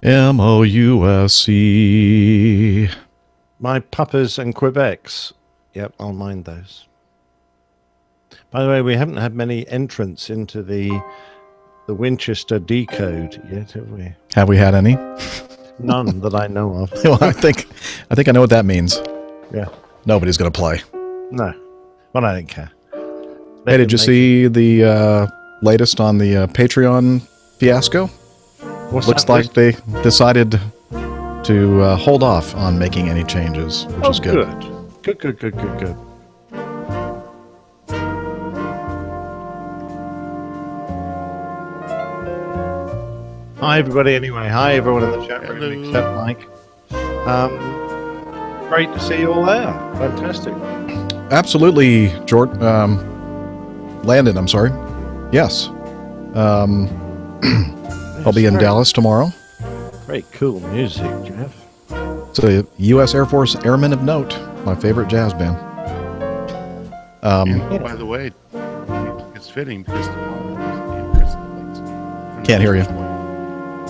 MOUSC. My Papas and Quebecs. Yep, I'll mind those. By the way, we haven't had many entrants into the Winchester decode yet, have we? Have we had any? None that I know of. Well, I think I know what that means. Yeah. Nobody's going to play. No. Well, I don't care. Hey, did you see the latest on the Patreon fiasco? Looks like they decided to hold off on making any changes, which is good. Good. Hi, everybody, anyway. Hi, everyone in the chat room, except Mike. Great to see you all there. Fantastic. Absolutely, Landon, I'm sorry. Yes. I'll be in Dallas tomorrow. Great, cool music, Jeff. It's a U.S. Air Force Airmen of Note, my favorite jazz band. By the way, it's fitting because tomorrow can't hear you.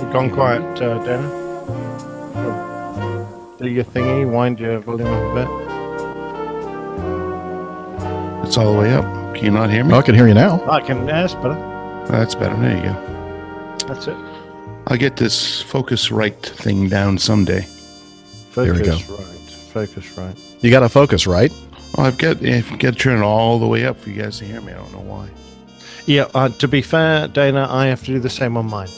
You've gone quiet, Dana. Do your thingy, wind your volume up a bit. It's all the way up. Can you not hear me? Oh, I can hear you now. I can, that's better. That's better. There you go. That's it. I'll get this focus right thing down someday. There we go. Focus right. You got to focus, right? Oh, I've got to turn it all the way up for you guys to hear me. I don't know why. Yeah, to be fair, Dana, I have to do the same on mine.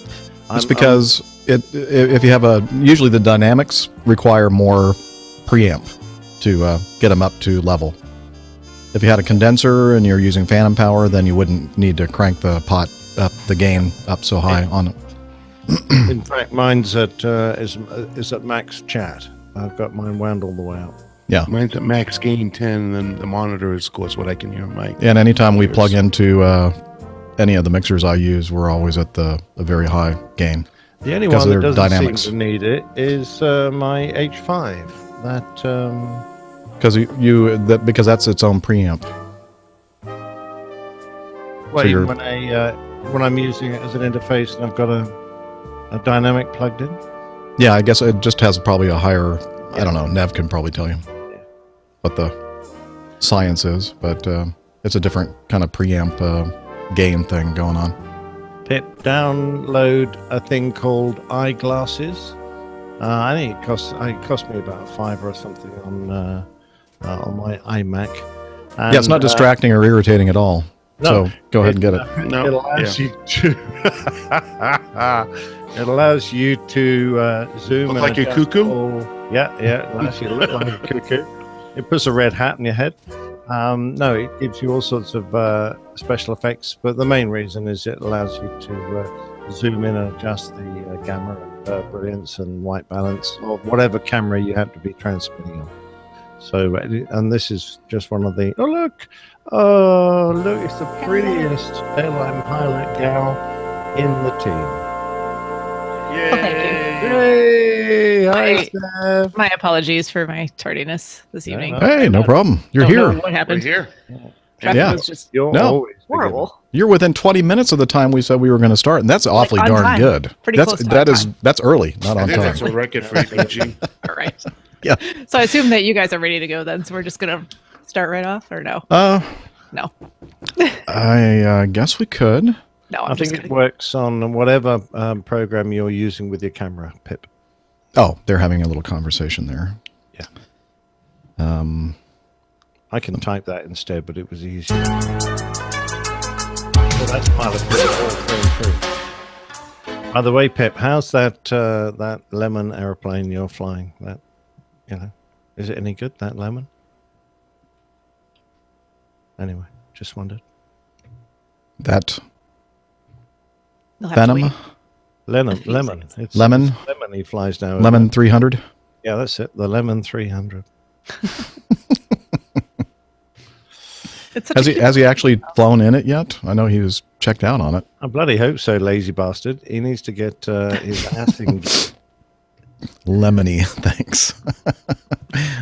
It's because if you have usually the dynamics require more preamp to get them up to level. If you had a condenser and you're using phantom power, then you wouldn't need to crank the pot up, the gain up so high on it. In fact, mine's at is at max chat. I've got mine wound all the way up. Yeah, mine's at max gain 10, and then the monitor is, of course, what I can hear, Mike. And anytime we plug into any of the mixers I use, we're always at the very high gain. The only one that doesn't seem to need it is my H5. That because that's its own preamp. Well, so when I'm using it as an interface and I've got a dynamic plugged in. Yeah, I guess it just has probably a higher. Yeah. I don't know. Nev can probably tell you what the science is, but it's a different kind of preamp gain thing going on. Pip, download a thing called eyeglasses. I think it cost me about $5 or something on my iMac. And, yeah, it's not distracting or irritating at all. No, so go ahead and get it. No, it allows you to. It allows you to zoom. Look like a cuckoo. Yeah, it allows you to look like a cuckoo. It puts a red hat in your head. No, it gives you all sorts of special effects, but the main reason is it allows you to zoom in and adjust the gamma and brilliance and white balance or whatever camera you have to be transmitting on. So, and this is just one of the. Oh look! It's the prettiest airline pilot gal in the team. Yay! Hi, Steph. My apologies for my tardiness this evening. Hey, no problem. You're here. What happened? We're here. Traffic was just horrible. You're within 20 minutes of the time we said we were going to start, and that's awfully darn time. Good. Pretty close to that's early, not on time. That's a record for APG. All right. Yeah. So I assume that you guys are ready to go then. So we're just gonna start right off, or no? No. I guess we could. No, I think it works on whatever program you're using with your camera, Pip. Oh, they're having a little conversation there. Yeah. I can type that instead, but it was easier. Well, that's pilot all through. By the way, Pip, how's that that lemon airplane you're flying? That, is it any good? That lemon? Anyway, just wondered. That Venom? Lemon. It's lemon he flies now. Lemon 300? Yeah, that's it. The Lemon 300. Has he actually flown in it yet? I know he was checked out on it. I bloody hope so, lazy bastard. He needs to get his ass in. Lemony, thanks.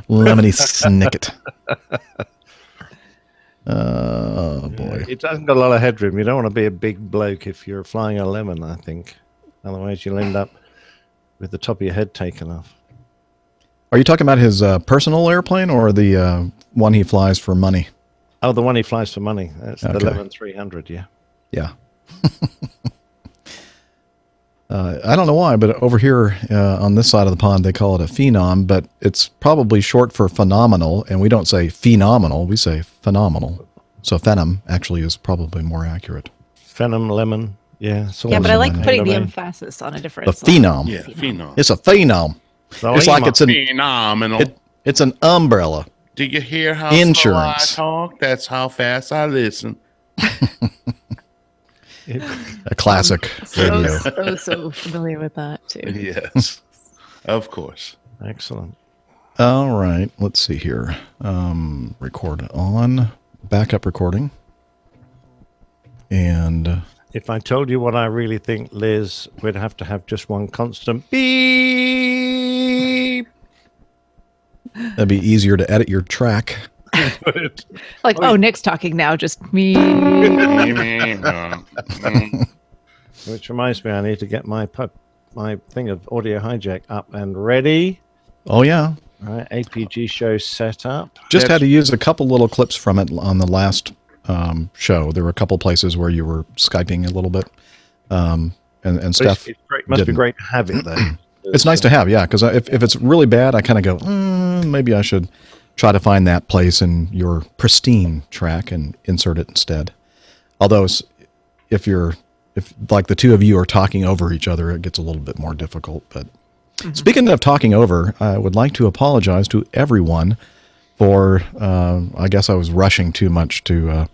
Lemony snicket. Oh, boy. It doesn't got a lot of headroom. You don't want to be a big bloke if you're flying a lemon, I think. Otherwise, you'll end up with the top of your head taken off. Are you talking about his personal airplane or the one he flies for money? Oh, the one he flies for money. That's the Okay. 11300. Yeah. Yeah. I don't know why, but over here on this side of the pond, they call it a phenom, but it's probably short for phenomenal, and we don't say phenomenal, we say phenomenal. So phenom actually is probably more accurate. Phenom, lemon. Yeah. Yeah, but I like Phenom. putting the emphasis on a different. The phenom. Yeah, phenom. It's a phenom. It's like it's an Phenomenal. it's an umbrella. Do you hear how Insurance. slow I talk? That's how fast I listen. A classic radio. So familiar with that too. Yes, of course. Excellent. All right, let's see here. Record on backup recording, and If I told you what I really think, Liz, we'd have to have just one constant beep. that'd be easier to edit your track. Like, oh, Nick's talking now, just me. Which reminds me, I need to get my thing of audio hijack up and ready. Oh yeah, All right, APG show set up. just had to use a couple little clips from it on the last show. There were a couple places where you were Skyping a little bit, and Steph. It's great. Must be didn't. great to have it though. It's nice to have, yeah, because if it's really bad, I kind of go, maybe I should try to find that place in your pristine track and insert it instead. Although, if like the two of you are talking over each other, it gets a little bit more difficult. But speaking of talking over, I would like to apologize to everyone for, I guess I was rushing too much to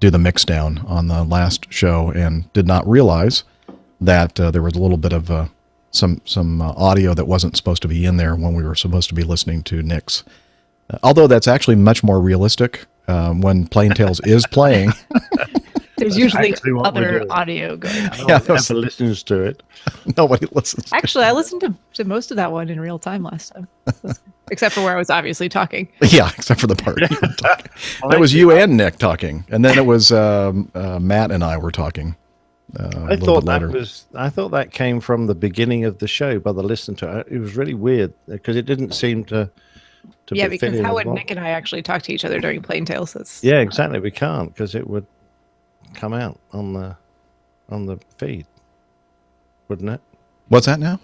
do the mix down on the last show and did not realize that there was a little bit of some audio that wasn't supposed to be in there when we were supposed to be listening to Nick's. Although that's actually much more realistic when Plain Tales is playing. There's usually actually what we're other doing. audio going on. No one ever listens to it. Nobody listens. Actually, I listened to most of that one in real time last time, except for where I was obviously talking. Yeah, except for the part you were talking. That was you and Nick talking, and then it was Matt and I were talking. I thought that came from the beginning of the show by the listen to it. It was really weird because it didn't seem to Yeah, be because fitting how as would well. Nick and I actually talk to each other during Plain Tales? That's Yeah, exactly. We can't because it would come out on the feed, wouldn't it? What's that now?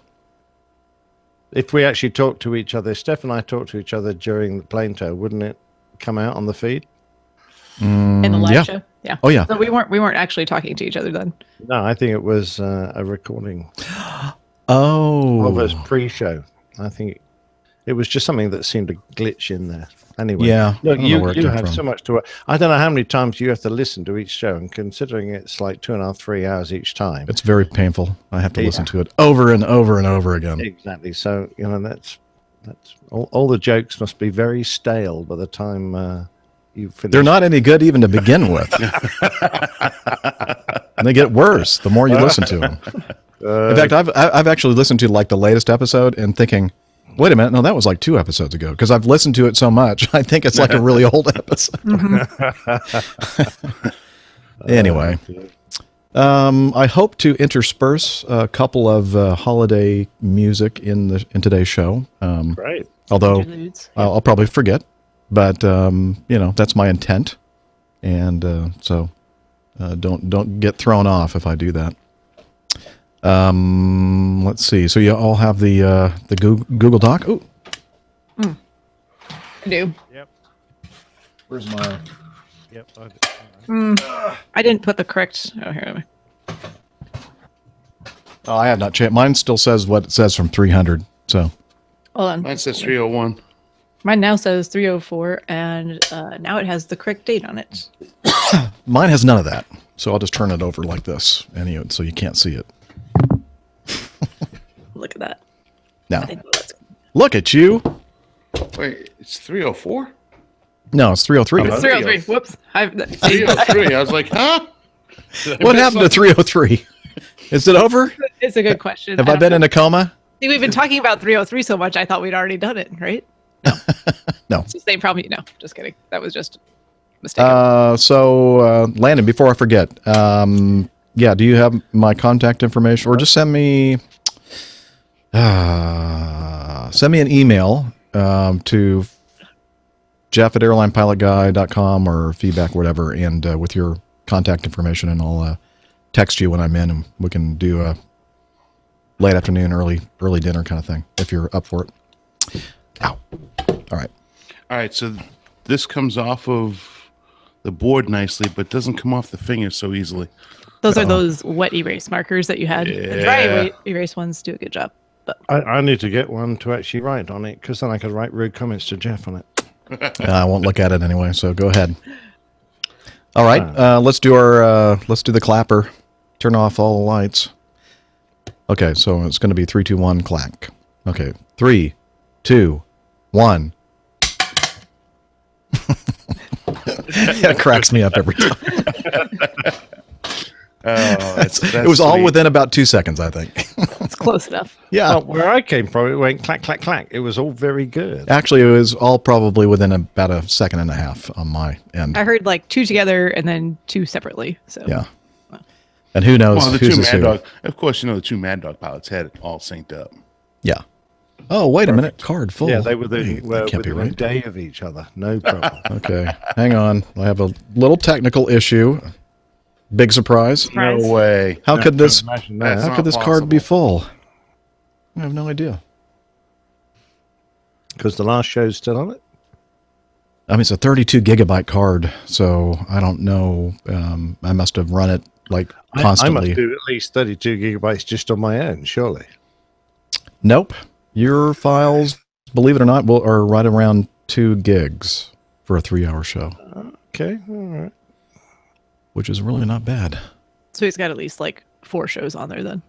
If we actually talked to each other, Steph and I talked to each other during the Plain Tale, wouldn't it come out on the feed? in the live yeah. show. Yeah. Oh yeah. So we weren't actually talking to each other then. No, I think it was a recording Oh. of us pre-show. I think it was just something that seemed to glitch in there. Anyway, Yeah, look, I don't know where it you came have from. so much to. I don't know how many times you have to listen to each show, and considering it's like 2.5, 3 hours each time. It's very painful. I have to Yeah. listen to it over and over and over again. Exactly. So that's all the jokes must be very stale by the time you finish. They're not any good even to begin with. And they get worse the more you listen to them. In fact, I've actually listened to like the latest episode and thinking, wait a minute, no, that was like 2 episodes ago because I've listened to it so much. I think it's like a really old episode. Anyway, I hope to intersperse a couple of holiday music in today's show. Great. Although Interludes. I'll probably forget, but that's my intent, and so don't get thrown off if I do that. Let's see. So you all have the Google Doc. Oh, I do. Yep. where's my? Yep. I didn't put the correct. Oh, here. Oh, I have not changed. Mine still says what it says from 300. So Hold on. Mine says 301. Mine now says 304, and now it has the correct date on it. mine has none of that. So I'll just turn it over like this, so you can't see it. Look at that. Now, I think that's look at you. Wait, it's 304? No, it's 303. Oh, it's 303. Whoops. 303. I was like, huh? What happened to 303? Is it over? It's a good question. Have I been in a coma? See, we've been talking about 303 so much, I thought we'd already done it, right? No. It's the same problem. No, just kidding. That was just a mistake. Landon, before I forget, do you have my contact information, or just send me? Send me an email to jeff@airlinepilotguy.com or feedback, whatever, and with your contact information, and I'll text you when I'm in, and we can do a late afternoon, early dinner kind of thing, if you're up for it. Ow. All right. So this comes off of the board nicely, but doesn't come off the finger so easily. Those are those wet erase markers that you had. Yeah. The dry erase ones do a good job. But I need to get one to actually write on it, because then I could write rude comments to Jeff on it. I won't look at it anyway, so go ahead. All right, let's do the clapper. Turn off all the lights. Okay, so it's going to be 3, 2, 1, clack. Okay, 3, 2, 1. That cracks me up every time. That's it was all within about 2 seconds, I think. it's close enough. Yeah. Well, where I came from, it went clack, clack, clack. It was all very good. Actually, it was all probably within about a second and a half on my end. I heard like 2 together and then 2 separately. So Yeah. And who knows Well, the who's two this Mad who? Dog. Of course, the two Mad Dog pilots had it all synced up. Yeah. Oh, wait a minute. Card full. Yeah, they were That can't be within a right. day of each other. No problem. Okay. Hang on. I have a little technical issue. Big surprise. Surprise. No way. How could this Imagine that. That's how not could this card be possible. full? I have no idea. Because the last show's still on it. I mean, it's a 32 gigabyte card, so I don't know. I must have run it like I constantly. must do at least 32 gigabytes just on my own, surely. Nope. Your files, believe it or not, are right around 2 gigs for a 3-hour show, Okay, all right. which is really not bad. So he's got at least like 4 shows on there then.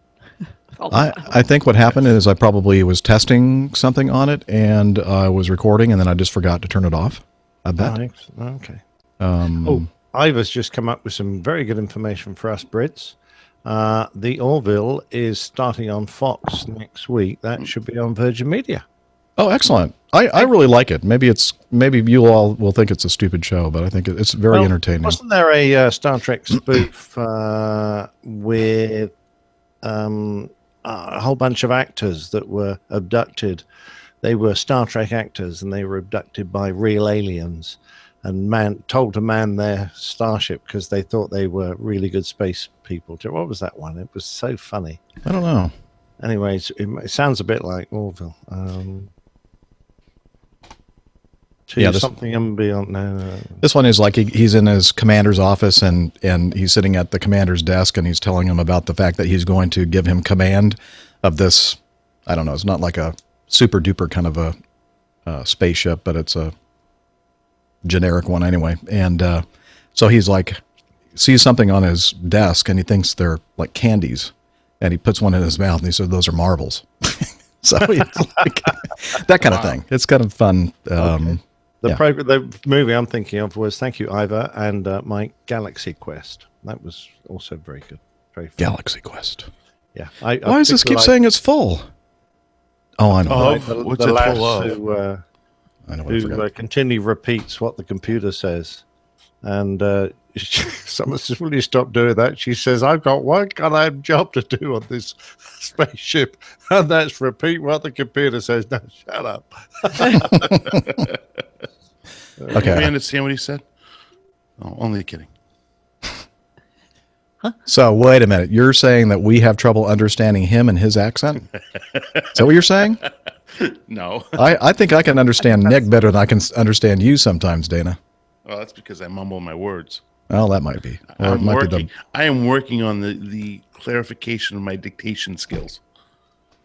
All the files. I think what happened is I probably was testing something on it, and I was recording, and then I just forgot to turn it off. I bet. Thanks. Okay. Um, Ivor's just come up with some very good information for us Brits. The Orville is starting on Fox next week. That should be on Virgin Media. Oh, excellent! I really like it. Maybe you all will think it's a stupid show, but I think it's very Well, entertaining. Wasn't there a Star Trek spoof with a whole bunch of actors that were abducted? They were Star Trek actors, and they were abducted by real aliens and told to man their starship because they thought they were really good space people. What was that one? It was so funny. I don't know. Anyways, it sounds a bit like Orville. Something and beyond. No. This one is like he's in his commander's office, and he's sitting at the commander's desk, and he's telling him about the fact that he's going to give him command of this. I don't know. It's not like a super duper kind of a spaceship, but it's a generic one anyway. And so he's like, sees something on his desk, and he thinks they're like candies, and he puts one in his mouth, and he said, "Those are marbles." So he's like, that kind of thing. It's kind of fun. Okay. The movie I'm thinking of was Thank You, Ivor, and my Galaxy Quest. That was also very good. Very fun. Galaxy Quest. Yeah. Why does this keep saying it's full? Oh, I know. What's it full of? I know what I Who forgot. continually repeats what the computer says. And someone says, "Will you stop doing that?" She says, "I've got one goddamn job to do on this spaceship, and that's repeat what the computer says." No, shut up. Okay. We understand what he said? Oh, only kidding. So wait a minute. You're saying that we have trouble understanding him and his accent? Is that what you're saying? No. I think I can understand Nick better than I can understand you sometimes, Dana. Well, that's because I mumble my words. Well, that might be. Or it might be I am working on the clarification of my dictation skills.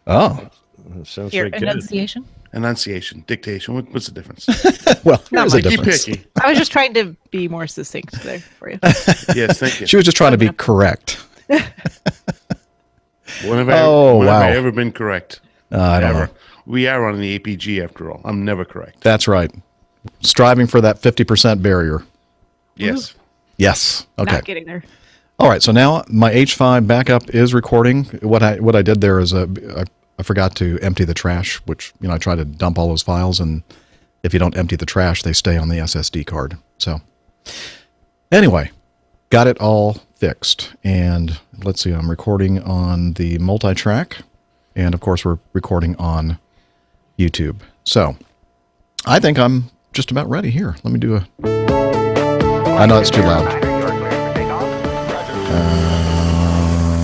Oh, That sounds Your very good. enunciation. Enunciation, dictation. What's the difference? well, there's a much. Be difference. picky. I was just trying to be more succinct there for you. Yes, thank you. She was just trying to be correct. When have Oh, wow. I ever been correct? I don't know. Never. We are on the APG after all. I'm never correct. That's right. Striving for that 50% barrier. Yes. Yes. Okay. Not getting there. All right. So now my H5 backup is recording. What I did there is I forgot to empty the trash, which, I try to dump all those files, and if you don't empty the trash, they stay on the SSD card. So anyway, got it all fixed. And let's see, I'm recording on the multi-track, And of course, we're recording on YouTube. So I think I'm just about ready here. Let me do a... I know it's too loud.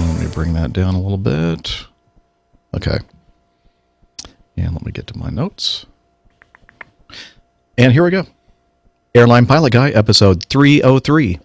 Let me bring that down a little bit. Okay. And let me get to my notes. And here we go. Airline Pilot Guy, episode 303.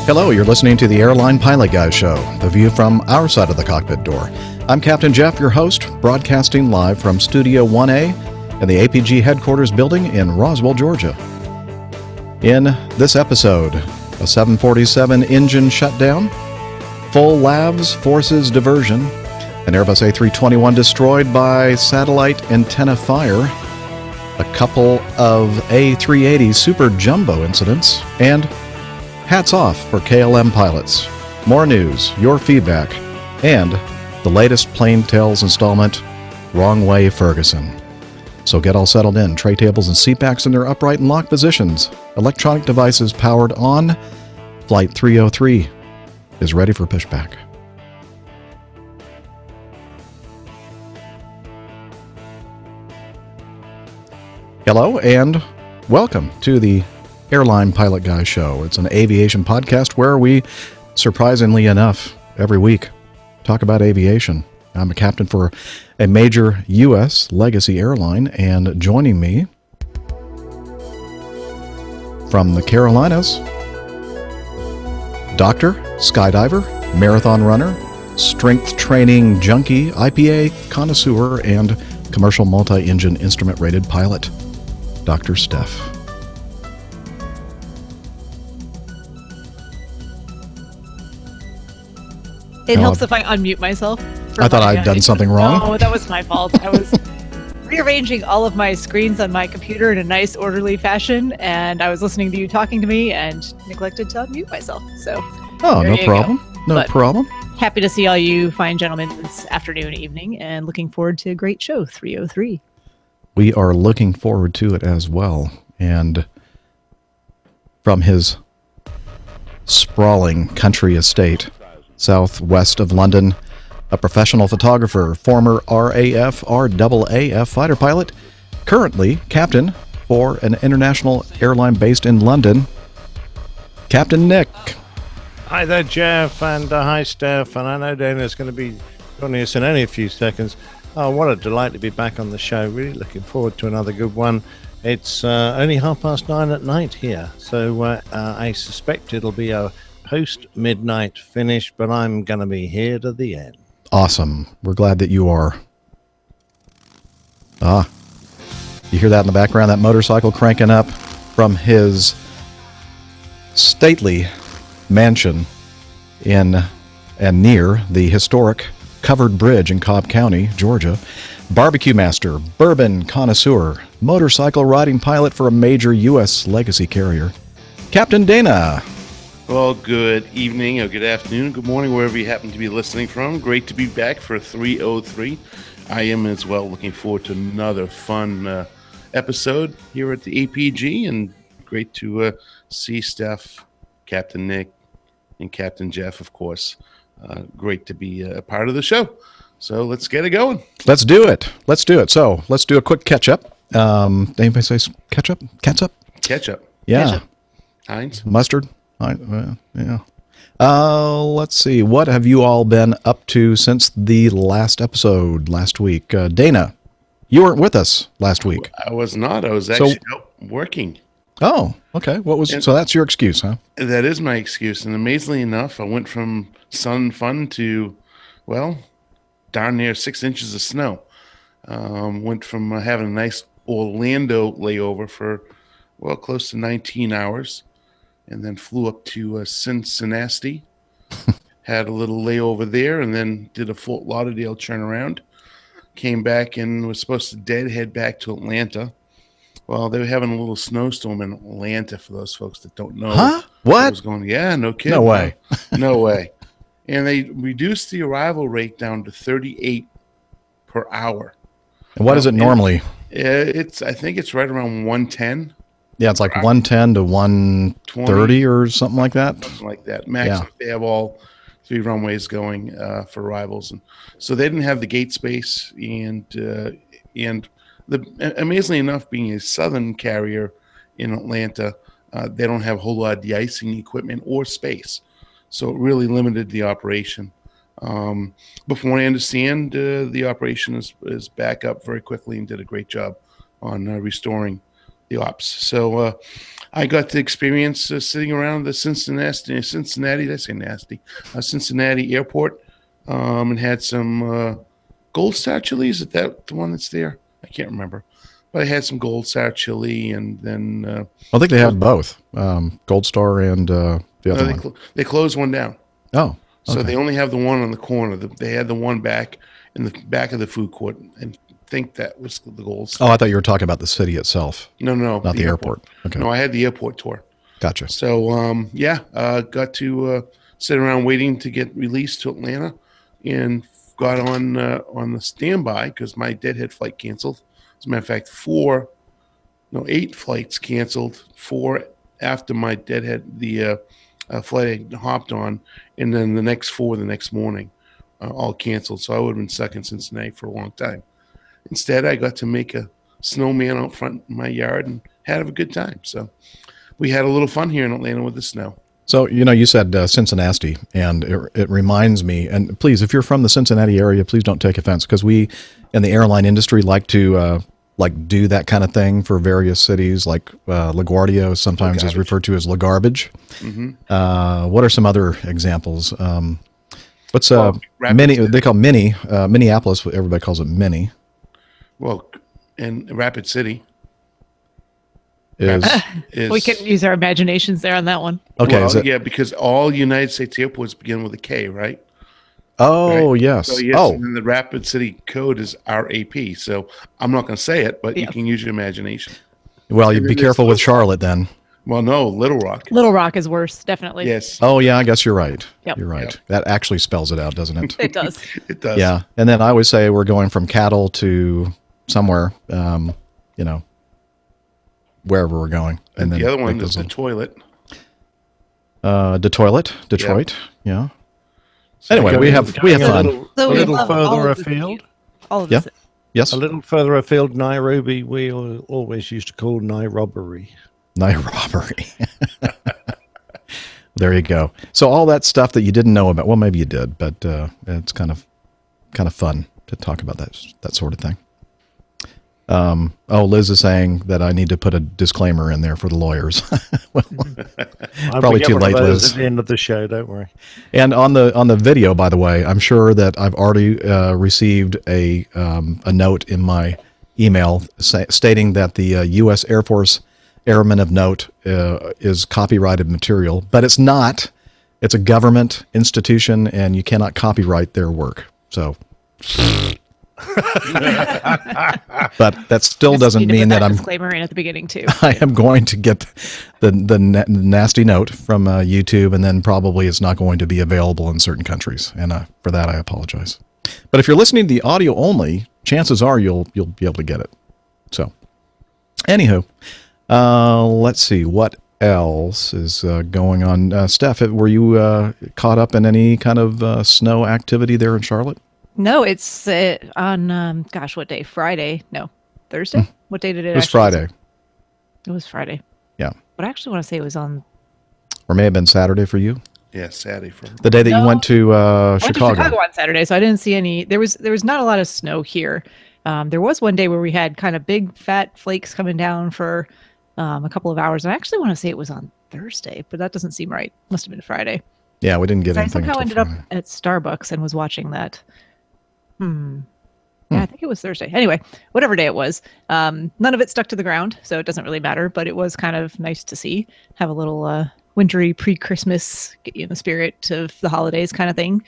Hello, you're listening to the Airline Pilot Guy Show, the view from our side of the cockpit door. I'm Captain Jeff, your host, broadcasting live from Studio 1A in the APG headquarters building in Roswell, Georgia. In this episode, a 747 engine shutdown, full LAVs forces diversion, an Airbus A321 destroyed by satellite antenna fire, a couple of A380 Super Jumbo incidents, and hats off for KLM pilots. More news, your feedback, and the latest Plain Tales installment, Wrong Way Ferguson. So get all settled in. Tray tables and seat backs in their upright and locked positions. Electronic devices powered on. Flight 303 is ready for pushback. Hello and welcome to the Airline Pilot Guy Show. It's an aviation podcast where we, surprisingly enough, every week talk about aviation. I'm a captain for a major U.S. legacy airline, and joining me from the Carolinas, doctor, skydiver, marathon runner, strength training junkie, IPA connoisseur, and commercial multi-engine instrument-rated pilot, Dr. Steph. It helps if I unmute myself. I thought I'd done something wrong. No, that was my fault. I was rearranging all of my screens on my computer in a nice, orderly fashion, and I was listening to you talking to me and neglected to unmute myself. So, no problem. No problem. Happy to see all you fine gentlemen this afternoon, evening, and looking forward to a great show, 303. We are looking forward to it as well. And from his sprawling country estate, southwest of London, a professional photographer, former RAF fighter pilot, currently captain for an international airline based in London, Captain Nick. Hi there, Jeff, and hi, Steph. And I know Dana's going to be joining us in only a few seconds. Oh, what a delight to be back on the show. Really looking forward to another good one. It's only 9:30 at night here, so I suspect it'll be a post-midnight finish, but I'm going to be here to the end. Awesome. We're glad that you are. You hear that in the background, that motorcycle cranking up from his stately mansion in and near the historic Covered Bridge in Cobb County, Georgia. Barbecue master, bourbon connoisseur, motorcycle riding pilot for a major U.S. legacy carrier, Captain Dana. Well, good evening, or good afternoon, good morning, wherever you happen to be listening from. Great to be back for 303. I am as well looking forward to another fun episode here at the APG, and great to see Steph, Captain Nick, and Captain Jeff, of course. Great to be a part of the show. So let's get it going. Let's do it. So let's do a quick catch-up. Anybody say ketchup? Ketchup? Ketchup. Yeah. Ketchup. Heinz? Mustard? Yeah. Let's see. What have you all been up to since the last episode last week? Dana, you weren't with us last week. I was not. I was actually out working. Oh, okay. So that's your excuse, huh? That is my excuse. And amazingly enough, I went from sun fun to, well, darn near 6 inches of snow. Went from having a nice Orlando layover for, well, close to 19 hours. And then flew up to Cincinnati, had a little layover there, and then did a Fort Lauderdale turnaround. Came back and was supposed to deadhead back to Atlanta. Well, they were having a little snowstorm in Atlanta, for those folks that don't know. Huh? What? Was going? Yeah, no kidding. No way. No way. and they reduced the arrival rate down to 38 per hour. And what is it normally? I think it's right around 110. Yeah, it's like 110 to 130 or something like that. Something like that. Max, Yeah. they have all 3 runways going for arrivals, and so they didn't have the gate space. Amazingly enough, being a southern carrier in Atlanta, they don't have a whole lot of de-icing equipment or space, so it really limited the operation. But from what I understand, the operation is back up very quickly and did a great job on restoring the ops. So I got to experience sitting around the Cincinnati airport, and had some Gold Star chili. Is that the one that's there? I can't remember. But I had some Gold Star chili, and then I think they have both, Gold Star and the other one. They closed one down. Oh. So Okay. they only have the one on the corner. They had the one back in the back of the food court, and I think that was the Gold Star. Oh, I thought you were talking about the city itself. No, Not the airport. Okay. No, I had the airport tour. Gotcha. So got to sit around waiting to get released to Atlanta, and got on the standby because my deadhead flight canceled. As a matter of fact, 8 flights canceled. 4 after my deadhead, the flight I hopped on, and then the next 4 the next morning, all canceled. So I would have been stuck in Cincinnati for a long time. Instead, I got to make a snowman out front in my yard and had a good time. So we had a little fun here in Atlanta with the snow. So, you said Cincinnati, and it reminds me, and please, if you're from the Cincinnati area, please don't take offense, because we in the airline industry like to do that kind of thing for various cities, like LaGuardia sometimes is referred to as LaGarbage. Mm-hmm. What are some other examples? What's Rapid City. They call Mini, Minneapolis, everybody calls it Mini. Well, and Rapid City Is We can use our imaginations there on that one. okay. Well, yeah, because all United States airports begin with a K, right? Oh, Right? yes. So yes, Oh, and then the Rapid City code is RAP. So I'm not going to say it, but you can use your imagination. well, you and be then careful there's with Charlotte then. Well, no, Little Rock. Little Rock is worse, definitely. Yes, Oh, yeah, I guess you're right. Yep. You're right. Yep. That actually spells it out, doesn't it? It does. it does. Yeah. And then I always say we're going from cattle to somewhere, wherever we're going. And then the other one make is those the toilet. Detroit. Yeah. So Anyway, going- we have going fun. A we little love all further of the- afield. All of Yeah. this. Yes. A little further afield, Nairobi, we always used to call Nairobi. Night robbery. There you go. So all that stuff that you didn't know about, well, maybe you did, but it's kind of fun to talk about that sort of thing. Liz is saying that I need to put a disclaimer in there for the lawyers. Probably too late, Liz. At the end of the show, don't worry. And on the video, by the way, I'm sure that I've already received a note in my email stating that the U.S. Air Force Airman of Note is copyrighted material, but it's not. It's a government institution, and you cannot copyright their work. So, but that still doesn't Need to mean put that I'm. disclaimer in at the beginning too. I am going to get the nasty note from YouTube, and then probably it's not going to be available in certain countries, and for that I apologize. But if you're listening to the audio only, chances are you'll be able to get it. So, anywho, let's see what else is going on. Steph, were you caught up in any kind of snow activity there in Charlotte? No, it's on what day? Friday? No, Thursday. What day did it? It was actually Friday. It was Friday. Yeah. But I actually want to say it was on. Or may have been Saturday for you. Yeah, Saturday for The day that you No. went to I went to Chicago. Chicago on Saturday, so I didn't see any. There was not a lot of snow here. There was one day where we had kind of big fat flakes coming down for a couple of hours. And I actually want to say it was on Thursday, but that doesn't seem right. Must have been Friday. Yeah, we didn't get I anything. somehow until ended up Friday. at Starbucks and was watching that. Yeah, I think it was Thursday. Anyway, whatever day it was, none of it stuck to the ground, so it doesn't really matter. But it was kind of nice to see, have a little wintry pre-Christmas, get you in the spirit of the holidays kind of thing.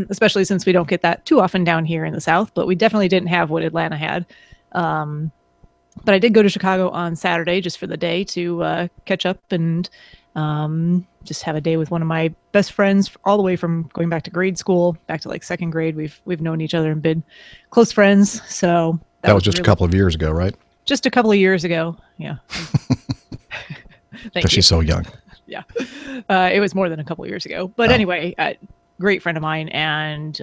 Especially since we don't get that too often down here in the South, but we definitely didn't have what Atlanta had. But I did go to Chicago on Saturday just for the day to catch up and Just have a day with one of my best friends, all the way from going back to grade school, back to like second grade. We've known each other and been close friends. So that was just a couple of years ago, right? Just a couple of years ago. Yeah. Because she's so young. Yeah. It was more than a couple of years ago. But anyway, great friend of mine. And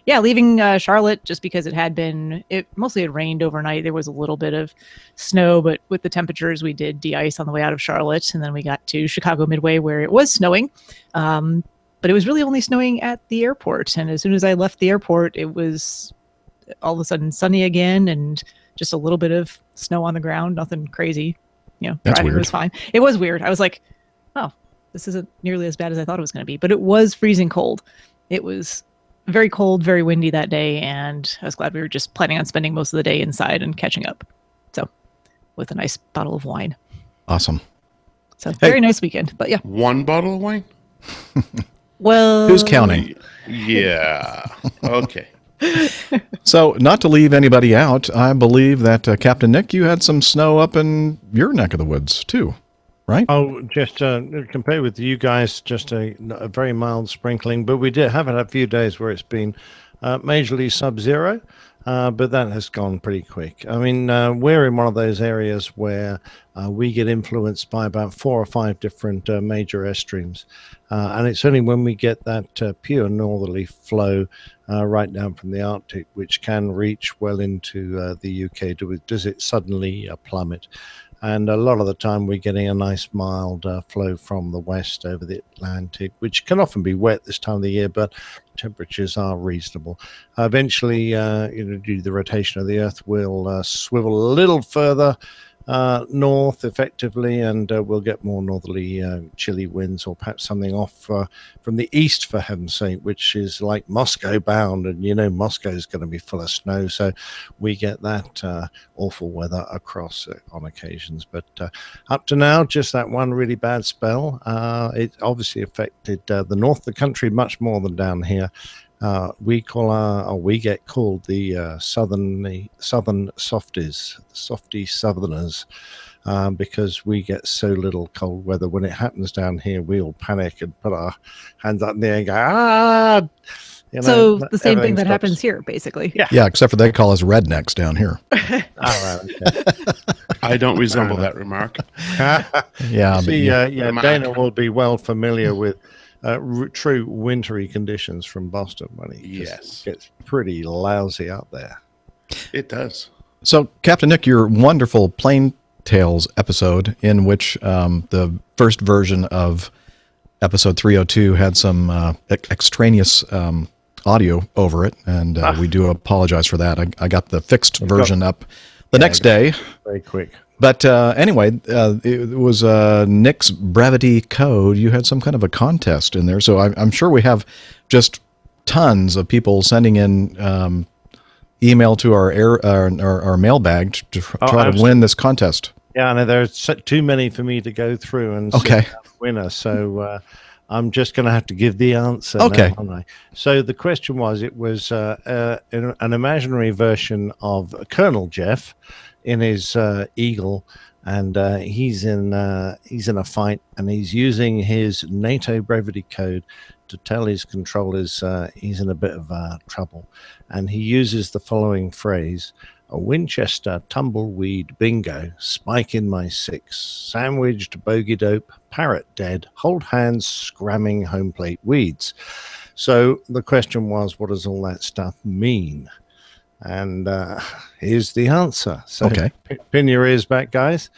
leaving Charlotte just because it mostly had rained overnight. There was a little bit of snow, but with the temperatures, we did de-ice on the way out of Charlotte. And then we got to Chicago Midway where it was snowing. But it was really only snowing at the airport. And as soon as I left the airport, it was all of a sudden sunny again and just a little bit of snow on the ground. Nothing crazy. That's driving weird. was fine. It was weird. I was like, oh, this isn't nearly as bad as I thought it was going to be. But it was freezing cold. It was very cold, very windy that day. And I was glad we were just planning on spending most of the day inside and catching up. So with a nice bottle of wine. Awesome. So very nice weekend. But yeah. One bottle of wine? Well, who's counting? Yeah. Okay. So, not to leave anybody out, I believe that Captain Nick, you had some snow up in your neck of the woods too, right? Oh, just compared with you guys, just a very mild sprinkling. But we did have had a few days where it's been majorly sub-zero, but that has gone pretty quick. I mean, we're in one of those areas where we get influenced by about 4 or 5 different major airstreams. And it's only when we get that pure northerly flow right down from the Arctic, which can reach well into the UK, does it suddenly plummet. And a lot of the time we're getting a nice mild flow from the west over the Atlantic, which can often be wet this time of the year, but temperatures are reasonable. Eventually, due to the rotation of the Earth, we'll swivel a little further north effectively, and we'll get more northerly chilly winds, or perhaps something off from the east, for heaven's sake, which is like Moscow bound, and Moscow is going to be full of snow, so we get that awful weather across on occasions. But up to now, just that one really bad spell. It obviously affected the north of the country much more than down here. We get called the southern softies, softy southerners, because we get so little cold weather. When it happens down here, we all panic and put our hands up in the air and go, ah! So the same thing that happens here, basically. Yeah, except for they call us rednecks down here. Okay. I don't resemble that remark. Yeah, See, Dana will be well familiar with true wintry conditions from Boston when it gets pretty lousy out there. It does. So, Captain Nick, your wonderful Plain Tales episode, in which the first version of episode 302 had some extraneous audio over it, and we do apologize for that. I got the fixed version up the next day. Very quick. But anyway, it was Nick's Brevity Code. You had some kind of a contest in there. So I'm sure we have just tons of people sending in email to our mailbag to try to win this contest. Yeah, I know there's too many for me to go through and okay. the winner. So I'm just going to have to give the answer. Okay. Now, aren't I? So the question was, it was an imaginary version of Colonel Jeff in his Eagle, and he's in a fight, and he's using his NATO brevity code to tell his controllers he's in a bit of trouble, and he uses the following phrase: a Winchester tumbleweed bingo, spike in my 6, sandwiched bogey dope, parrot dead, hold hands, scramming home plate weeds. So the question was, what does all that stuff mean? And here's the answer. So okay. Pin your ears back, guys.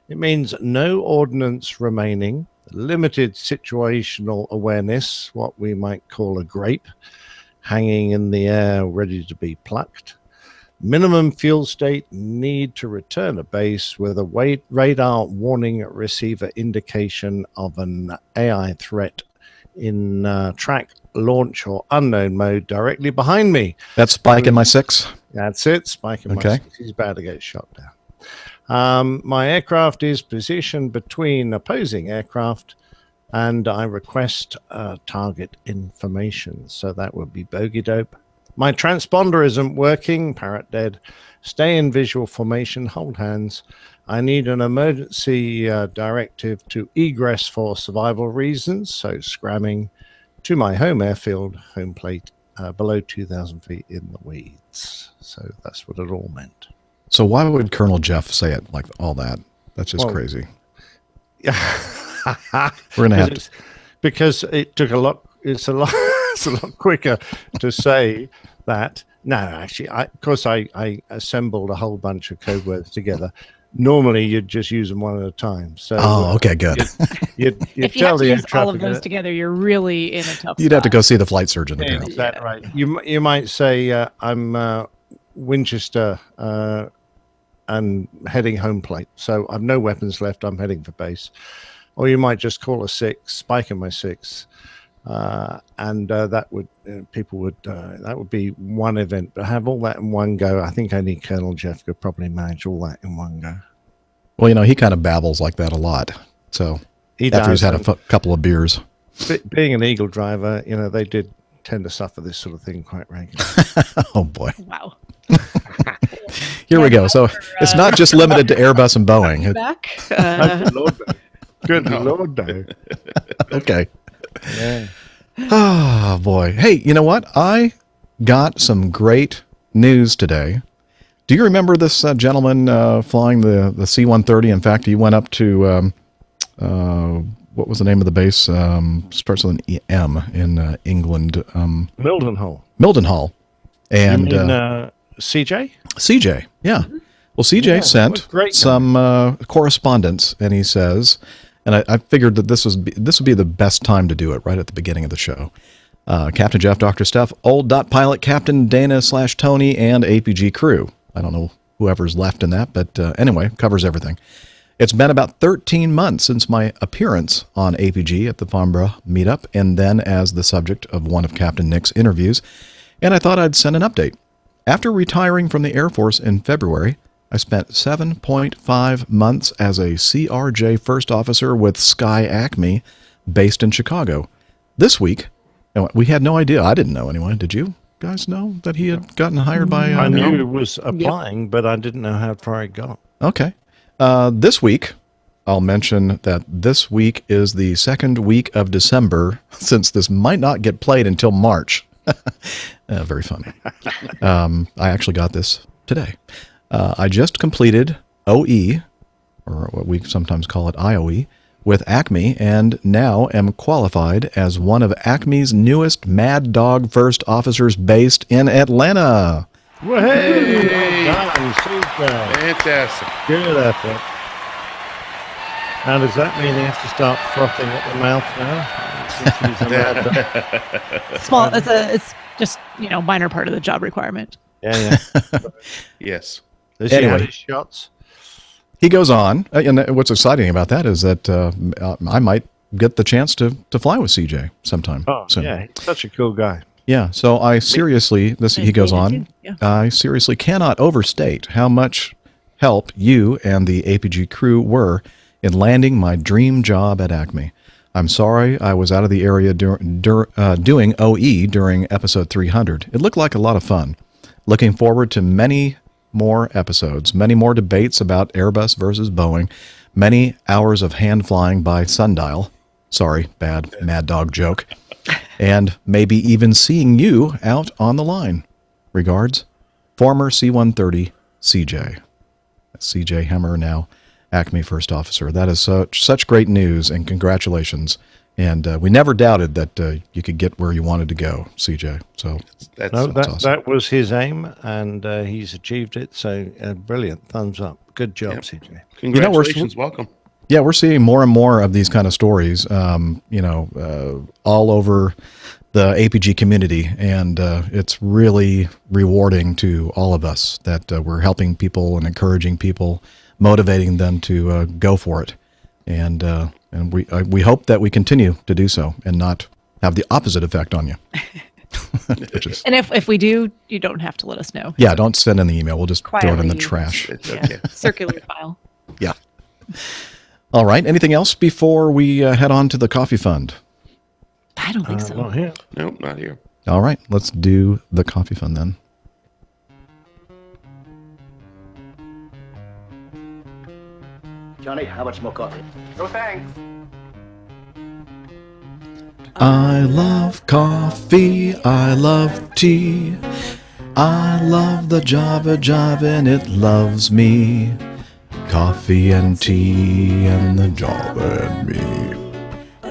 It means no ordnance remaining, limited situational awareness, what we might call a grape, hanging in the air ready to be plucked, minimum fuel state, need to return to base with a radar warning receiver indication of an AI threat in track, launch, or unknown mode directly behind me. That's Spike in my 6? That's it, Spike in my 6. He's about to get shot down. My aircraft is positioned between opposing aircraft, and I request target information. So that would be bogey dope, My transponder isn't working. Parrot dead. Stay in visual formation. Hold hands. I need an emergency directive to egress for survival reasons. So scramming to my home airfield, home plate, below 2,000 feet in the weeds. So that's what it all meant. So why would Colonel Jeff say it like all that? That's just crazy. We're gonna have to, because it took a lot. It's a lot. It's a lot quicker to say that. No, actually, I assembled a whole bunch of code words together. Normally, you'd just use them one at a time. So, okay, good. You'd If you tell have to the use all of those together, you're really in a tough You'd have to spot. go see the flight surgeon. Yeah, is that right? You might say, I'm Winchester and heading home plate. So I've no weapons left. I'm heading for base. Or you might just call a 6, spike in my 6. And that would that would be one event, but have all that in one go. I think only Colonel Jeff could probably manage all that in one go. Well, he kind of babbles like that a lot. So after he's had a couple of beers, being an Eagle driver, they did tend to suffer this sort of thing quite regularly. Oh boy! Wow. Here we go. So it's not just limited to Airbus and Boeing. Back. Good Lord, no. Good Lord, no. Okay. Yeah. Oh boy. Hey, you know what? I got some great news today. Do you remember this gentleman flying the C-130? In fact, he went up to what was the name of the base? Starts with an M in England. Mildenhall. Mildenhall. And you mean, CJ? CJ, yeah. Well, CJ sent some correspondence, and he says, and I figured that this would be the best time to do it, right at the beginning of the show. Captain Jeff, Dr. Steph, Old Dot Pilot, Captain Dana/Tony, and APG crew. I don't know whoever's left in that, but anyway, covers everything. It's been about 13 months since my appearance on APG at the Farnborough meetup, and then as the subject of one of Captain Nick's interviews, and I thought I'd send an update. After retiring from the Air Force in February, I spent 7.5 months as a CRJ First Officer with Sky Acme, based in Chicago. This week, we had no idea. I didn't know anyway. Did you guys know that he had gotten hired by... I knew he was applying, but I didn't know how far he got. Okay. This week, I'll mention that this week is the second week of December, since this might not get played until March. Very funny. I actually got this today. I just completed OE, or what we sometimes call it IOE, with Acme, and now am qualified as one of Acme's newest Mad Dog First Officers based in Atlanta. Hey! Fantastic. Good effort. Now, does that mean he has to start frothing at the mouth now? Since he's a mad dog? Small. It's just minor part of the job requirement. Yeah. Yes. Does he Anyway. have his shots? He goes on, and what's exciting about that is that I might get the chance to fly with CJ sometime soon. Yeah, he's such a cool guy. Yeah, so I seriously, he goes on, I seriously cannot overstate how much help you and the APG crew were in landing my dream job at Acme. I'm sorry I was out of the area doing OE during episode 300. It looked like a lot of fun. Looking forward to many more episodes, many more debates about Airbus versus Boeing, many hours of hand flying by sundial. Sorry, bad Mad Dog joke. And maybe even seeing you out on the line. Regards, former C-130 CJ. CJ Hemmer, now Acme First Officer. That is such great news, and congratulations. And we never doubted that you could get where you wanted to go, CJ. So That's awesome. That was his aim, and he's achieved it. So brilliant. Thumbs up. Good job, CJ. Congratulations. Welcome. Yeah, we're seeing more and more of these kind of stories, all over the APG community, and it's really rewarding to all of us that we're helping people and encouraging people, motivating them to go for it, and we hope that we continue to do so and not have the opposite effect on you. And if we do, you don't have to let us know. Yeah, don't send in the email. We'll just throw it in the Quietly. trash. It's okay. Circular file. Yeah. All right. Anything else before we head on to the coffee fund? I don't think so. Not here. Nope, not here. All right, let's do the coffee fund then. Johnny, how much more coffee? No thanks. I love coffee, I love tea, I love the Java Jive and it loves me. Coffee and tea and the Java and me.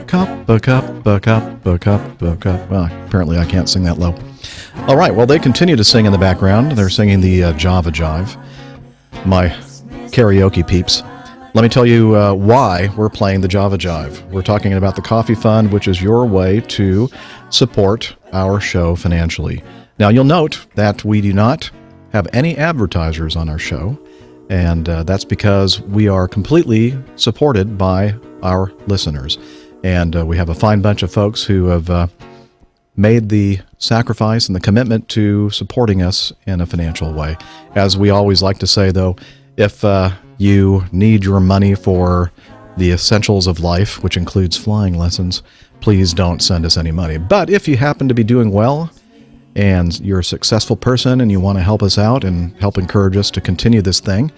Cup, a cup, a cup, a cup, a cup. Well, apparently I can't sing that low. All right, well, they continue to sing in the background. They're singing the Java Jive, my karaoke peeps. Let me tell you why we're playing the Java Jive. We're talking about the Coffee Fund, which is your way to support our show financially. Now, you'll note that we do not have any advertisers on our show, and that's because we are completely supported by our listeners. And we have a fine bunch of folks who have made the sacrifice and the commitment to supporting us in a financial way. As we always like to say, though, if you need your money for the essentials of life, which includes flying lessons, please don't send us any money. But if you happen to be doing well and you're a successful person and you want to help us out and help encourage us to continue this thing,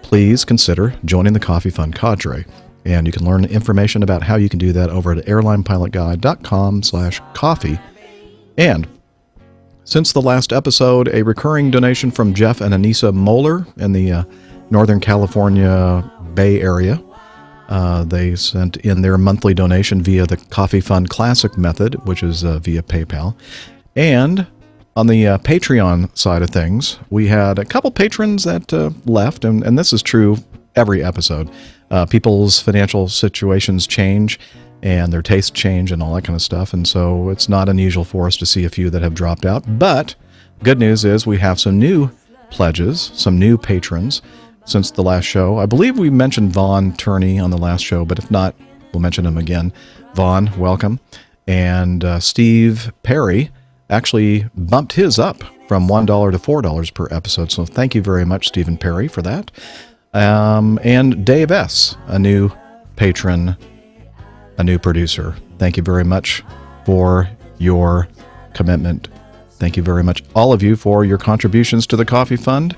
please consider joining the Coffee Fund cadre. And you can learn information about how you can do that over at airlinepilotguide.com/coffee. And since the last episode, a recurring donation from Jeff and Anissa Moeller in the Northern California Bay Area. They sent in their monthly donation via the Coffee Fund Classic method, which is via PayPal. And on the Patreon side of things, we had a couple patrons that left, and this is true every episode. People's financial situations change, and their tastes change, and all that kind of stuff, and so it's not unusual for us to see a few that have dropped out. But good news is we have some new pledges, some new patrons since the last show. I believe we mentioned Vaughn Turney on the last show, but if not, we'll mention him again. Vaughn, welcome. And Steve Perry actually bumped his up from $1 to $4 per episode, so thank you very much, Stephen Perry, for that. And Dave S., a new patron, a new producer. Thank you very much for your commitment. Thank you very much, all of you, for your contributions to the Coffee Fund.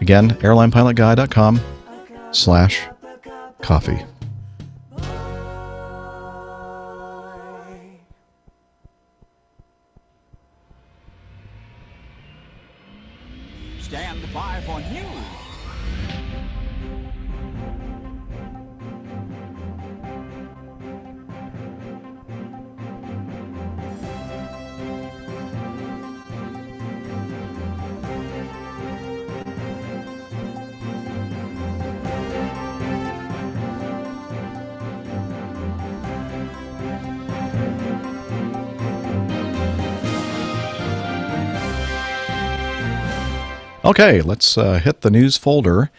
Again, airlinepilotguide.com/coffee. Stand by for news. Okay, let's hit the news folder,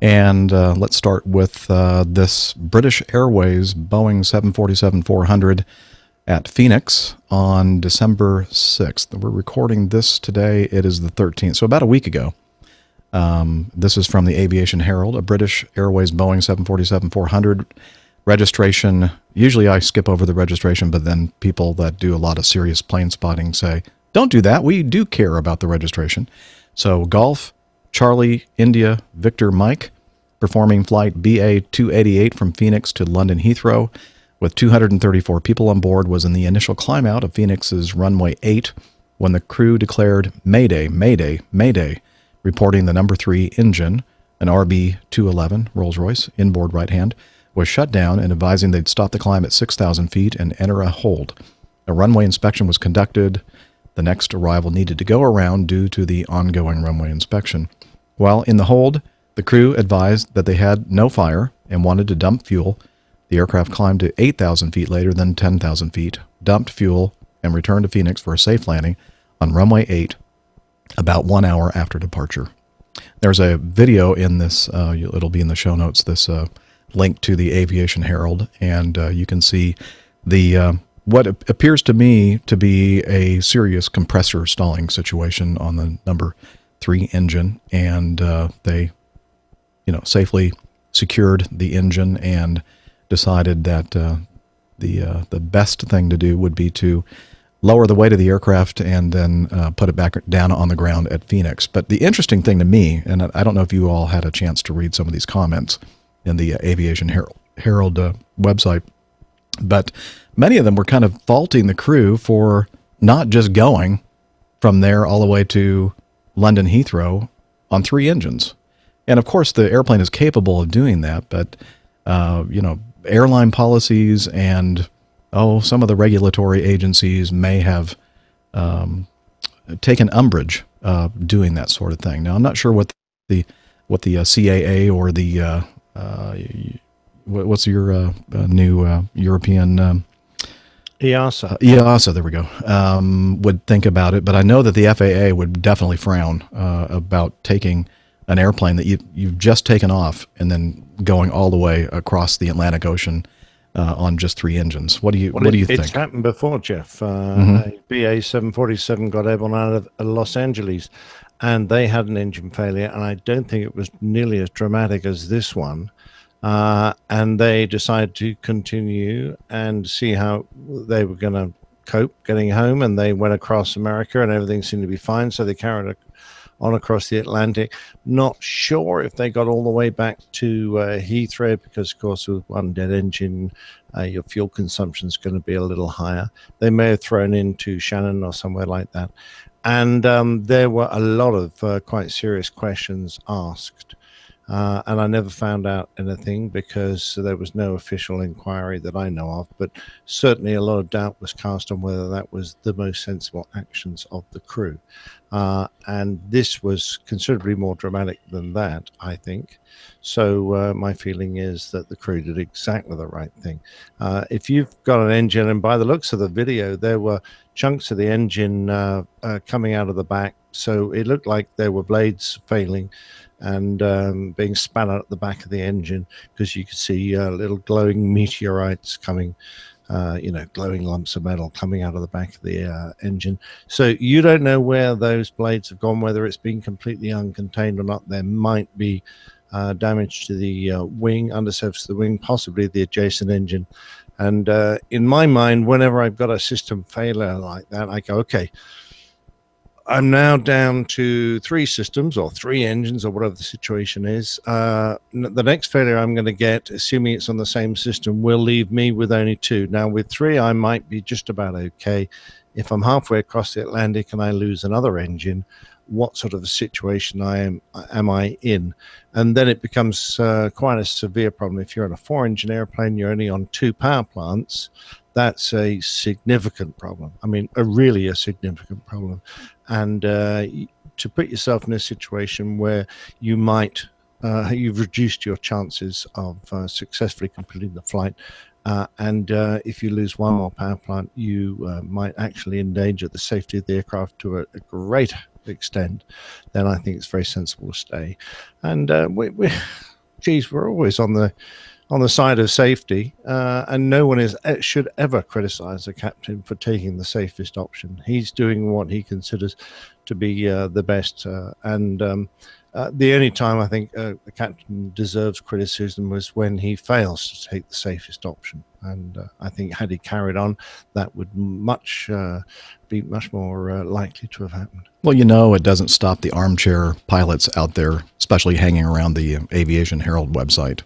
and let's start with this British Airways Boeing 747-400 at Phoenix on December 6th. We're recording this today. It is the 13th, so about a week ago. This is from the Aviation Herald, a British Airways Boeing 747-400 registration. Usually I skip over the registration, but then people that do a lot of serious plane spotting say, don't do that. We do care about the registration. So Golf, Charlie, India, Victor, Mike, performing flight BA-288 from Phoenix to London Heathrow with 234 people on board, was in the initial climb out of Phoenix's runway 8 when the crew declared Mayday, Mayday, Mayday, reporting the number 3 engine, an RB-211 Rolls-Royce, inboard right hand, was shut down and advising they'd stop the climb at 6,000 feet and enter a hold. A runway inspection was conducted. The next arrival needed to go around due to the ongoing runway inspection. While in the hold, the crew advised that they had no fire and wanted to dump fuel. The aircraft climbed to 8,000 feet later than 10,000 feet, dumped fuel, and returned to Phoenix for a safe landing on runway 8 about 1 hour after departure. There's a video in this, it'll be in the show notes, this link to the Aviation Herald, and you can see the what appears to me to be a serious compressor stalling situation on the number 3 engine, and they, safely secured the engine and decided that the best thing to do would be to lower the weight of the aircraft, and then put it back down on the ground at Phoenix. But the interesting thing to me, and I don't know if you all had a chance to read some of these comments in the Aviation Herald website, but many of them were kind of faulting the crew for not just going from there all the way to London Heathrow on 3 engines. And of course, the airplane is capable of doing that, but airline policies and some of the regulatory agencies may have taken umbrage doing that sort of thing. Now, I'm not sure what the CAA or the what's your new European EASA. EASA, there we go, would think about it. But I know that the FAA would definitely frown about taking an airplane that you've just taken off and then going all the way across the Atlantic Ocean on just 3 engines. What do you think? It's happened before, Jeff. A BA 747 got airborne out of Los Angeles, and they had an engine failure, and I don't think it was nearly as dramatic as this one. And they decided to continue and see how they were going to cope getting home, and they went across America, and everything seemed to be fine, so they carried on across the Atlantic. Not sure if they got all the way back to Heathrow, because of course with one dead engine your fuel consumption is going to be a little higher. They may have thrown into Shannon or somewhere like that, and there were a lot of quite serious questions asked, and I never found out anything because there was no official inquiry that I know of, but certainly a lot of doubt was cast on whether that was the most sensible actions of the crew. And this was considerably more dramatic than that, I think. So my feeling is that the crew did exactly the right thing. If you've got an engine, and by the looks of the video, there were chunks of the engine coming out of the back, so it looked like there were blades failing and being spat out at the back of the engine, because you could see little glowing meteorites coming, glowing lumps of metal coming out of the back of the engine. So you don't know where those blades have gone, whether it's been completely uncontained or not. There might be damage to the wing, undersurface of the wing, possibly the adjacent engine. And in my mind, whenever I've got a system failure like that, I go, okay, I'm now down to 3 systems or 3 engines or whatever the situation is. The next failure I'm going to get, assuming it's on the same system, will leave me with only 2. Now, with 3, I might be just about okay. If I'm halfway across the Atlantic and I lose another engine, what sort of a situation am I in? And then it becomes quite a severe problem. If you're on a 4-engine airplane, you're only on 2 power plants. That's a significant problem. I mean, really a significant problem. And to put yourself in a situation where you might, you've reduced your chances of successfully completing the flight. And if you lose one more power plant, you might actually endanger the safety of the aircraft to a great extent. Then I think it's very sensible to stay. And we're always on the side of safety, and no one should ever criticize a captain for taking the safest option. He's doing what he considers to be the best, and the only time I think a captain deserves criticism was when he fails to take the safest option. And I think had he carried on, that would be much more likely to have happened. Well, it doesn't stop the armchair pilots out there, especially hanging around the Aviation Herald website.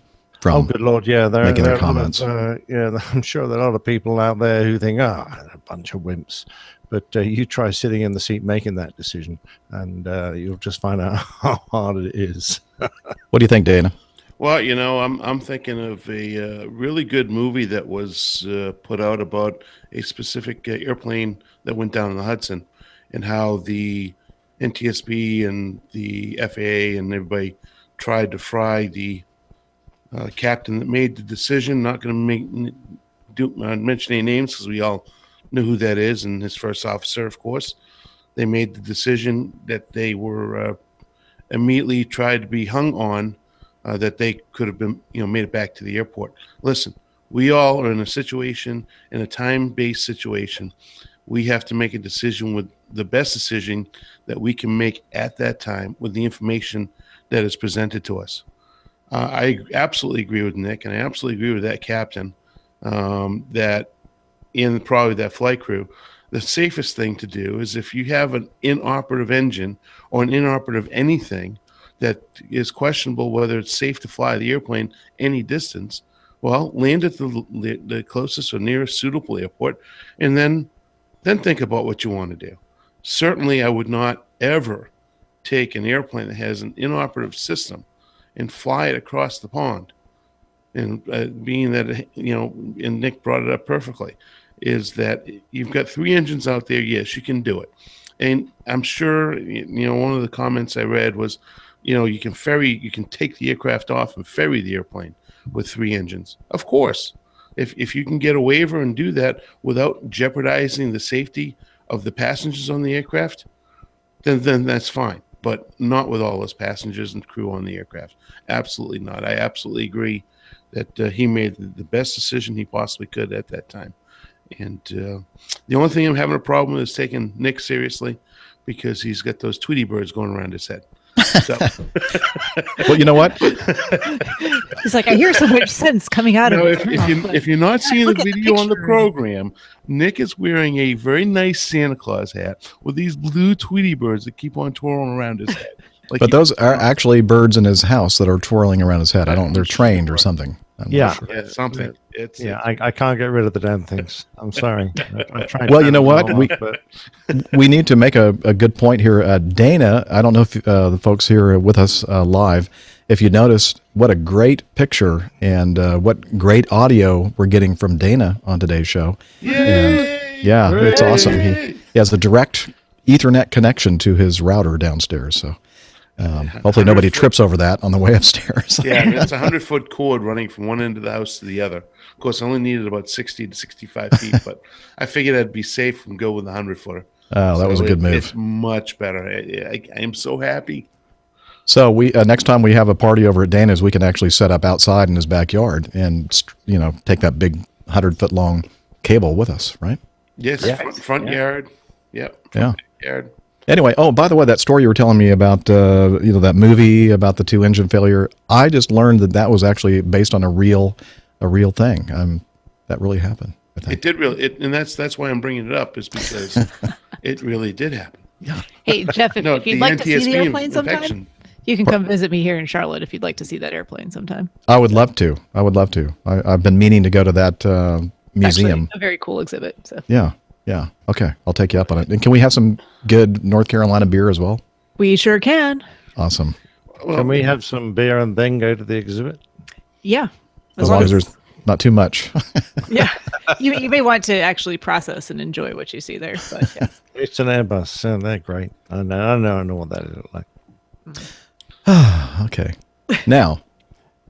Oh, good Lord, yeah. Making their comments. I'm sure there are a lot of people out there who think, they're a bunch of wimps. But you try sitting in the seat making that decision, and you'll just find out how hard it is. What do you think, Dana? Well, I'm thinking of a really good movie that was put out about a specific airplane that went down in the Hudson, and how the NTSB and the FAA and everybody tried to fry the captain that made the decision. Not going to mention any names because we all know who that is, and his first officer, of course. They made the decision that they were immediately tried to be hung on, that they could have been, made it back to the airport. Listen, we all are in a situation, in a time-based situation. We have to make a decision with the best decision that we can make at that time with the information that is presented to us. I absolutely agree with Nick, and I absolutely agree with that captain, that in probably that flight crew, the safest thing to do is if you have an inoperative engine or an inoperative anything that is questionable whether it's safe to fly the airplane any distance, well, land at the closest or nearest suitable airport, and then think about what you want to do. Certainly, I would not ever take an airplane that has an inoperative system and fly it across the pond. And being that, you know, and Nick brought it up perfectly, is that you've got 3 engines out there. Yes, you can do it. And I'm sure, you know, one of the comments I read was, you know, you can take the aircraft off and ferry the airplane with 3 engines. Of course, if you can get a waiver and do that without jeopardizing the safety of the passengers on the aircraft, then that's fine. But not with all those passengers and crew on the aircraft. Absolutely not. I absolutely agree that he made the best decision he possibly could at that time. And the only thing I'm having a problem with is taking Nick seriously, because he's got those Tweety birds going around his head. So. Well, you know what? He's like, I hear so much sense coming out of it. If you're not seeing the Look at the video on the picture. program, Nick is wearing a very nice Santa Claus hat with these blue Tweety birds that keep on twirling around his head. Like But those are actually birds in his house that are twirling around his head. They're trained or something. I'm Yeah. not sure. Yeah, something. I can't get rid of the damn things. I'm sorry. I tried Well, to you know turn what? them off, but We need to make a good point here. Dana, I don't know if the folks here with us live, if you noticed what a great picture and what great audio we're getting from Dana on today's show. Yay! And, yeah, it's awesome. He has a direct Ethernet connection to his router downstairs. So hopefully nobody trips over that on the way upstairs. Yeah, it's a 100-foot cord running from one end of the house to the other. Of course, I only needed about 60 to 65 feet, but I figured I'd be safe and go with the 100-footer. Oh, that was a good move. It's much better. I am so happy. So we next time we have a party over at Dana's, we can actually set up outside in his backyard and take that big 100-foot long cable with us, right? Yes, front yard. Yep. Yeah. Yard. Anyway, oh, by the way, that story you were telling me about, that movie about the 2 engine failure, I just learned that was actually based on a real thing. That really happened. I think. It did really, and that's why I'm bringing it up, is because it really did happen. Yeah. Hey, Jeff, if you'd like to see the airplane sometime, infection. you can come visit me here in Charlotte if you'd like to see that airplane sometime. I would love to. I've been meaning to go to that museum. Actually, a very cool exhibit. So. Yeah. Okay, I'll take you up on it. And can we have some good North Carolina beer as well? We sure can. Awesome. can we have some beer and then go to the exhibit? Yeah. As long as there's not too much. Yeah. You may want to actually process and enjoy what you see there. But yeah. It's an Airbus. And they're great. I know what that is like. Okay. Now,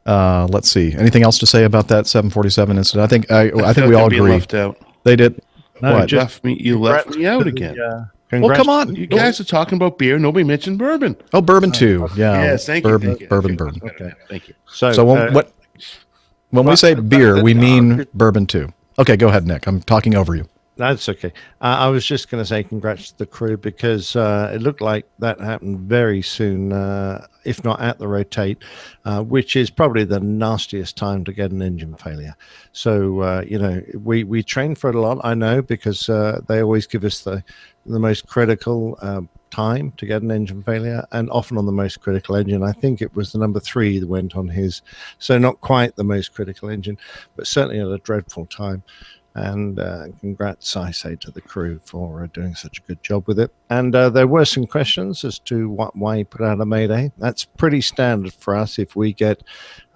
let's see. Anything else to say about that 747 incident? I think we all agree. Left out. They did. No, What? You left me out again. Well, come on. You guys are talking about beer. Nobody mentioned bourbon. Oh, bourbon too. Yeah. Yes, thank you. Bourbon, Thank you. bourbon, Okay. bourbon. Okay. Thank you. So when we say beer, we mean bourbon too. Okay, go ahead, Nick. I'm talking over you. That's okay. I was just going to say congrats to the crew, because it looked like that happened very soon, if not at the rotate, which is probably the nastiest time to get an engine failure. So, we train for it a lot, I know, because they always give us the most critical time to get an engine failure, and often on the most critical engine. I think it was the number 3 that went on his. So not quite the most critical engine, but certainly at a dreadful time. And congrats, I say, to the crew for doing such a good job with it. And there were some questions as to why you put out a Mayday. That's pretty standard for us. If we get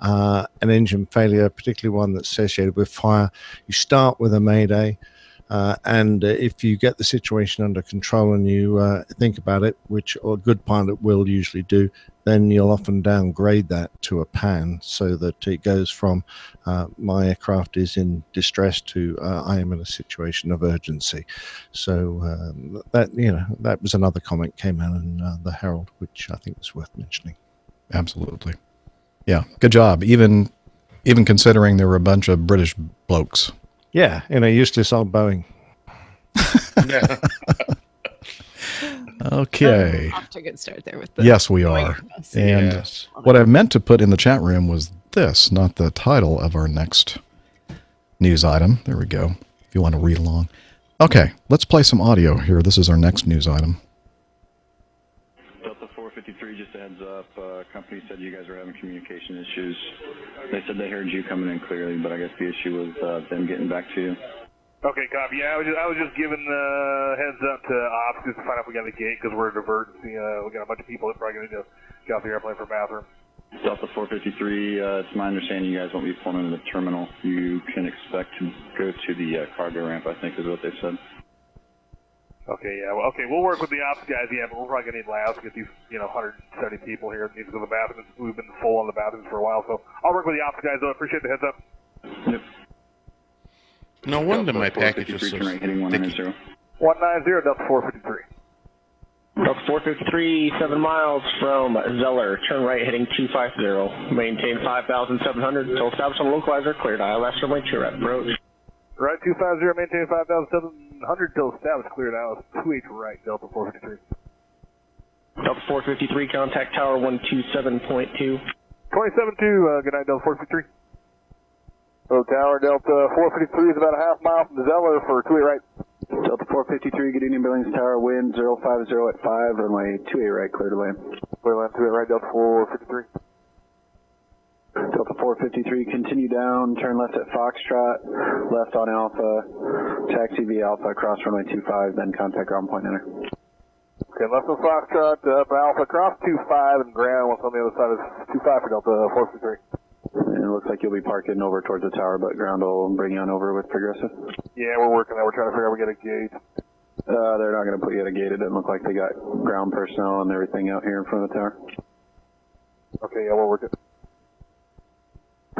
an engine failure, particularly one that's associated with fire, you start with a Mayday. And if you get the situation under control and you think about it, which a good pilot will usually do, then you'll often downgrade that to a PAN, so that it goes from my aircraft is in distress to I am in a situation of urgency. So that was another comment came out in the Herald, which I think was worth mentioning. Absolutely. Yeah. Good job. Even considering there were a bunch of British blokes. Yeah, useless old Boeing. Yeah. Okay. Off to a good start there with the Yes, we are. And Yes. what I meant to put in the chat room was this, not the title of our next news item. There we go. If you want to read along. Okay, let's play some audio here. This is our next news item. Delta 453, just a heads up. Company said you guys were having communication issues. They said they heard you coming in clearly, but I guess the issue was them getting back to you. Okay, copy. Yeah, I was just giving the heads up to ops just to find out if we got a gate because we're a divergency. We got a bunch of people that probably going to need to get off the airplane for a bathroom. Delta 453, it's my understanding you guys won't be pulling into the terminal. You can expect to go to the cargo ramp, I think is what they said. Okay, yeah. Well, okay, we'll work with the ops guys, yeah, but we're probably going to need labs to get these, 170 people here need to go to the bathroom. We've been full on the bathrooms for a while, so I'll work with the ops guys, though. I appreciate the heads up. Yep. No wonder my package was so turn right, heading 190. 190, Delta 453. Delta 453, 7 miles from Zeller. Turn right heading 250. Maintain 5,700 until established on localizer. Cleared ILS runway 2 right approach. Right 250, maintain 5,700 until established. Cleared ILS 28 right, Delta 453. Delta 453, contact tower 127.2. 27.2, good night, Delta 453. So tower Delta 453 is about a half mile from Zeller for 28 right. Delta 453, good evening, Billings Tower, wind 050 at 5, runway 28 right, clear to land. Clear to land 28 right, Delta 453. Delta 453, continue down, turn left at Foxtrot, left on Alpha, taxi via Alpha, cross runway 25, then contact ground point enter. Okay, left on Foxtrot, up Alpha, cross 25 and ground, what's on the other side is 25 for Delta 453. And it looks like you'll be parking over towards the tower, but ground will bring you on over with Progressive. Yeah, we're working that. We're trying to figure out if we get a gate. They're not going to put you at a gate. It doesn't look like they got ground personnel and everything out here in front of the tower. Okay, yeah, we're working.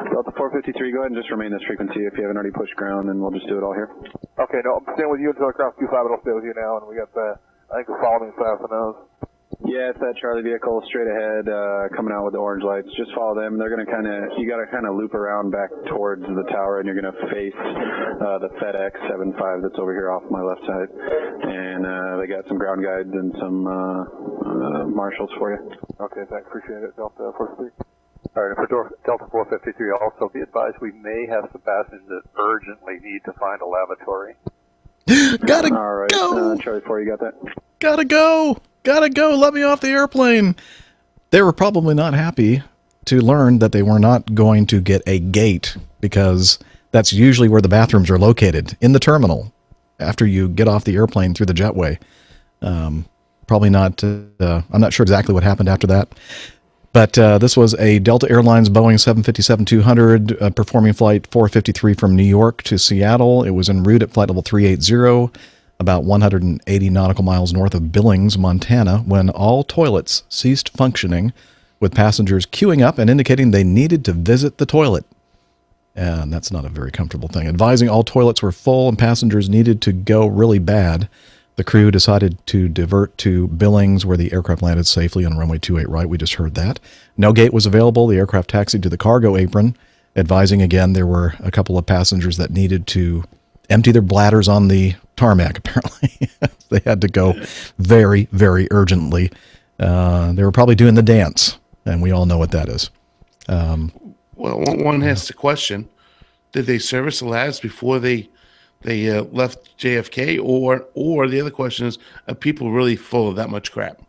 Delta 453, go ahead and just remain this frequency if you haven't already pushed ground, and we'll just do it all here. Okay, no, I'm staying with you until I cross 25, but I'll stay with you now, and we got I think we're following fast enough. Yeah, it's that Charlie vehicle straight ahead, coming out with the orange lights. Just follow them. They're going to you got to kind of loop around back towards the tower, and you're going to face the FedEx 75 that's over here off my left side. And they got some ground guides and some marshals for you. Okay, thanks. Appreciate it, Delta 453. All right, for Delta 453, also be advised we may have some passengers that urgently need to find a lavatory. Gotta All right, go. Charlie 4, you got that? Gotta go. Gotta go. Let me off the airplane. They were probably not happy to learn that they were not going to get a gate, because that's usually where the bathrooms are located, in the terminal, after you get off the airplane through the jetway. Probably not. I'm not sure exactly what happened after that. But this was a Delta Airlines Boeing 757-200 performing flight 453 from New York to Seattle. It was en route at flight level 380, about 180 nautical miles north of Billings, Montana, when all toilets ceased functioning, with passengers queuing up and indicating they needed to visit the toilet. And that's not a very comfortable thing. Advising all toilets were full and passengers needed to go really bad, the crew decided to divert to Billings, where the aircraft landed safely on runway 28 right. We just heard that. No gate was available. The aircraft taxied to the cargo apron, advising again there were a couple of passengers that needed to empty their bladders on the tarmac, apparently. They had to go very, very urgently. They were probably doing the dance, and we all know what that is. Well, one has to question, did they service the labs before they left JFK, or the other question is, are people really full of that much crap?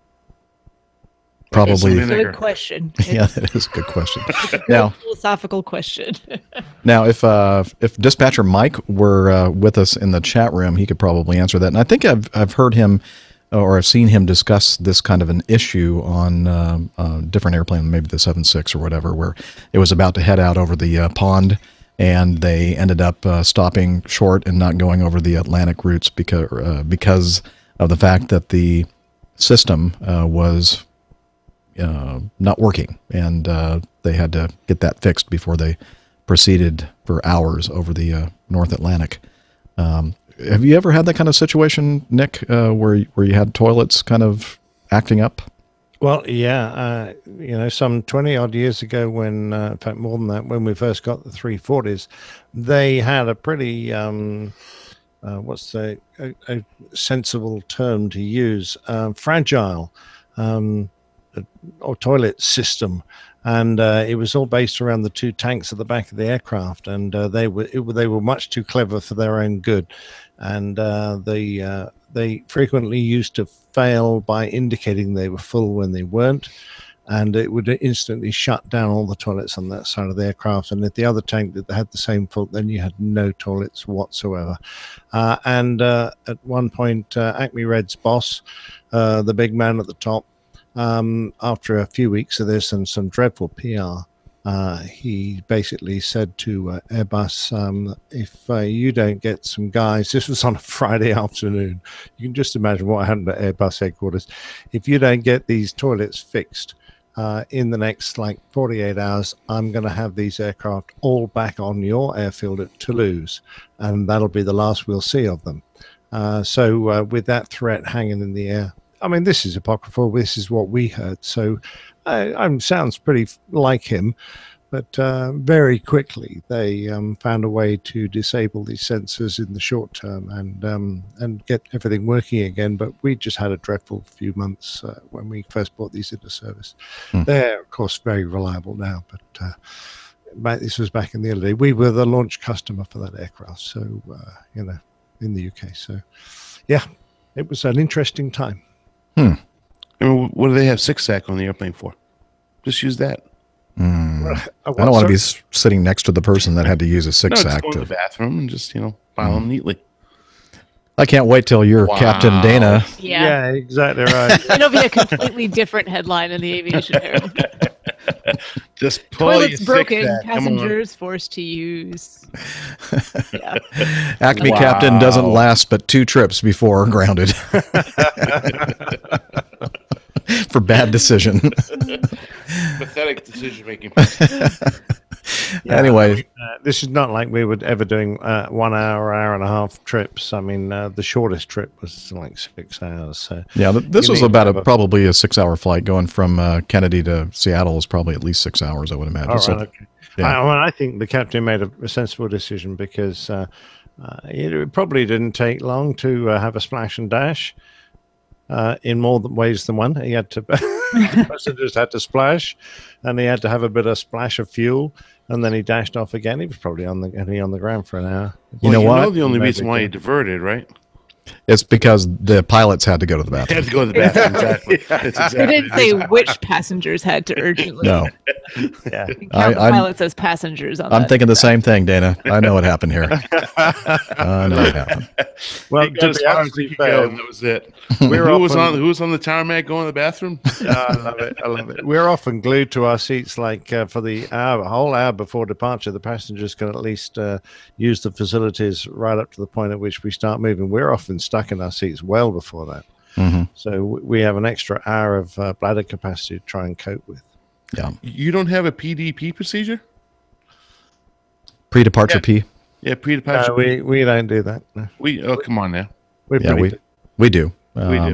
Probably. Good question. Yeah, that is a good question. It's a good Now, philosophical question. now, if Dispatcher Mike were with us in the chat room, he could probably answer that. And I think I've heard him, or I've seen him discuss this kind of an issue on a different airplane, maybe the 76 or whatever, where it was about to head out over the pond, and they ended up stopping short and not going over the Atlantic routes because of the fact that the system was not working, and they had to get that fixed before they proceeded for hours over the North Atlantic. Have you ever had that kind of situation, Nick, where you had toilets kind of acting up? Well, yeah, some 20 odd years ago, when, in fact, more than that, when we first got the 340s, they had a pretty, what's a sensible term to use, fragile or toilet system, and it was all based around the two tanks at the back of the aircraft, and they were much too clever for their own good, and they frequently used to fail by indicating they were full when they weren't. And it would instantly shut down all the toilets on that side of the aircraft. And if the other tank that had the same fault, then you had no toilets whatsoever. And at one point, Acme Red's boss, the big man at the top, after a few weeks of this and some dreadful PR, he basically said to Airbus, if you don't get some guys, this was on a Friday afternoon, you can just imagine what happened at Airbus headquarters, if you don't get these toilets fixed, in the next 48 hours, I'm going to have these aircraft all back on your airfield at Toulouse, and that'll be the last we'll see of them. So with that threat hanging in the air, I mean, this is apocryphal. This is what we heard. So sounds pretty like him. But very quickly, they found a way to disable these sensors in the short term and get everything working again. But we just had a dreadful few months when we first brought these into service. They're, of course, very reliable now. But this was back in the early days. We were the launch customer for that aircraft. So, in the UK. So, yeah, it was an interesting time. I mean, what do they have 6-sack on the airplane for? Just use that. I don't want to be sitting next to the person that had to use a 6-sack. Go to the bathroom and just file them neatly. I can't wait till you're Captain Dana. Yeah, exactly right. It'll be a completely different headline in the aviation herald. Just pull toilets your broken, 6-sack. passengers forced to use. Yeah. Acme Captain doesn't last but 2 trips before grounded. For bad decision. Pathetic decision making. Anyway, this is not like we were ever doing 1 hour and a half trips. I mean, the shortest trip was 6 hours. So yeah, this was about probably a 6-hour flight going from Kennedy to Seattle is probably at least 6 hours, I would imagine. Okay. Yeah. I think the captain made a sensible decision because it probably didn't take long to have a splash and dash. In more ways than one. He had to passengers had to splash, and he had to have a bit of splash of fuel, and then he dashed off again. He was probably on the ground for an hour. You know what? The only reason why he diverted, right? It's because the pilots had to go to the bathroom. Had to go to the bathroom. Exactly. They didn't say which passengers had to urgently. No. Yeah. Count the pilots as passengers. I'm thinking the same thing, Dana. I know what happened here. I know what happened. Well, to be absolutely fair, that was it. Who was on the tarmac going to the bathroom? I love it. We're often glued to our seats, for the whole hour before departure. The passengers can at least use the facilities right up to the point at which we start moving. We're often stuck in our seats well before that. So we have an extra hour of bladder capacity to try and cope with. Yeah. You don't have a PDP procedure? Pre-departure P? Yeah, pre-departure P. We don't do that. No. Come on now. We do.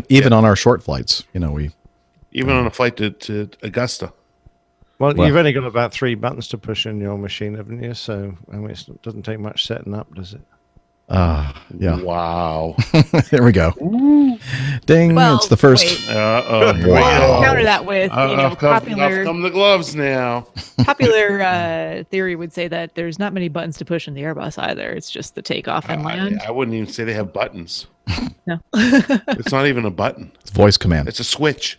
Even on our short flights, Even on a flight to Augusta. Well, you've only got about 3 buttons to push in your machine, haven't you? So it doesn't take much setting up, does it? Yeah. Wow. There we go. Ooh. Ding. Well, it's the first. Wow. Counter that with popular. Come the gloves now. Popular theory would say that there's not many buttons to push in the Airbus either. It's just the takeoff and land. I wouldn't even say they have buttons. No. It's not even a button. It's voice command. It's a switch.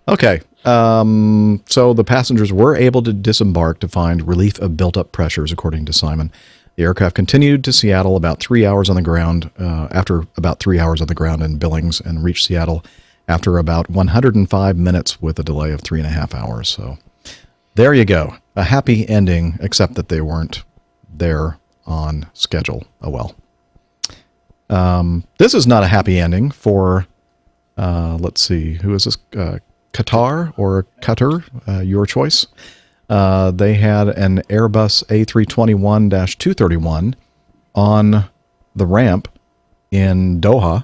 Okay. So the passengers were able to disembark to find relief of built-up pressures, according to Simon. The aircraft continued to Seattle about 3 hours on the ground, after about 3 hours on the ground in Billings, and reached Seattle after about 105 minutes with a delay of 3.5 hours. So there you go. A happy ending, except that they weren't there on schedule. Oh well. This is not a happy ending for, let's see, who is this? Qatar or Qatar? Your choice. They had an Airbus A321-231 on the ramp in Doha,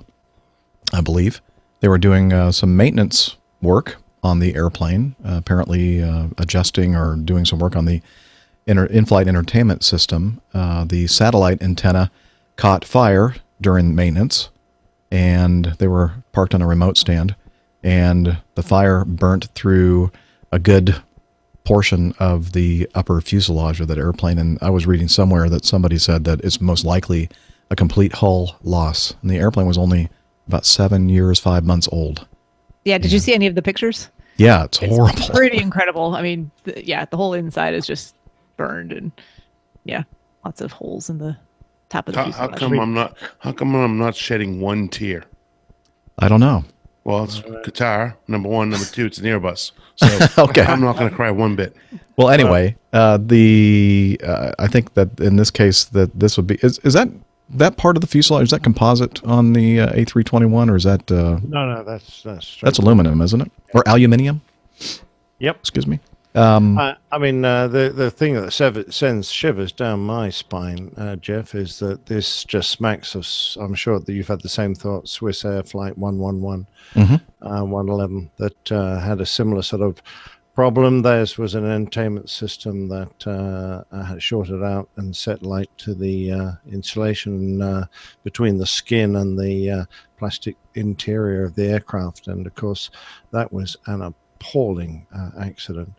I believe. They were doing some maintenance work on the airplane, apparently adjusting or doing some work on the in-flight entertainment system. The satellite antenna caught fire during maintenance, and they were parked on a remote stand. and the fire burnt through a good portion of the upper fuselage of that airplane. And I was reading somewhere that somebody said that it's most likely a complete hull loss. And the airplane was only about 7 years, 5 months old. Yeah. Did you see any of the pictures? Yeah, it's horrible. Pretty incredible. I mean, the whole inside is just burned, and lots of holes in the top of the fuselage. How come I'm not shedding one tear? I don't know. Well, it's Qatar, number one. Number two, it's an Airbus. So Okay. I'm not going to cry one bit. Well, anyway, I think that in this case that this would be is that part of the fuselage, is that composite on the A321, or is that No, that's aluminum, isn't it, or aluminium? Yep. Excuse me. I mean, the thing that sends shivers down my spine, Jeff, is that this just smacks of. I'm sure that you've had the same thought. Swiss Air Flight 111, 111, that had a similar sort of problem. Theirs was an entertainment system that had shorted out and set light to the insulation between the skin and the plastic interior of the aircraft, and of course, that was an appalling accident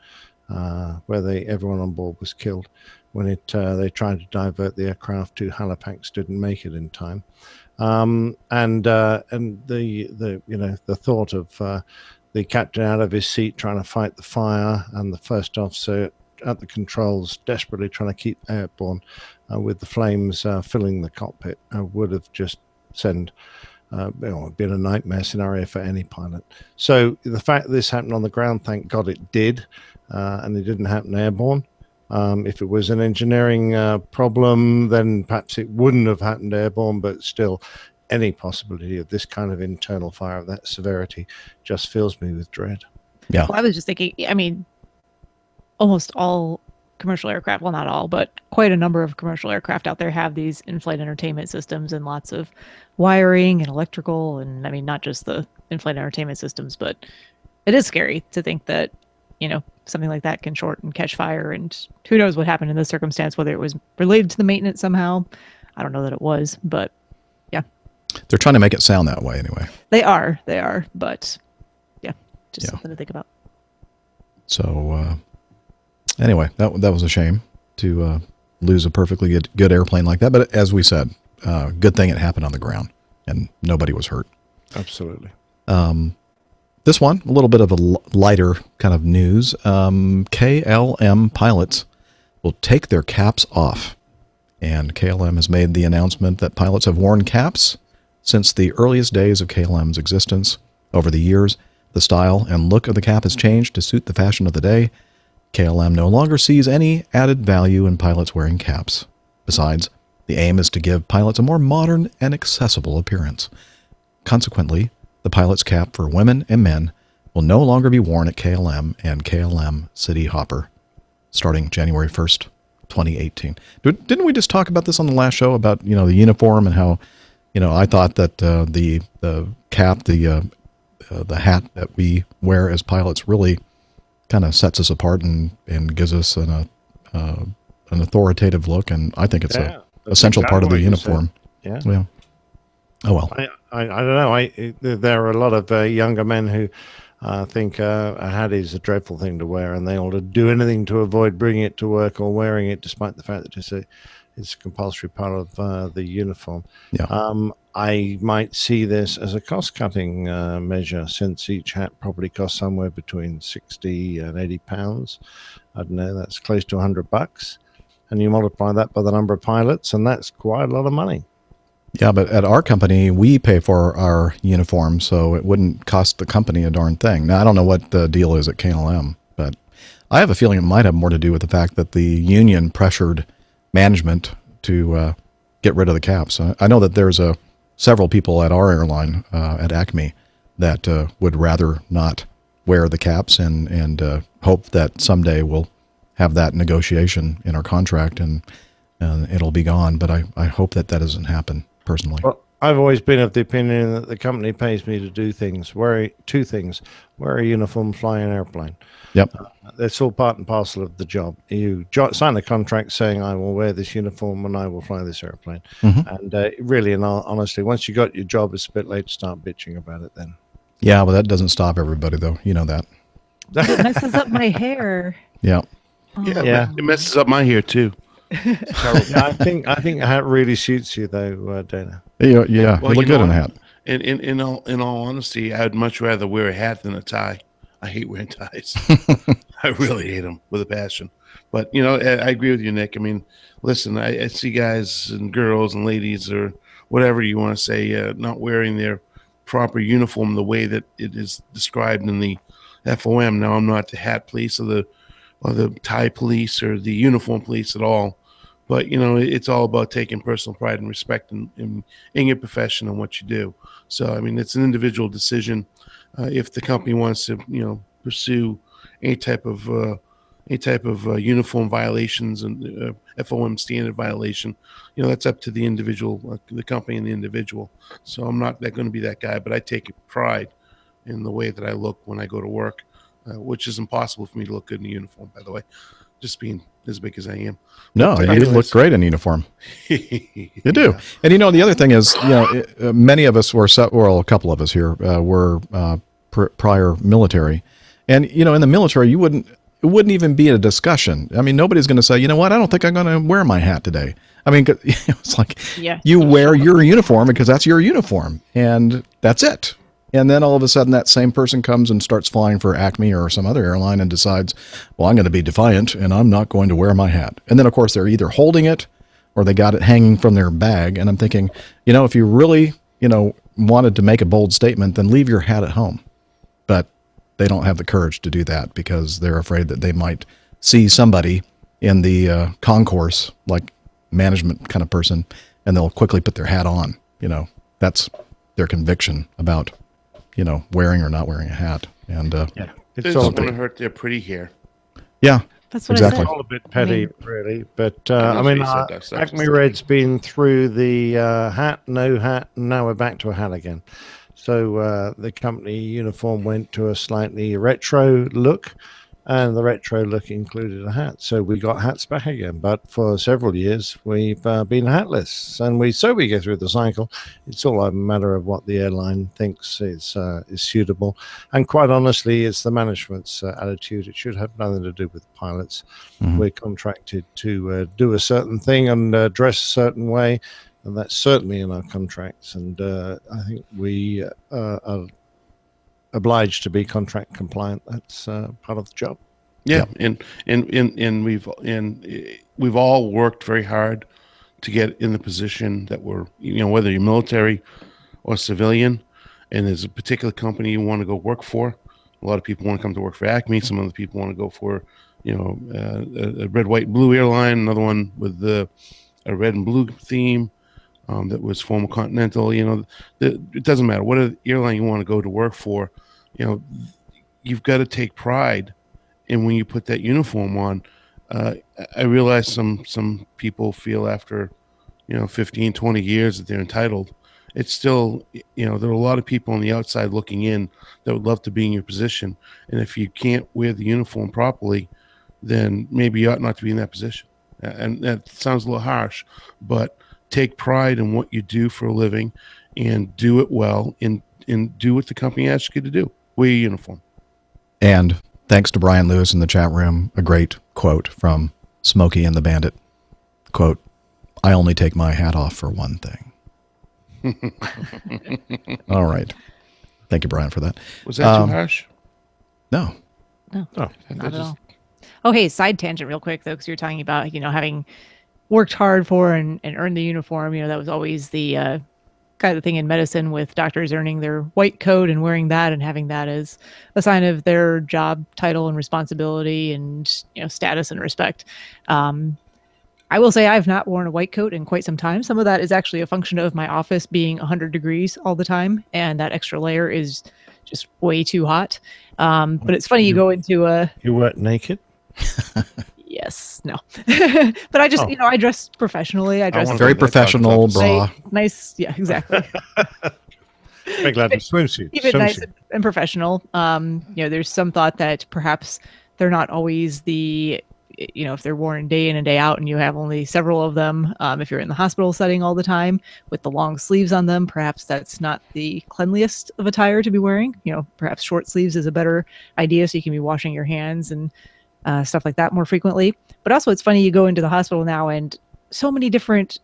where everyone on board was killed when they tried to divert the aircraft to Halifax, didn't make it in time, and the thought of the captain out of his seat trying to fight the fire, and the first officer at the controls desperately trying to keep airborne with the flames filling the cockpit would have just sent. It'd been a nightmare scenario for any pilot. So the fact that this happened on the ground, thank God it did, and it didn't happen airborne. If it was an engineering problem, then perhaps it wouldn't have happened airborne, but still, any possibility of this kind of internal fire of that severity just fills me with dread. Yeah. Well, I was just thinking, I mean, almost all commercial aircraft, well, not all, but quite a number of commercial aircraft out there have these in-flight entertainment systems and lots of wiring and electrical, and I mean, not just the in-flight entertainment systems, but it is scary to think that, something like that can short and catch fire, and who knows what happened in this circumstance, whether it was related to the maintenance somehow. I don't know that it was, but yeah. They're trying to make it sound that way anyway. They are, but just something to think about. So, anyway, that was a shame to lose a perfectly good airplane like that. But as we said, good thing it happened on the ground and nobody was hurt. Absolutely. This one, a little bit of a lighter kind of news. KLM pilots will take their caps off. And KLM has made the announcement that pilots have worn caps since the earliest days of KLM's existence. Over the years, the style and look of the cap has changed to suit the fashion of the day. KLM no longer sees any added value in pilots wearing caps. Besides, the aim is to give pilots a more modern and accessible appearance. Consequently, the pilot's cap for women and men will no longer be worn at KLM and KLM City Hopper, starting January 1st, 2018. Didn't we just talk about this on the last show about, the uniform and how, I thought that the cap, the hat that we wear as pilots really kind of sets us apart and gives us an authoritative look, and I think it's a essential part of the uniform. Yeah. Oh well. I don't know. There are a lot of younger men who think a hat is a dreadful thing to wear, and they ought to do anything to avoid bringing it to work or wearing it, despite the fact that it's a compulsory part of the uniform. Yeah. I might see this as a cost-cutting measure, since each hat probably costs somewhere between 60 and 80 pounds. I don't know, that's close to $100. And you multiply that by the number of pilots, and that's quite a lot of money. Yeah, but at our company, we pay for our uniform, so it wouldn't cost the company a darn thing. Now, I don't know what the deal is at KLM, but I have a feeling it might have more to do with the fact that the union pressured management to get rid of the caps. I know that there's several people at our airline, at Acme, that would rather not wear the caps and hope that someday we'll have that negotiation in our contract and it'll be gone. But I hope that doesn't happen. Personally, well, I've always been of the opinion that the company pays me to do things. Two things: wear a uniform, fly an airplane. Yep, that's all part and parcel of the job. You sign a contract saying, "I will wear this uniform and I will fly this airplane." And really, and honestly, once you got your job, it's a bit late to start bitching about it. Then, Yeah, well, that doesn't stop everybody, though. You know that. It messes up my hair. Yeah. Yeah. It messes up my hair too. Yeah, I think a hat really suits you, though, Dana. Yeah. Well, you look good in a hat. In all honesty, I'd much rather wear a hat than a tie. I hate wearing ties. I really hate them with a passion. But I agree with you, Nick. I mean, listen, I see guys and girls and ladies or whatever you want to say not wearing their proper uniform the way that it is described in the FOM. Now, I'm not the hat police or the tie police or the uniform police at all. But, it's all about taking personal pride and respect in your profession and what you do. So, I mean, it's an individual decision. If the company wants to, pursue any type of uniform violations and FOM standard violation, that's up to the individual, the company and the individual. So I'm not going to be that guy, but I take pride in the way that I look when I go to work, which is impossible for me to look good in a uniform, by the way, just being as big as I am. No, But, you look great in uniform. You do. And the other thing is, many of us were, well, a couple of us here were prior military. And, in the military, it wouldn't even be a discussion. I mean, nobody's going to say, you know what, I don't think I'm going to wear my hat today. I mean, it's like you wear your uniform because that's your uniform and that's it. And then all of a sudden that same person comes and starts flying for Acme or some other airline and decides, well, I'm going to be defiant and I'm not going to wear my hat. And then, of course, they're either holding it or they got it hanging from their bag. And I'm thinking, if you really, wanted to make a bold statement, then leave your hat at home. But they don't have the courage to do that because they're afraid that they might see somebody in the concourse, like management kind of person, and they'll quickly put their hat on. That's their conviction about wearing or not wearing a hat. And it's all going to hurt their pretty hair. Yeah, that's what exactly. It's all a bit petty, really. But Acme Red's been through the hat, no hat, and now we're back to a hat again. So the company uniform went to a slightly retro look, and the retro look included a hat. So we got hats back again. But for several years, we've been hatless. And we go through the cycle. It's all a matter of what the airline thinks is suitable. And quite honestly, it's the management's attitude. It should have nothing to do with the pilots. Mm-hmm. We're contracted to do a certain thing and dress a certain way. And that's certainly in our contracts. And I think we are obliged to be contract compliant. That's part of the job. Yeah, and we've all worked very hard to get in the position that we're, whether you're military or civilian, and there's a particular company you want to go work for. A lot of people want to come to work for Acme. Some other people want to go for, a red, white, blue airline. Another one with a red and blue theme. That was former Continental. It doesn't matter what airline you want to go to work for. You've got to take pride in when you put that uniform on. I realize some people feel after 15, 20 years that they're entitled. It's still, there are a lot of people on the outside looking in that would love to be in your position. And if you can't wear the uniform properly, then maybe you ought not to be in that position. And that sounds a little harsh, but take pride in what you do for a living and do it well and do what the company asks you to do. Wear your uniform. And thanks to Brian Lewis in the chat room, a great quote from Smokey and the Bandit. Quote, I only take my hat off for one thing. All right. Thank you, Brian, for that. Was that too harsh? No. No, not at all. Oh, hey, side tangent real quick, though, because you're talking about, having worked hard for and earned the uniform. That was always the kind of thing in medicine with doctors earning their white coat and wearing that and having that as a sign of their job title and responsibility and status and respect. I will say I've not worn a white coat in quite some time. Some of that is actually a function of my office being 100 degrees all the time, and that extra layer is just way too hot. But it's funny, you go into a... You weren't naked? Yes, no. But I just, I dress professionally. I dress very professional bra. Nice. Yeah, exactly. Very glad to swimsuit. Keep it nice and professional. There's some thought that perhaps they're not always the if they're worn day in and day out and you have only several of them, if you're in the hospital setting all the time with the long sleeves on them, perhaps that's not the cleanliest of attire to be wearing. Perhaps short sleeves is a better idea, so you can be washing your hands and stuff like that more frequently. But also, it's funny, you go into the hospital now and so many different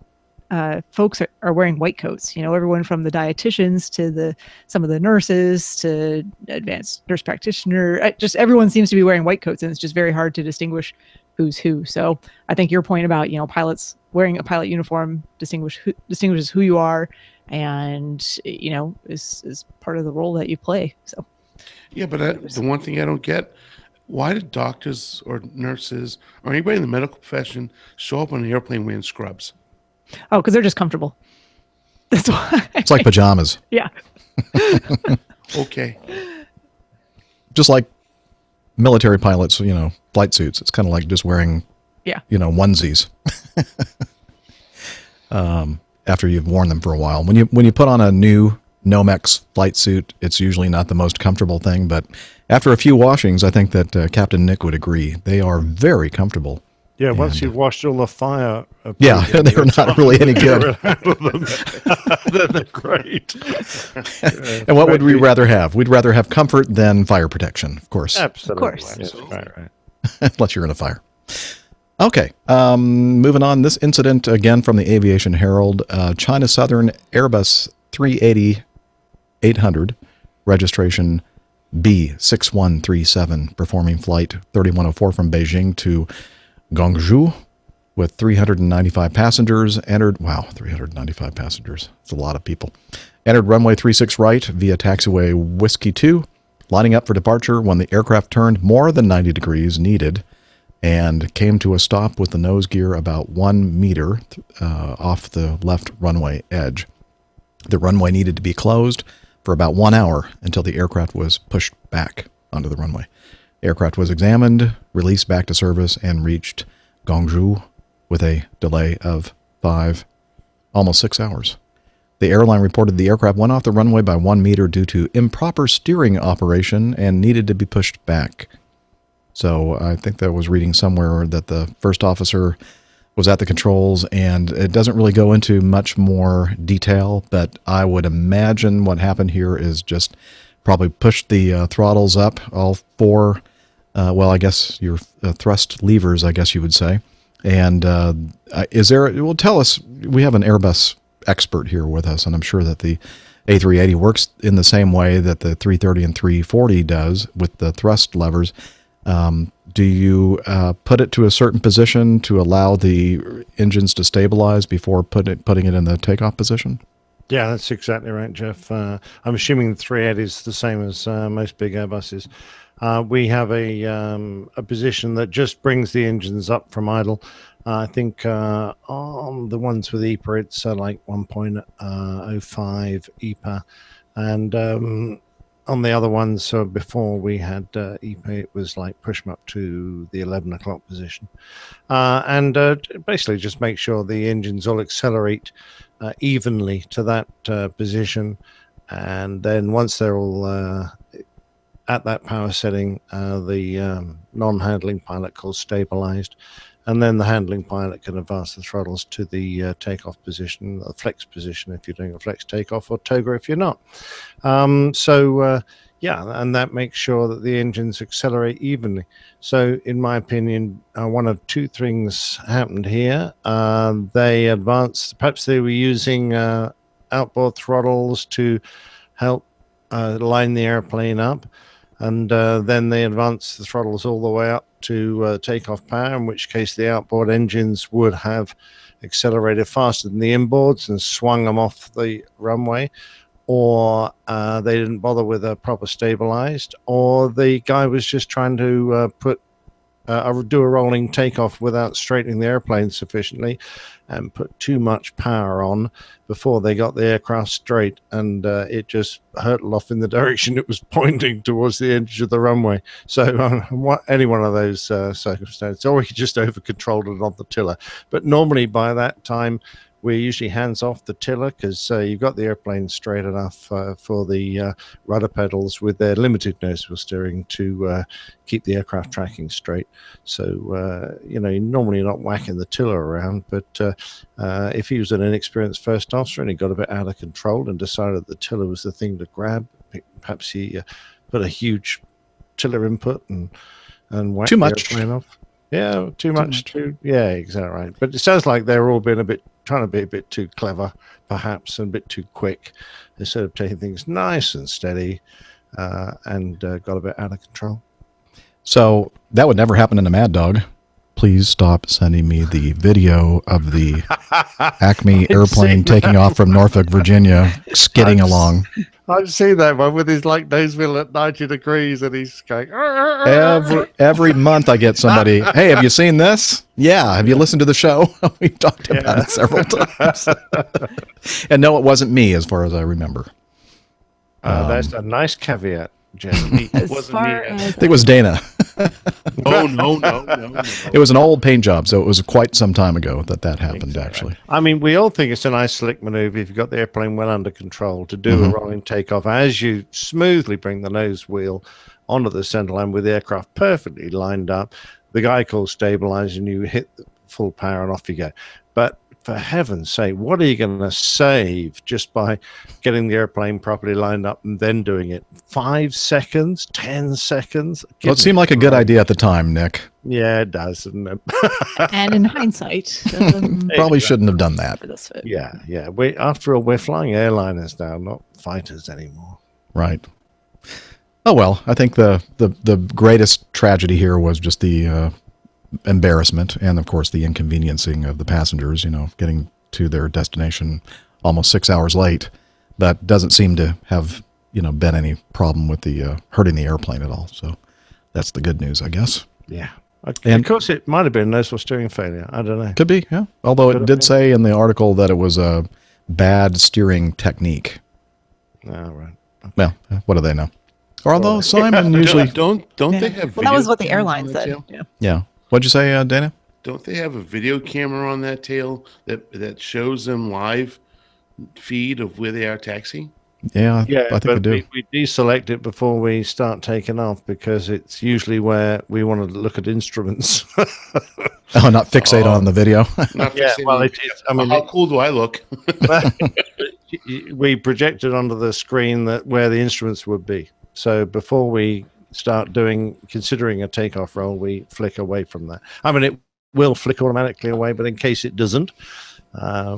folks are wearing white coats. Everyone from the dietitians to some of the nurses to advanced nurse practitioner. Just everyone seems to be wearing white coats, and it's just very hard to distinguish who's who. So I think your point about pilots wearing a pilot uniform distinguishes who you are, and is part of the role that you play. So yeah, but the one thing I don't get. Why did doctors or nurses or anybody in the medical profession show up on an airplane wearing scrubs? Oh, because they're just comfortable. That's why. It's like pajamas. Yeah. Okay. Just like military pilots, flight suits. It's kind of like just wearing, onesies. After you've worn them for a while. When you put on a new Nomex flight suit, it's usually not the most comfortable thing, but after a few washings, I think that Captain Nick would agree. They are very comfortable. Yeah, once you've washed all the fire. Yeah, they're not really any good. Then they're great. And what would we rather have? We'd rather have comfort than fire protection, of course. Absolutely. Of course. Absolutely. Right. Unless you're in a fire. Okay, moving on. This incident, again from the Aviation Herald, China Southern Airbus 380-800, registration B6137, performing flight 3104 from Beijing to Guangzhou with 395 passengers, entered, 395 passengers. It's a lot of people. Entered runway 36 right via taxiway Whiskey 2, lining up for departure when the aircraft turned more than 90 degrees needed and came to a stop with the nose gear about 1 meter off the left runway edge. The runway needed to be closed for about 1 hour until the aircraft was pushed back onto the runway. The aircraft was examined, released back to service, and reached Guangzhou with a delay of almost 6 hours. The airline reported the aircraft went off the runway by 1 meter due to improper steering operation and needed to be pushed back. So I think that was reading somewhere that the first officer was at the controls, and it doesn't really go into much more detail, but I would imagine what happened here is just probably pushed the throttles up, all four, I guess your thrust levers, I guess you would say. And tell us, we have an Airbus expert here with us, and I'm sure that the A380 works in the same way that the 330 and 340 does with the thrust levers. Do you put it to a certain position to allow the engines to stabilize before putting it in the takeoff position? Yeah, that's exactly right, Jeff. I'm assuming the 380 is the same as most big Airbuses. We have a position that just brings the engines up from idle. I think on the ones with EPA, it's like 1.05 EPA. And on the other ones, so before we had EPA, it was like push them up to the 11 o'clock position. And basically just make sure the engines all accelerate evenly to that position. And then once they're all at that power setting, the non-handling pilot calls stabilized. And then the handling pilot can advance the throttles to the takeoff position, the flex position if you're doing a flex takeoff, or toga if you're not. Yeah, and that makes sure that the engines accelerate evenly. So in my opinion, one of two things happened here. They advanced, perhaps they were using outboard throttles to help line the airplane up. And then they advanced the throttles all the way up to takeoff power, in which case the outboard engines would have accelerated faster than the inboards and swung them off the runway, or they didn't bother with a proper stabilized, or the guy was just trying to do a rolling takeoff without straightening the airplane sufficiently and put too much power on before they got the aircraft straight, and it just hurtled off in the direction it was pointing towards the edge of the runway. So any one of those circumstances, or we could just over controlled it on the tiller. But normally by that time we're usually hands off the tiller because you've got the airplane straight enough for the rudder pedals with their limited nose wheel steering to keep the aircraft tracking straight. So, you're normally not whacking the tiller around, but if he was an inexperienced first officer and he got a bit out of control and decided the tiller was the thing to grab, perhaps he put a huge tiller input and whacked the airplane off. Yeah, too much. Yeah, exactly right. But it sounds like they're all trying to be a bit too clever, perhaps, and a bit too quick, instead of taking things nice and steady, and got a bit out of control. So that would never happen in a Mad Dog. Please stop sending me the video of the Acme airplane taking off from Norfolk, Virginia, skidding along. I've seen that one with his nose wheel at 90 degrees, and he's going. Every month I get somebody, hey, have you seen this? Yeah. Have you listened to the show? We've talked about it several times. And no, it wasn't me, as far as I remember. That's a nice caveat, Jen. As far as I think it was Dana. No. It was an old paint job, so it was quite some time ago that happened, actually. I mean, we all think it's a nice slick maneuver if you've got the airplane well under control to do a rolling takeoff as you smoothly bring the nose wheel onto the center line with the aircraft perfectly lined up. The guy calls stabilize and you hit the full power and off you go. But for heaven's sake, what are you going to save just by getting the airplane properly lined up and then doing it? 5 seconds? 10 seconds? Well, it seemed like a good idea at the time, Nick. Yeah, it does, doesn't it? and in hindsight, Probably shouldn't have done that. for this fit. Yeah. After all, we're flying airliners now, not fighters anymore. Right. Oh, well, I think the greatest tragedy here was just the embarrassment and, of course, the inconveniencing of the passengers, getting to their destination almost 6 hours late. That doesn't seem to have, been any problem with the hurting the airplane at all. So that's the good news, I guess. Yeah. And of course, it might have been a nose wheel steering failure. I don't know. Could be, yeah. Although it did say in the article that it was a bad steering technique. Oh, right. Okay. Well, what do they know? Although Simon usually... Don't they have Well, that was video what the cameras airline on that said. tail? Yeah. What'd you say, Dana? Don't they have a video camera on that tail that shows them live feed of where they are taxiing? Yeah, I think but we do. we deselect it before we start taking off because it's usually where we want to look at instruments. Oh, not fixate on the video. Not Yeah, fixating well, on- it's I mean, how cool do I look? we project it onto the screen where the instruments would be. So before we start considering a takeoff roll, we flick away from that. I mean, it will flick automatically away, but in case it doesn't,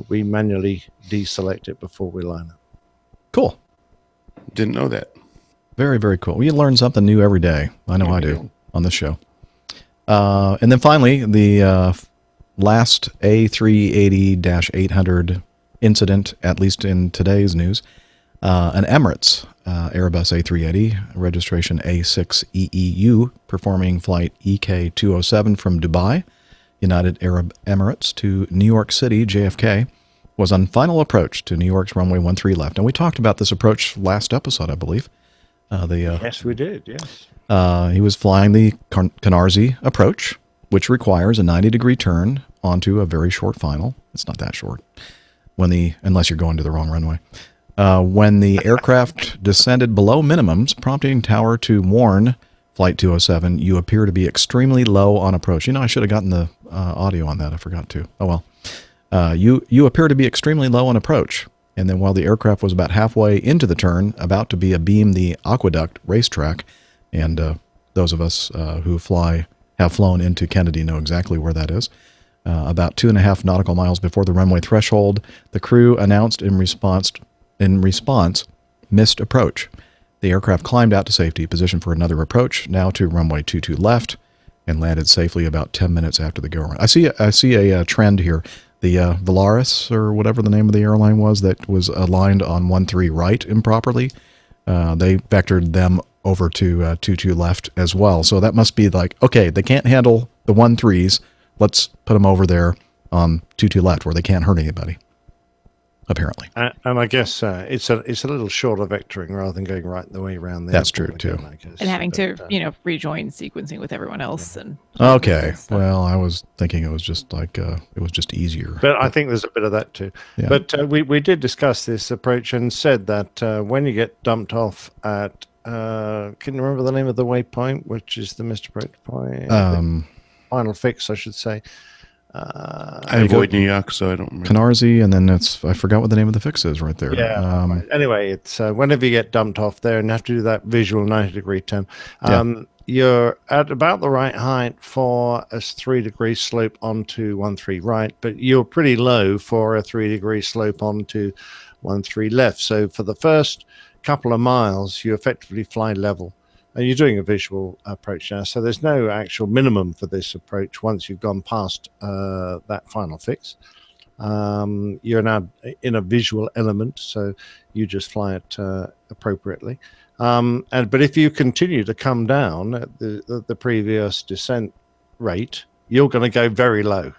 we manually deselect it before we line up. Cool. Didn't know that. Very, very cool. We learn something new every day. I know There I we do go. on this show. And then finally, the last A380-800 incident, at least in today's news, an Emirates Airbus A380, registration A6EEU, performing flight EK207 from Dubai, United Arab Emirates, to New York City, JFK, was on final approach to New York's runway 13 left. And we talked about this approach last episode, I believe. Yes, we did. Yes. He was flying the Canarsie approach, which requires a 90-degree turn onto a very short final. It's not that short, unless you're going to the wrong runway. When the aircraft descended below minimums, prompting tower to warn Flight 207, "You appear to be extremely low on approach." I should have gotten the audio on that. I forgot to. Oh, well. You appear to be extremely low on approach. And then while the aircraft was about halfway into the turn, about to be abeam the Aqueduct racetrack, and those of us who have flown into Kennedy know exactly where that is, about 2.5 nautical miles before the runway threshold, the crew announced in response, missed approach. The aircraft climbed out to safety, positioned for another approach, now to runway 22 left, and landed safely about 10 minutes after the go-around. I see a trend here. The Volaris, or whatever the name of the airline was, that was aligned on 13 right improperly, they vectored them over to 22 left as well. So that must be like, okay, they can't handle the 13s. Let's put them over there on 22 left where they can't hurt anybody. apparently. And I guess it's a little shorter vectoring rather than going right the way around the That's airport true, again, too. I guess. And having to, But, rejoin sequencing with everyone else. And Okay. Well, I was thinking it was just like it was just easier. But I think there's a bit of that too. Yeah. But we did discuss this approach and said that when you get dumped off at, can you remember the name of the waypoint, which is the missed approach point? Final fix, I should say. I avoid New York, so I don't remember. Canarsie, and then I forgot what the name of the fix is right there. Yeah. Right. Anyway, it's whenever you get dumped off there and have to do that visual 90-degree turn, you're at about the right height for a 3-degree slope onto 13 right, but you're pretty low for a 3-degree slope onto 13 left. So for the first couple of miles, you effectively fly level. And you're doing a visual approach now. So there's no actual minimum for this approach once you've gone past that final fix. You're now in a visual element, so you just fly it appropriatly. But if you continue to come down at the previous descent rate, you're going to go very low.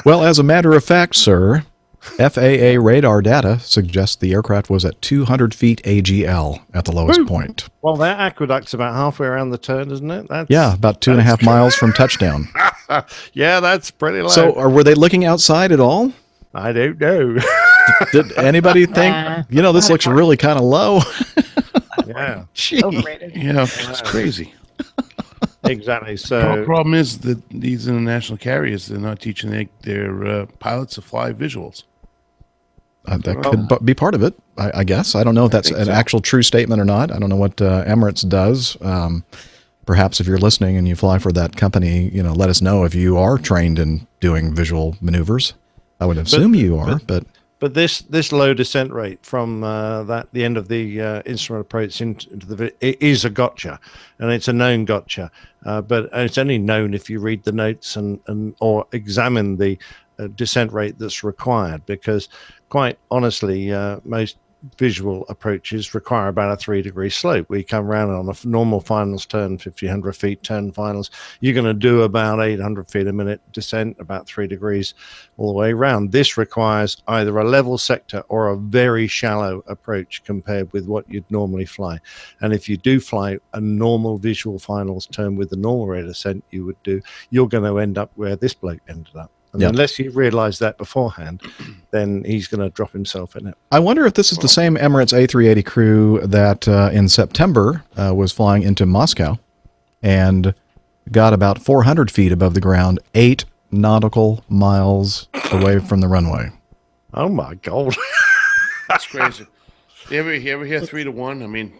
Well, as a matter of fact, sir, FAA radar data suggests the aircraft was at 200 feet AGL at the lowest point. Well, that aqueduct's about halfway around the turn, isn't it? Yeah, about 2.5 miles from touchdown. Yeah, that's pretty low. So were they looking outside at all? I don't know. Did anybody think, this looks really kind of low? Yeah. Overrated. Yeah, it's crazy. Exactly. So The problem is that these international carriers, they're not teaching their pilots to fly visuals. That could be part of it, I guess. I don't know if that's an actual true statement or not. I don't know what Emirates does. Perhaps if you're listening and you fly for that company, let us know if you are trained in doing visual maneuvers. I would assume you are, but this low descent rate from the end of the instrument approach into it is a gotcha, and it's a known gotcha. But it's only known if you read the notes and or examine the descent rate that's required, because quite honestly, most visual approaches require about a 3-degree slope. We come around on a normal finals turn, 1,500 feet turn finals. You're going to do about 800 feet a minute descent, about 3 degrees all the way around. This requires either a level sector or a very shallow approach compared with what you'd normally fly. And if you do fly a normal visual finals turn with the normal rate of descent you would do, you're going to end up where this bloke ended up. And unless you realize that beforehand, then he's going to drop himself in it. I wonder if this is the same Emirates A380 crew that in September was flying into Moscow and got about 400 feet above the ground, 8 nautical miles away from the runway. Oh, my God. That's crazy. You ever hear 3 to 1? I mean,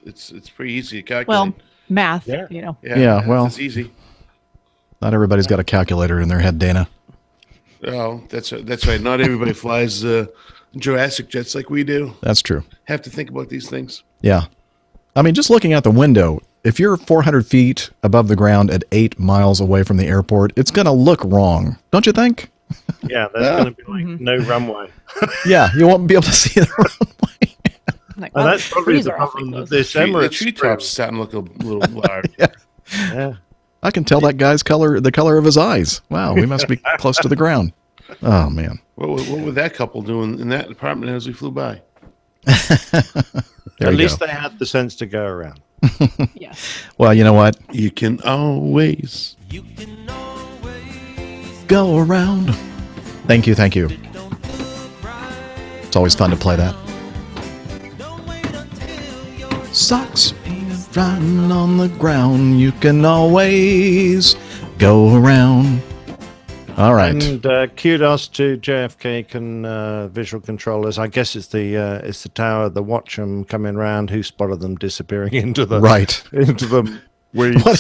it's pretty easy to calculate. Well, math, Yeah, well, it's easy. Not everybody's got a calculator in their head, Dana. Oh, that's right. Not everybody flies Jurassic jets like we do. That's true. Have to think about these things. Yeah. I mean, just looking out the window, if you're 400 feet above the ground at 8 miles away from the airport, it's going to look wrong, don't you think? Yeah, there's going to be like no runway. Yeah, you won't be able to see the runway. Like, And that's probably the problem that this The Emirates treetops starting to look a little large. Yeah. I can tell that guy's the color of his eyes. Wow, we must be close to the ground. Oh, man. What were that couple doing in that apartment as we flew by? At least they had the sense to go around. Yes. Well, you know what? You can always Go around. Thank you. It's always fun to play that. Socks riding on the ground. You can always go around. All right. And kudos to JFK visual controllers. I guess it's the tower, the Watcham coming round who spotted them disappearing into the into the weeds. What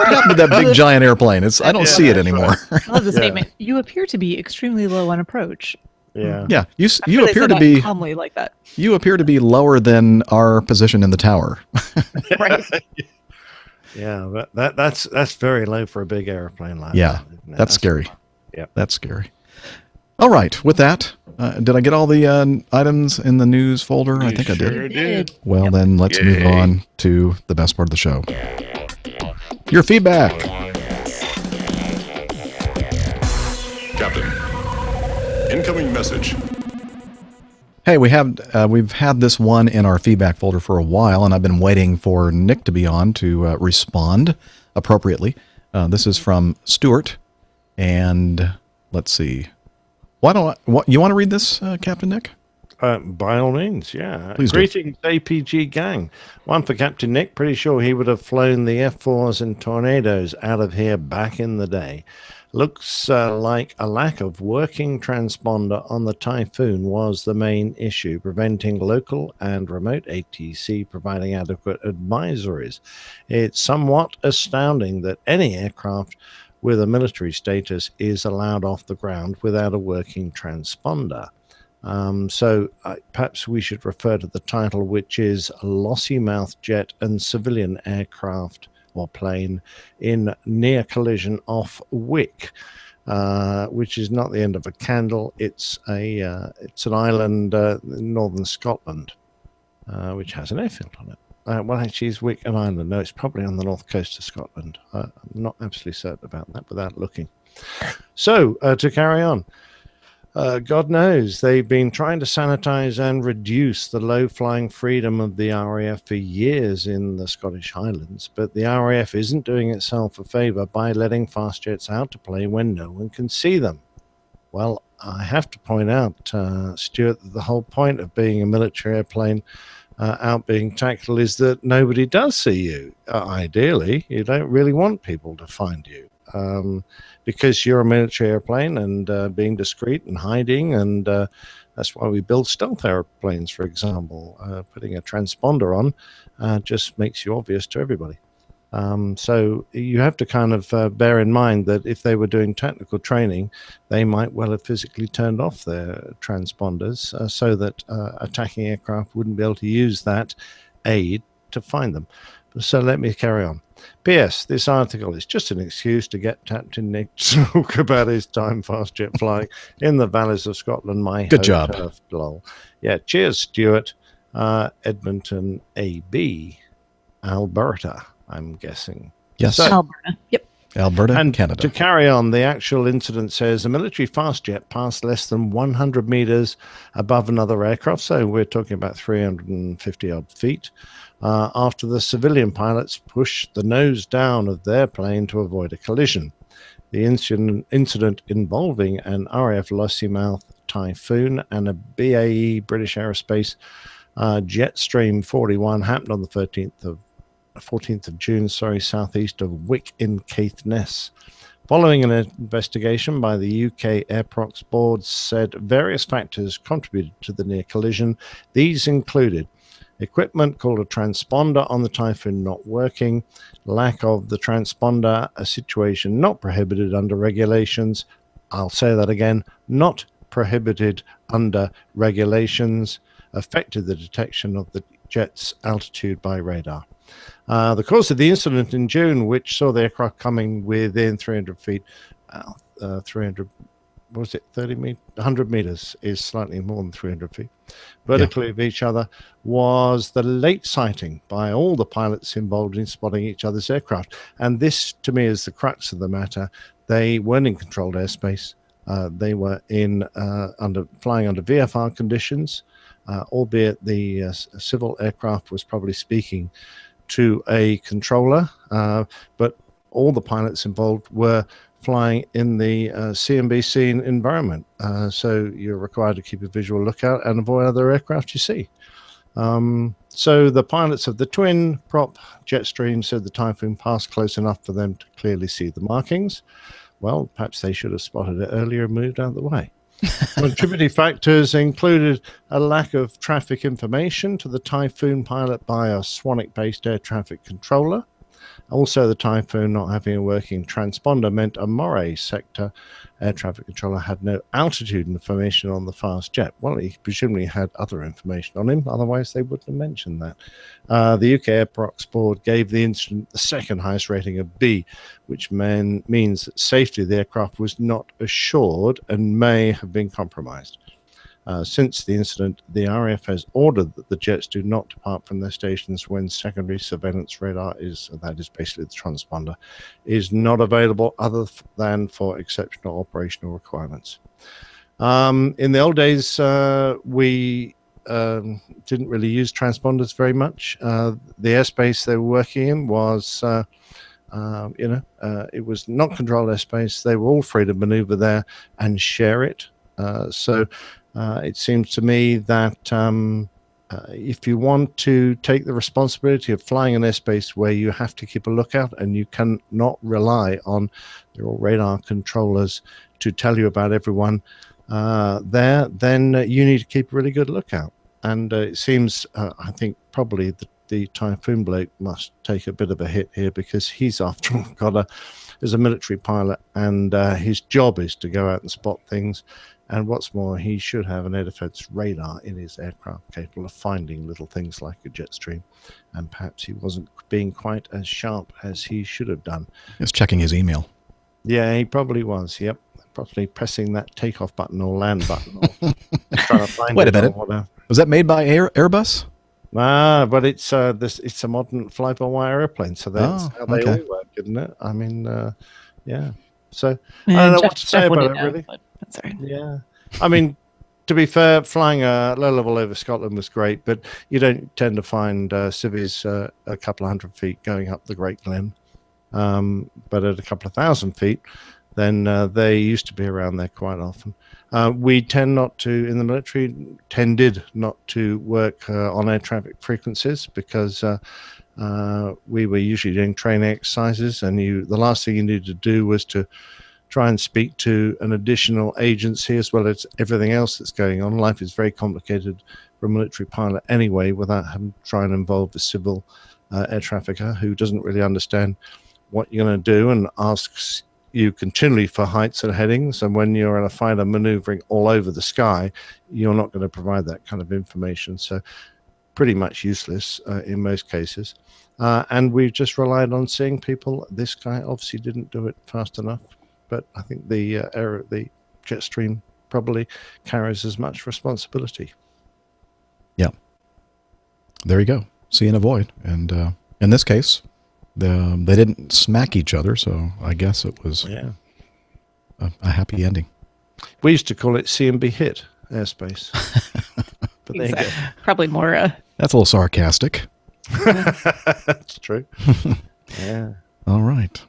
happened to that big giant airplane? I don't see it anymore. I love the statement. You appear to be extremely low on approach. Yeah. Yeah. You appear to be calmly like that. You appear to be lower than our position in the tower. Right. Yeah, but that's very low for a big airplane like that. Yeah, that's scary. Yeah, that's scary. All right, with that, did I get all the items in the news folder? I think I did. Well, then let's move on to the best part of the show. Your feedback. Captain, incoming message. Hey, we've had this one in our feedback folder for a while, and I've been waiting for Nick to be on to respond appropriately. This is from Stuart, and let's see. You want to read this, Captain Nick? By all means, yeah. Please do. Greetings, APG gang. One for Captain Nick. Pretty sure he would have flown the F4s and Tornadoes out of here back in the day. Looks like a lack of working transponder on the Typhoon was the main issue, preventing local and remote ATC providing adequate advisories. It's somewhat astounding that any aircraft with a military status is allowed off the ground without a working transponder. So perhaps we should refer to the title, which is Lossy Mouth Jet and Civilian Aircraft or Plane in Near Collision off Wick, which is not the end of a candle. It's an island in northern Scotland, which has an airfield on it. Well, actually, is Wick an island? No, it's probably on the north coast of Scotland. I'm not absolutely certain about that without looking. So, to carry on. God knows they've been trying to sanitize and reduce the low-flying freedom of the RAF for years in the Scottish Highlands, but the RAF isn't doing itself a favor by letting fast jets out to play when no one can see them. Well, I have to point out, Stuart, that the whole point of being a military airplane out being tactical is that nobody does see you. Ideally, you don't really want people to find you. Because you're a military airplane and being discreet and hiding, and that's why we build stealth airplanes, for example. Putting a transponder on just makes you obvious to everybody. So you have to kind of bear in mind that if they were doing technical training, they might well have physically turned off their transponders so that attacking aircraft wouldn't be able to use that aid to find them. So let me carry on. P.S. This article is just an excuse to get Captain Nick to talk about his time fast jet flying in the valleys of Scotland. Good job. Turf, lol. Yeah, cheers, Stuart. Edmonton, AB, Alberta, I'm guessing. Yes. So, Alberta. Yep. Alberta, and Canada. to carry on, the actual incident says a military fast jet passed less than 100 meters above another aircraft, so we're talking about 350 odd feet, after the civilian pilots pushed the nose down of their plane to avoid a collision. The incident involving an RAF Lossymouth Typhoon and a BAE British Aerospace Jetstream 41 happened on the 14th of June, southeast of Wick in Caithness. Following an investigation by the UK Airprox board said various factors contributed to the near collision. These included equipment called a transponder on the Typhoon not working, lack of the transponder, a situation not prohibited under regulations. I'll say that again, not prohibited under regulations, affected the detection of the jet's altitude by radar. The cause of the incident in June, which saw the aircraft coming within 300 feet, 300, what was it, 100 meters is slightly more than 300 feet, vertically of each other, was the late sighting by all the pilots involved in spotting each other's aircraft. And this, to me, is the crux of the matter. They weren't in controlled airspace. They were flying under VFR conditions, albeit the civil aircraft was probably speaking to a controller, but all the pilots involved were flying in the CNBC environment. So you're required to keep a visual lookout and avoid other aircraft you see. So the pilots of the twin prop Jetstream said the Typhoon passed close enough for them to clearly see the markings. Well, perhaps they should have spotted it earlier and moved out of the way. Contributing factors included a lack of traffic information to the Typhoon pilot by a Swanwick-based air traffic controller. Also, the Typhoon not having a working transponder meant a Moray sector air traffic controller had no altitude information on the fast jet. Well, he presumably had other information on him, otherwise they wouldn't have mentioned that. The UK Airprox board gave the incident the second highest rating of B, which means that safety of the aircraft was not assured and may have been compromised. Since the incident, the RAF has ordered that the jets do not depart from their stations when secondary surveillance radar that is basically the transponder, is not available other than for exceptional operational requirements. In the old days, we didn't really use transponders very much. The airspace they were working in was, it was not controlled airspace. They were all free to maneuver there and share it. So it seems to me that if you want to take the responsibility of flying an airspace where you have to keep a lookout and you cannot rely on your radar controllers to tell you about everyone then you need to keep a really good lookout. And it seems, I think probably the Typhoon bloke must take a bit of a hit here, because he's after all is a military pilot, and his job is to go out and spot things. And what's more, he should have an air defense radar in his aircraft capable of finding little things like a jet stream. And perhaps he wasn't being quite as sharp as he should have done. He was checking his email. Yeah, he probably was. Yep. Probably pressing that takeoff button or land button. Or trying to find Wait a minute. Was that made by Airbus? But it's a modern fly-by-wire airplane, so that's how they all work, isn't it? I mean, yeah. So I don't know what to say about it, really. That's all right. Yeah. I mean, to be fair, flying a low level over Scotland was great, but you don't tend to find civvies a couple of 100 feet going up the Great Glen. But at a couple of 1,000 feet, then they used to be around there quite often. We tended not to work on air traffic frequencies, because we were usually doing training exercises, and the last thing you needed to do was to try and speak to an additional agency as well as everything else that's going on. Life is very complicated for a military pilot anyway, without having to try and involve a civil air trafficker who doesn't really understand what you're going to do and asks you continually for heights and headings. And when you're in a fighter maneuvering all over the sky, you're not going to provide that kind of information. So pretty much useless in most cases. And we just relied on seeing people. This guy obviously didn't do it fast enough, but I think the jet stream probably carries as much responsibility. Yeah. There you go. See and avoid. And in this case, they didn't smack each other, so I guess it was a happy ending. We used to call it see and be hit airspace. But there you go. Probably more. That's a little sarcastic. That's true. Yeah. All right.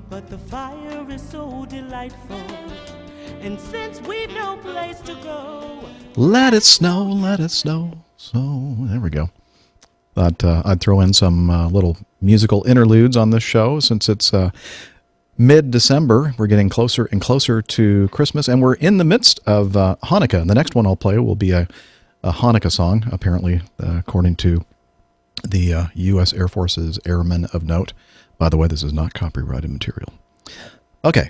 But the fire is so delightful, and since we've no place to go, let it snow, let it snow. So there we go. Thought I'd throw in some little musical interludes on this show, since it's mid-December. We're getting closer and closer to Christmas, and we're in the midst of Hanukkah. And the next one I'll play will be a Hanukkah song, apparently, according to the U.S. Air Force's Airmen of Note. By the way, this is not copyrighted material. Okay.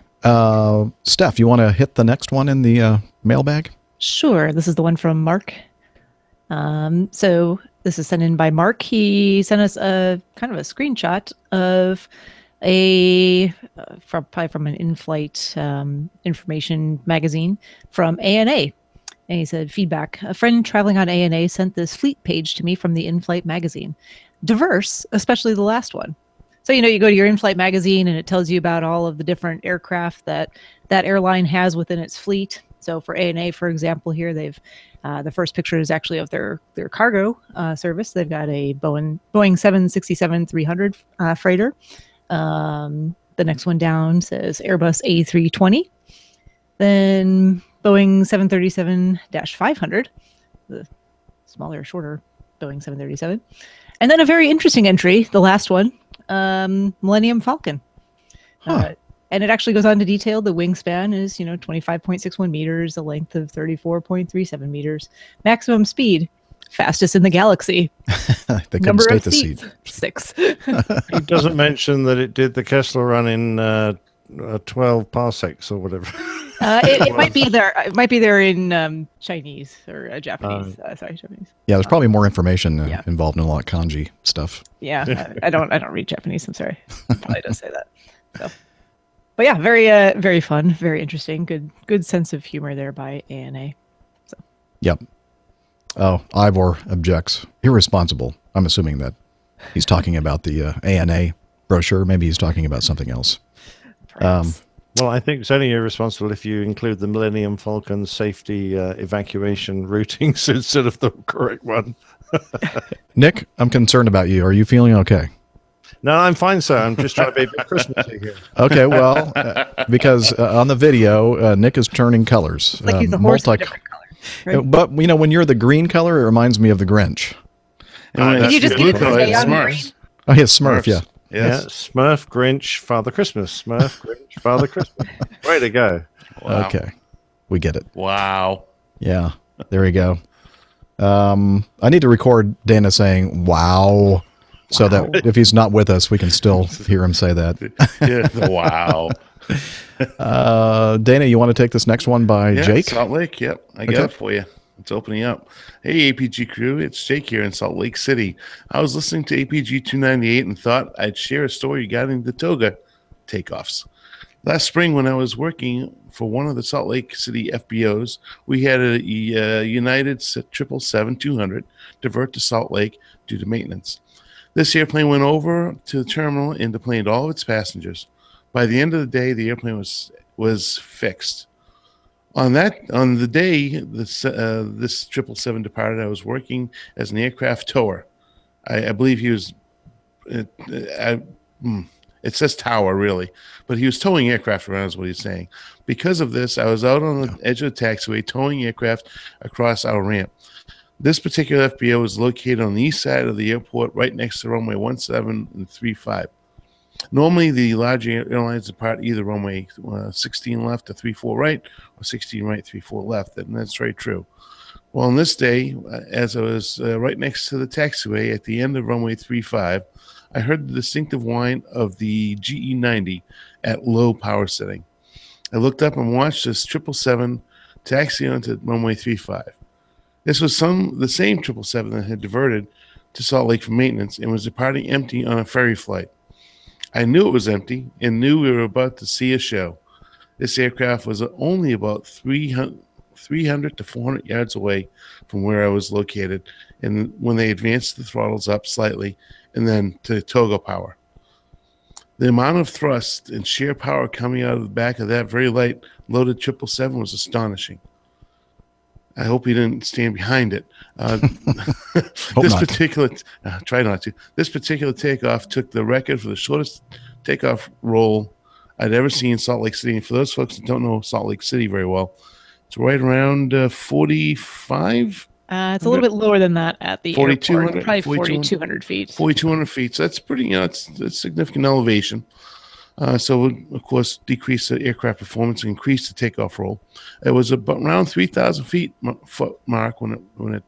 Steph, you want to hit the next one in the mailbag? Sure. This is the one from Mark. So this is sent in by Mark. He sent us a kind of a screenshot of probably from an in-flight information magazine from ANA. And he said, feedback. A friend traveling on ANA sent this fleet page to me from the in-flight magazine. Diverse, especially the last one. So, you go to your in-flight magazine and it tells you about all of the different aircraft that airline has within its fleet. So for ANA, for example, here they've the first picture is actually of their cargo service. They've got a Boeing 767-300 freighter. The next one down says Airbus A320. Then Boeing 737-500, the smaller, shorter Boeing 737. And then a very interesting entry, the last one. Millennium Falcon. And it actually goes on to detail the wingspan is, 25.61 meters, a length of 34.37 meters, maximum speed, fastest in the galaxy. They couldn't Number state of the seats, seat. 6. It doesn't mention that it did the Kessler run in 12 parsecs or whatever. It might be there. It might be there in Chinese or Japanese. Sorry, Japanese. Yeah, there's probably more information Yeah. involved in a lot of kanji stuff. Yeah, I don't read Japanese. I'm sorry. It probably does say that. So, but yeah, very fun, very interesting. Good sense of humor there by ANA. So. Yep. Oh, Ivor objects. Irresponsible. I'm assuming that he's talking about the ANA brochure. Maybe he's talking about something else. Well, I think it's only irresponsible if you include the Millennium Falcon safety evacuation routings instead of the correct one. Nick, I'm concerned about you. Are you feeling okay? No, I'm fine, sir. I'm just trying to be a bit Christmassy here. Okay, well, because on the video, Nick is turning colors. It's like he's a horse of a different color. Right? But, when you're the green color, it reminds me of the Grinch. Did you just get it to stay on green? Oh, yeah, Smurf, yeah. Yes. Yeah, Smurf, Grinch, Father Christmas. Smurf, Grinch, Father Christmas. Way to go. Wow. Okay. We get it. Wow. Yeah. There we go. I need to record Dana saying, wow, so that if he's not with us, we can still hear him say that. Yeah, wow. Dana, you want to take this next one by Jake? Salt Lake. Yep. I got it for you. It's opening up. Hey, APG crew. It's Jake here in Salt Lake City. I was listening to APG 298 and thought I'd share a story regarding the Toga takeoffs. Last spring, when I was working for one of the Salt Lake City FBOs, we had a United 777-200 divert to Salt Lake due to maintenance. This airplane went over to the terminal and deplaned all of its passengers. By the end of the day, the airplane was fixed. On the day this 777 departed, I was working as an aircraft tower. I believe he was. It says tower really, but he was towing aircraft around. Is what he's saying. Because of this, I was out on the edge of the taxiway towing aircraft across our ramp. This particular FBO was located on the east side of the airport, right next to runway 17 and 35. Normally, the larger airlines depart either runway 16 left to 34 right or 16 right, 34 left, and that's very true. Well, on this day, as I was right next to the taxiway at the end of runway 35, I heard the distinctive whine of the GE90 at low power setting. I looked up and watched this 777 taxi onto runway 35. This was the same 777 that had diverted to Salt Lake for maintenance and was departing empty on a ferry flight. I knew it was empty and knew we were about to see a show. This aircraft was only about 300 to 400 yards away from where I was located, and when they advanced the throttles up slightly and then to Toga power. The amount of thrust and sheer power coming out of the back of that very light loaded 777 was astonishing. I hope he didn't stand behind it. Try not to. This particular takeoff took the record for the shortest takeoff roll I'd ever seen in Salt Lake City. And for those folks that don't know Salt Lake City very well, it's right around 45. It's a little bit lower than that at the airport. Probably 4,200 feet. 4,200 feet. So that's pretty, it's significant elevation. So it would, of course, decrease the aircraft performance and increase the takeoff roll. It was about around 3,000 foot mark when it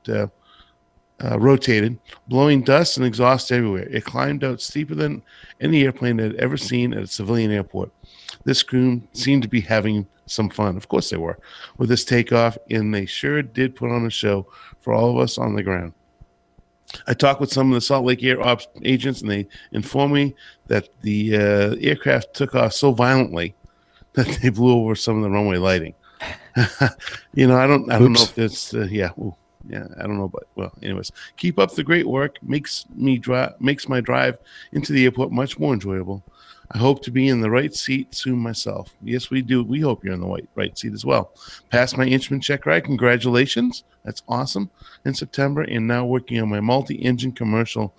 rotated, blowing dust and exhaust everywhere. It climbed out steeper than any airplane I'd ever seen at a civilian airport. This crew seemed to be having some fun. Of course they were, with this takeoff, and they sure did put on a show for all of us on the ground. I talked with some of the Salt Lake Air Ops agents, and they informed me that the aircraft took off so violently that they blew over some of the runway lighting. I don't know if it's I don't know, but well, anyways, keep up the great work. Makes my drive into the airport much more enjoyable. I hope to be in the right seat soon myself. Yes, we do. We hope you're in the right seat as well. Passed my instrument check ride. Congratulations. That's awesome. In September, and now working on my multi-engine commercial.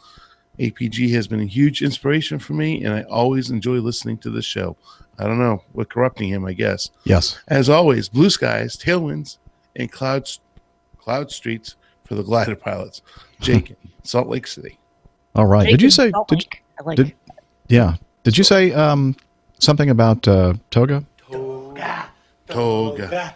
APG has been a huge inspiration for me, and I always enjoy listening to the show. I don't know. We're corrupting him, I guess. Yes. As always, blue skies, tailwinds, and cloud streets for the glider pilots. Jake, Salt Lake City. All right. Did you say? Did you say something about Toga? Toga.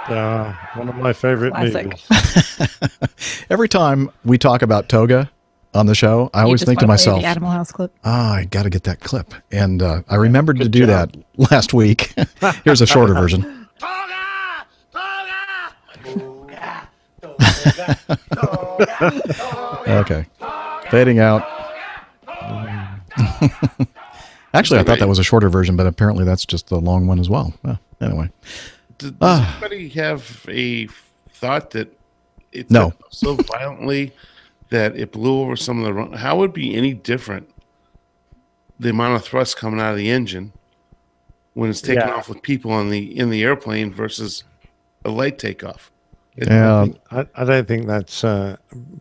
One of my favorite Classic. movies. Every time we talk about toga on the show, I always think to myself, the Animal House clip. I got to get that clip. And I remembered to do that last week. Here's a shorter version. Okay. Fading out. Actually, I thought that was a shorter version, but apparently that's just the long one as well. Anyway. Does anybody have a thought that it No. took so violently that it blew over some of the run? How would it be any different, the amount of thrust coming out of the engine when it's taking off with people in the airplane versus a light takeoff? I don't think that's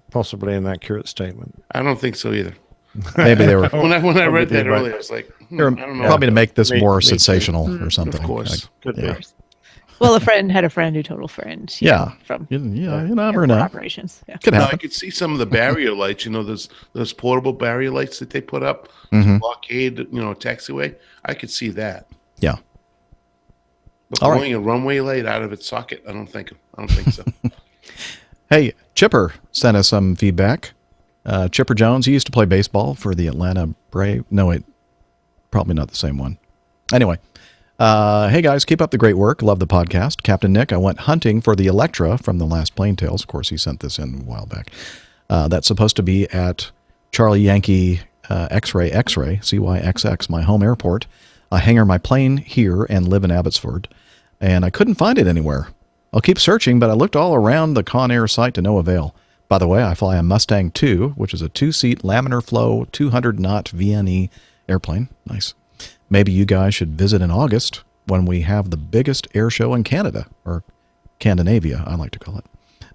possibly an accurate statement. I don't think so either. Maybe they were when I read that earlier, I was like, I don't know. probably to make this more sensational or something. Of course. Could be. Well, a friend had a friend who told a friend. From you never know. Operations. Yeah. Could No, happen. I could see some of the barrier lights. Those portable barrier lights that they put up Mhm. to blockade, taxiway. I could see that. Yeah. But All blowing a runway light out of its socket, I don't think so. Hey, Chipper sent us some feedback. Chipper Jones, he used to play baseball for the Atlanta Brave. No, wait, probably not the same one. Anyway, hey guys, keep up the great work. Love the podcast. Captain Nick, I went hunting for the Electra from the last Plane Tales. Of course, he sent this in a while back. That's supposed to be at Charlie Yankee X-Ray, CYXX, my home airport. I hangar my plane here and live in Abbotsford, and I couldn't find it anywhere. I'll keep searching, but I looked all around the Con Air site to no avail. By the way, I fly a Mustang 2, which is a 2-seat laminar flow 200-knot VNE airplane. Nice. Maybe you guys should visit in August when we have the biggest air show in Canada, or Scandinavia, I like to call it.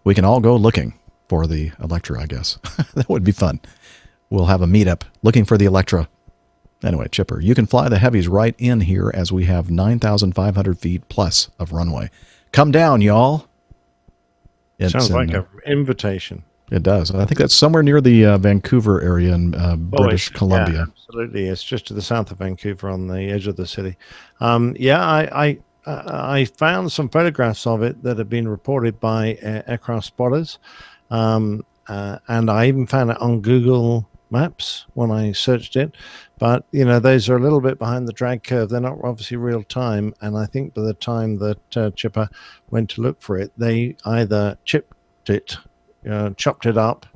We can all go looking for the Electra, I guess. That would be fun. We'll have a meetup looking for the Electra. Anyway, Chipper, you can fly the heavies right in here as we have 9,500 feet plus of runway. Come down, y'all. Sounds like an invitation. It does. I think that's somewhere near the Vancouver area in British Columbia. Yeah, absolutely. It's just to the south of Vancouver on the edge of the city. I found some photographs of it that have been reported by aircraft spotters. And I even found it on Google Maps when I searched it. But, those are a little bit behind the drag curve. They're not obviously real time. And I think by the time that Chipper went to look for it, they either chipped it, chopped it up,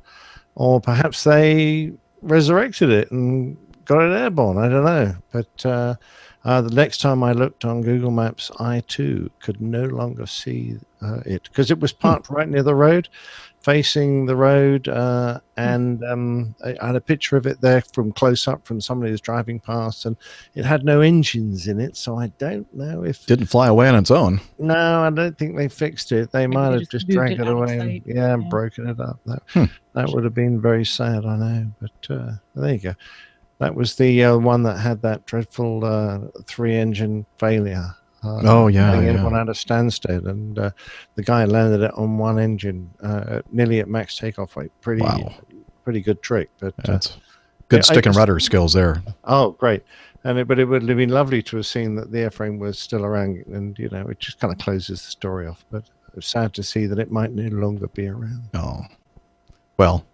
or perhaps they resurrected it and got it airborne. I don't know. But the next time I looked on Google Maps, I too could no longer see it because it was parked right near the road, facing the road, and I had a picture of it there from close up from somebody who's driving past, and it had no engines in it, so I don't know if didn't fly away on its own. No, I don't think they fixed it. They might have just dragged it away and broken it up. That would have been very sad, I know, but there you go. That was the one that had that dreadful 3-engine faillie. One at a standstill, and the guy landed it on one engine, nearly at max takeoff weight. Pretty good trick. But that's good stick and rudder skills there. Oh, great! But it would have been lovely to have seen that the airframe was still around, and it just kind of closes the story off. But it's sad to see that it might no longer be around. Oh, well,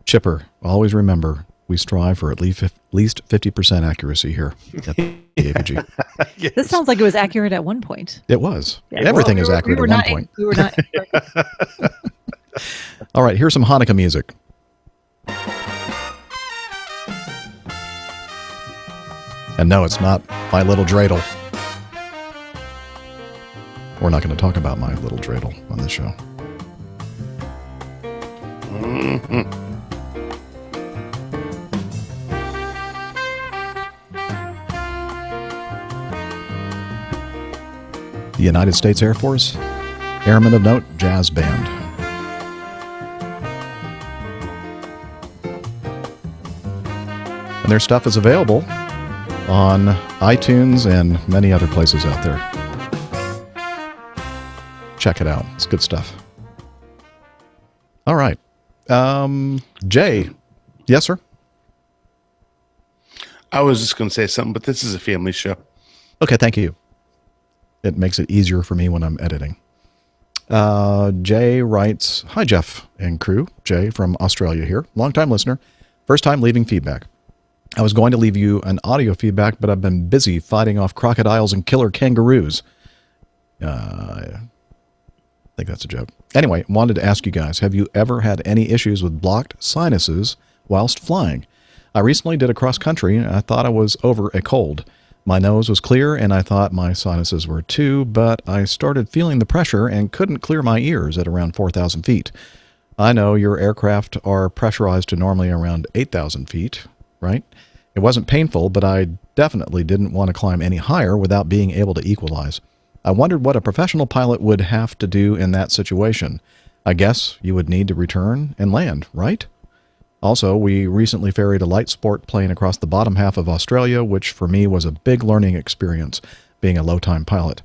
Chipper, always remember. We strive for at least 50% accuracy here at the AVG. Yes. This sounds like it was accurate at one point. It was. Yeah. Everything is accurate at one point. We were not. All right, here's some Hanukkah music. And no, it's not My Little Dreidel. We're not going to talk about My Little Dreidel on this show. Mm-hmm. The United States Air Force, Airmen of Note Jazz Band. And their stuff is available on iTunes and many other places out there. Check it out. It's good stuff. All right. Jay. Yes, sir? I was just going to say something, but this is a family show. Okay, thank you. It makes it easier for me when I'm editing. Jay writes, "Hi, Jeff and crew. Jay from Australia here. Long-time listener. First time leaving feedback. I was going to leave you an audio feedback, but I've been busy fighting off crocodiles and killer kangaroos." I think that's a joke. Anyway, wanted to ask you guys, have you ever had any issues with blocked sinuses whilst flying? I recently did a cross-country, and I thought I was over a cold. My nose was clear, and I thought my sinuses were too, but I started feeling the pressure and couldn't clear my ears at around 4,000 feet. I know your aircraft are pressurized to normally around 8,000 feet, right? It wasn't painful, but I definitely didn't want to climb any higher without being able to equalize. I wondered what a professional pilot would have to do in that situation. I guess you would need to return and land, right? Also, we recently ferried a light sport plane across the bottom half of Australia, which for me was a big learning experience, being a low-time pilot.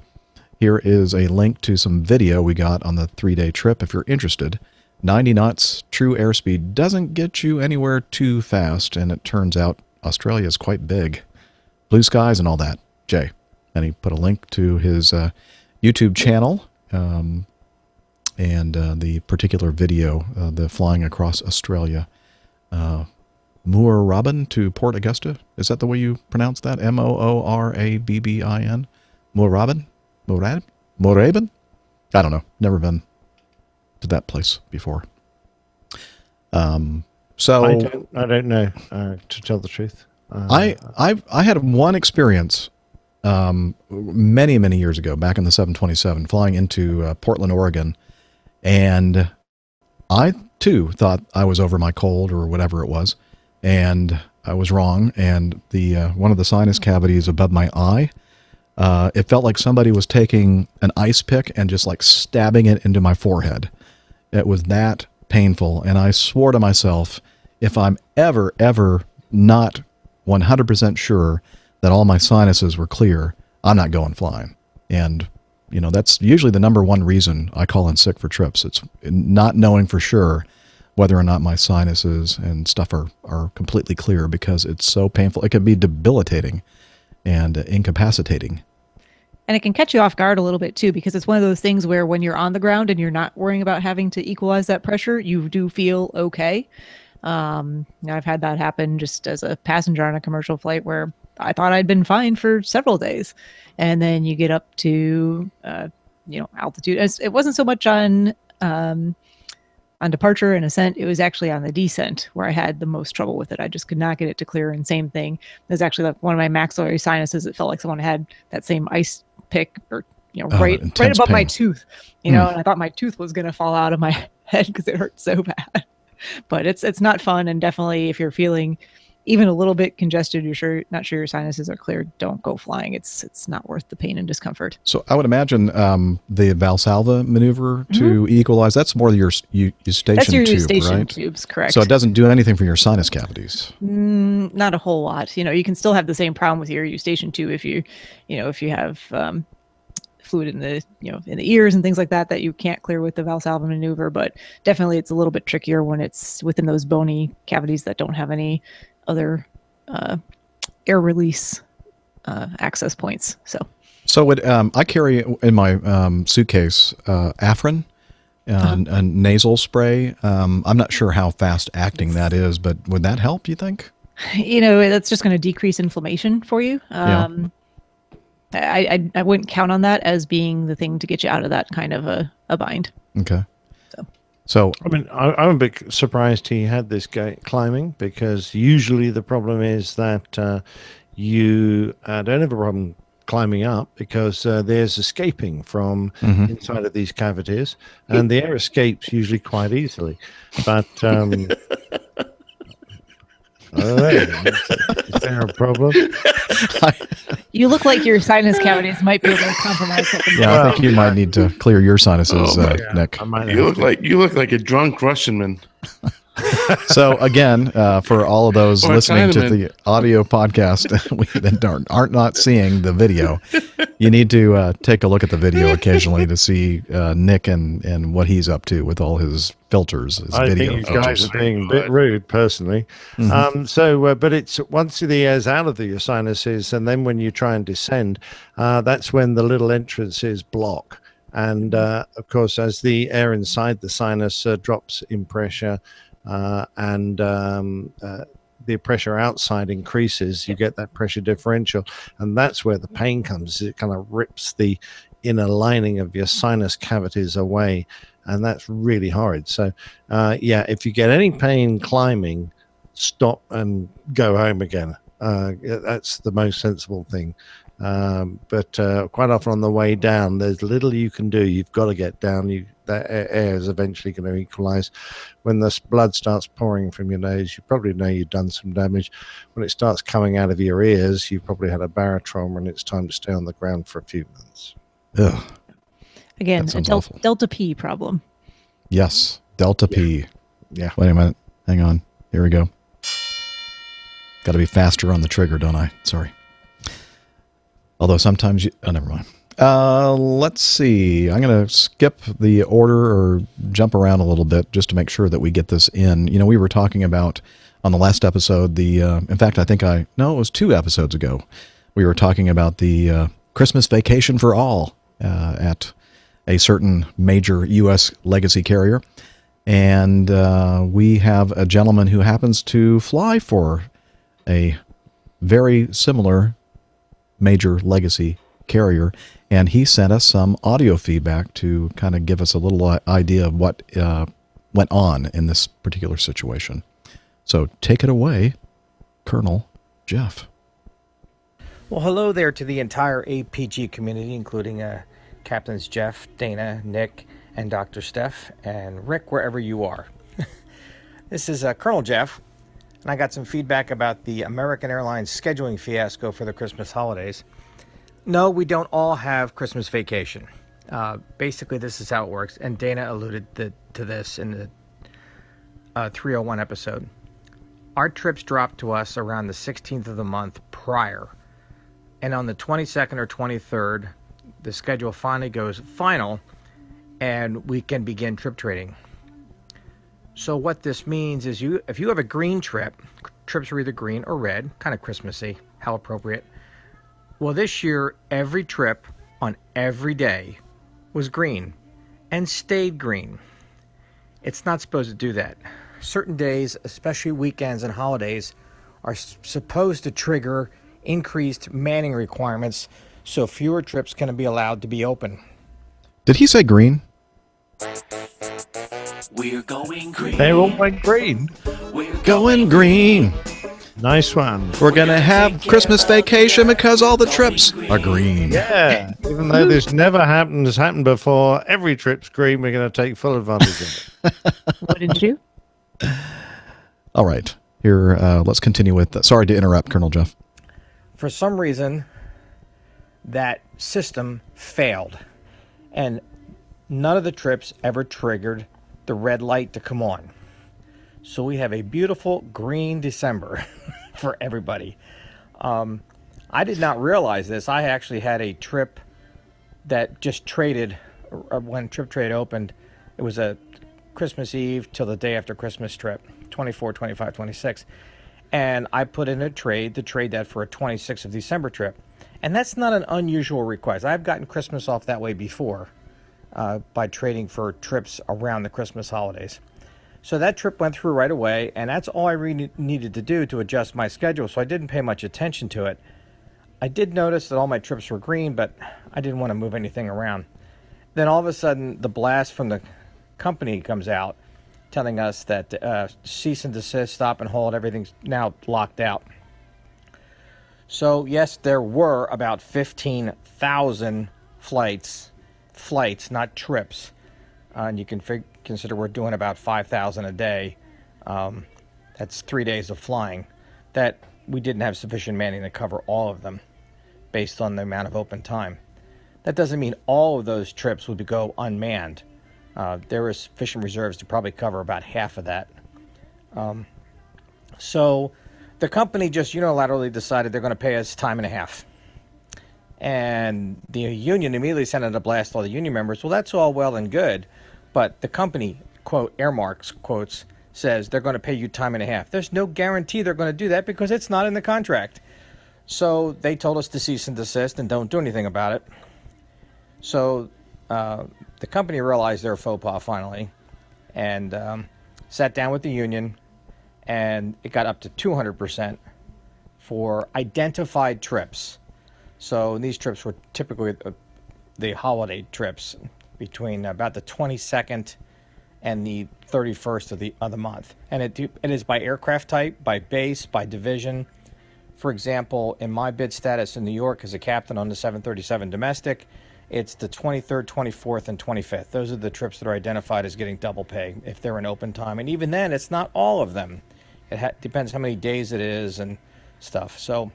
Here is a link to some video we got on the 3-day trip if you're interested. 90 knots, true airspeed doesn't get you anywhere too fast, and it turns out Australia is quite big. Blue skies and all that. Jay. And he put a link to his YouTube channel and the particular video, the flying across Australia. Moorabbin to Port Augusta. Is that the way you pronounce that? Moorabbin? Moorabbin? Moorabbin? I don't know. Never been to that place before. So I don't know, to tell the truth. I had one experience many years ago, back in the 727, flying into Portland, Oregon, and I too thought I was over my cold or whatever it was, and I was wrong. And the one of the sinus cavities above my eye, it felt like somebody was taking an ice pick and just like stabbing it into my forehead. It was that painful, and I swore to myself, if I'm ever not 100% sure that all my sinuses were clear, I'm not going flying. And, you know, that's usually the number one reason I call in sick for trips. It's not knowing for sure whether or not my sinuses and stuff are completely clear, because it's so painful. It can be debilitating and incapacitating. And it can catch you off guard a little bit too, because it's one of those things where when you're on the ground and you're not worrying about having to equalize that pressure, you do feel okay. I've had that happen just as a passenger on a commercial flight where I thought I'd been fine for several days. And then you get up to, altitude. It wasn't so much on departure and ascent. It was actually on the descent where I had the most trouble with it. I just could not get it to clear. And same thing. There's actually like one of my maxillary sinuses. It felt like someone had that same ice pick or, right above my tooth, and I thought my tooth was going to fall out of my head because it hurt so bad. But it's not fun. And definitely if you're feeling even a little bit congested, you're not sure your sinuses are clear, don't go flying. It's not worth the pain and discomfort. So I would imagine the Valsalva maneuver to equalize, that's more your eustachian That's your tube, eustachian right? tubes, correct. So it doesn't do anything for your sinus cavities. Not a whole lot. You can still have the same problem with your eustachian tube if you have fluid in the in the ears and things like that you can't clear with the Valsalva maneuver. But definitely it's a little bit trickier when it's within those bony cavities that don't have any other air release access points. So I carry in my suitcase Afrin, a nasal spray. I'm not sure how fast acting that is, but would that help, you think? That's just going to decrease inflammation for you. I wouldn't count on that as being the thing to get you out of that kind of a bind. Okay. So I mean, I'm a bit surprised he had this guy climbing, because usually the problem is that you don't have a problem climbing up because there's escaping from inside of these cavities, and the air escapes usually quite easily. But I don't know. Is there a problem? You look like your sinus cavities might be able to compromise something. Yeah, I think you might need to clear your sinuses, Nick. You look like a drunk Russian man. So again, for all of those listening to the audio podcast that aren't not seeing the video, you need to take a look at the video occasionally to see Nick and what he's up to with all his filters. I think you guys are being a bit rude, personally. But it's once the air's out of your sinuses, and then when you try and descend, that's when the little entrances block. And of course, as the air inside the sinus drops in pressure and the pressure outside increases, you get that pressure differential. And that's where the pain comes. It kind of rips the inner lining of your sinus cavities away. And that's really horrid. So, if you get any pain climbing, stop and go home again. That's the most sensible thing. But quite often on the way down, there's little you can do. You've got to get down. That air is eventually going to equalize. When the blood starts pouring from your nose, you probably know you've done some damage. When it starts coming out of your ears, you've probably had a barotrauma, and it's time to stay on the ground for a few months. Ugh. Again, a delta P problem. Yes, delta P. Yeah. Wait a minute. Hang on. Here we go. Got to be faster on the trigger, don't I? Sorry. Although sometimes you... Oh, never mind. Let's see. I'm going to skip the order or jump around a little bit just to make sure that we get this in. You know, we were talking about on the last episode, in fact, it was 2 episodes ago, we were talking about the Christmas vacation for all at a certain major U.S. legacy carrier. And we have a gentleman who happens to fly for a very similar major legacy carrier, and he sent us some audio feedback to kind of give us a little idea of what went on in this particular situation. So take it away, Colonel Jeff. Well, hello there to the entire APG community, including Captains Jeff, Dana, Nick, and Dr. Steph, and Rick, wherever you are. This is Colonel Jeff, and I got some feedback about the American Airlines scheduling fiasco for the Christmas holidays. No, we don't all have Christmas vacation. Basically, this is how it works, and Dana alluded to this in the 301 episode. Our trips dropped to us around the 16th of the month prior, and on the 22nd or 23rd, the schedule finally goes final, and we can begin trip trading. So what this means is if you have a green trip, trips are either green or red, kind of Christmassy, how appropriate. Well, this year, every trip on every day was green and stayed green. It's not supposed to do that. Certain days, especially weekends and holidays, are supposed to trigger increased manning requirements so fewer trips can be allowed to be open. Did he say green? We're going green. They all went green. We're Going green. Nice one. We're going to have Christmas vacation because all the trips are green. Yeah. Even though this has happened before, every trip's green, we're going to take full advantage of it. What did you do? All right. Here, let's continue with... sorry to interrupt, Colonel Jeff. For some reason, that system failed, and none of the trips ever triggered the red light to come on. So we have a beautiful green December for everybody. I did not realize this. I actually had a trip that just traded when Trip Trade opened. It was a Christmas Eve till the day after Christmas trip, 24, 25, 26. And I put in a trade to trade that for a 26th of December trip. And that's not an unusual request. I've gotten Christmas off that way before by trading for trips around the Christmas holidays. So that trip went through right away, and that's all I really needed to do to adjust my schedule, so I didn't pay much attention to it. I did notice that all my trips were green, but I didn't want to move anything around. Then all of a sudden, the blast from the company comes out telling us that cease and desist, stop and hold, everything's now locked out. So yes, there were about 15,000 flights, not trips. And you can consider we're doing about 5,000 a day. That's 3 days of flying. That we didn't have sufficient manning to cover all of them based on the amount of open time. That doesn't mean all of those trips would go unmanned. There is sufficient reserves to probably cover about half of that. So the company just unilaterally decided they're going to pay us time and a half. And the union immediately sent out a blast to all the union members. Well, that's all well and good, but the company, quote, Airmarks, quotes, says they're going to pay you time and a half. There's no guarantee they're going to do that because it's not in the contract. So they told us to cease and desist and don't do anything about it. So the company realized their faux pas finally and sat down with the union, and it got up to 200% for identified trips. So these trips were typically the holiday trips between about the 22nd and the 31st of the month. And it is by aircraft type, by base, by division. For example, in my bid status in New York as a captain on the 737 domestic, it's the 23rd, 24th, and 25th. Those are the trips that are identified as getting double pay if they're in open time. And even then, it's not all of them. It depends how many days it is and stuff. So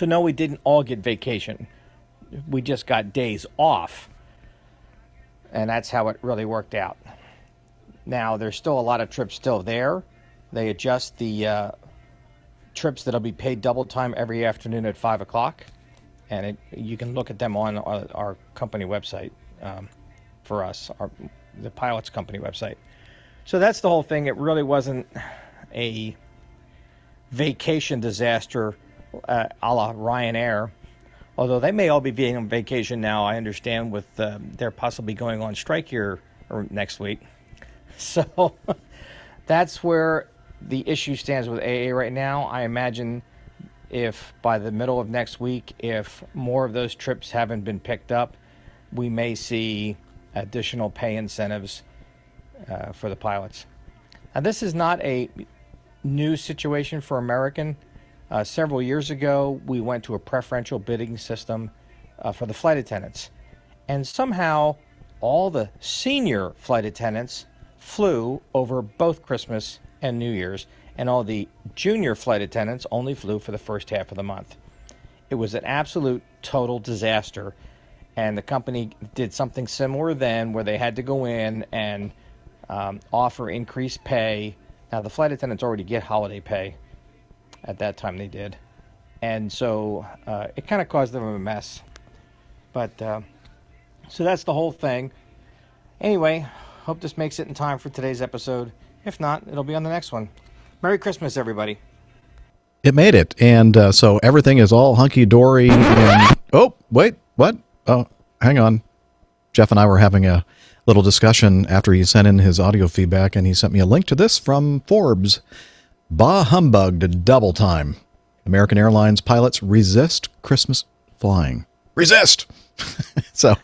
no, we didn't all get vacation. We just got days off. And that's how it really worked out. Now, there's still a lot of trips still there. They adjust the trips that'll be paid double time every afternoon at 5 o'clock. And you can look at them on our company website for us, the pilot's company website. So that's the whole thing. It really wasn't a vacation disaster a la Ryanair, although they may all be being on vacation now, I understand, with they're possibly going on strike here or next week. So that's where the issue stands with AA right now. I imagine if by the middle of next week, if more of those trips haven't been picked up, we may see additional pay incentives for the pilots. Now, this is not a new situation for American. Several years ago, we went to a preferential bidding system for the flight attendants. And somehow, all the senior flight attendants flew over both Christmas and New Year's, and all the junior flight attendants only flew for the first half of the month. It was an absolute total disaster, and the company did something similar then where they had to go in and offer increased pay. Now, the flight attendants already get holiday pay. At that time they did. And so it kind of caused them a mess. But so that's the whole thing. Anyway, hope this makes it in time for today's episode. If not, it'll be on the next one. Merry Christmas, everybody. It made it. And so everything is all hunky-dory. And oh, wait, what? Oh, hang on. Jeff and I were having a little discussion after he sent in his audio feedback, and he sent me a link to this from Forbes. Bah humbug to double time. American Airlines pilots resist Christmas flying. Resist! So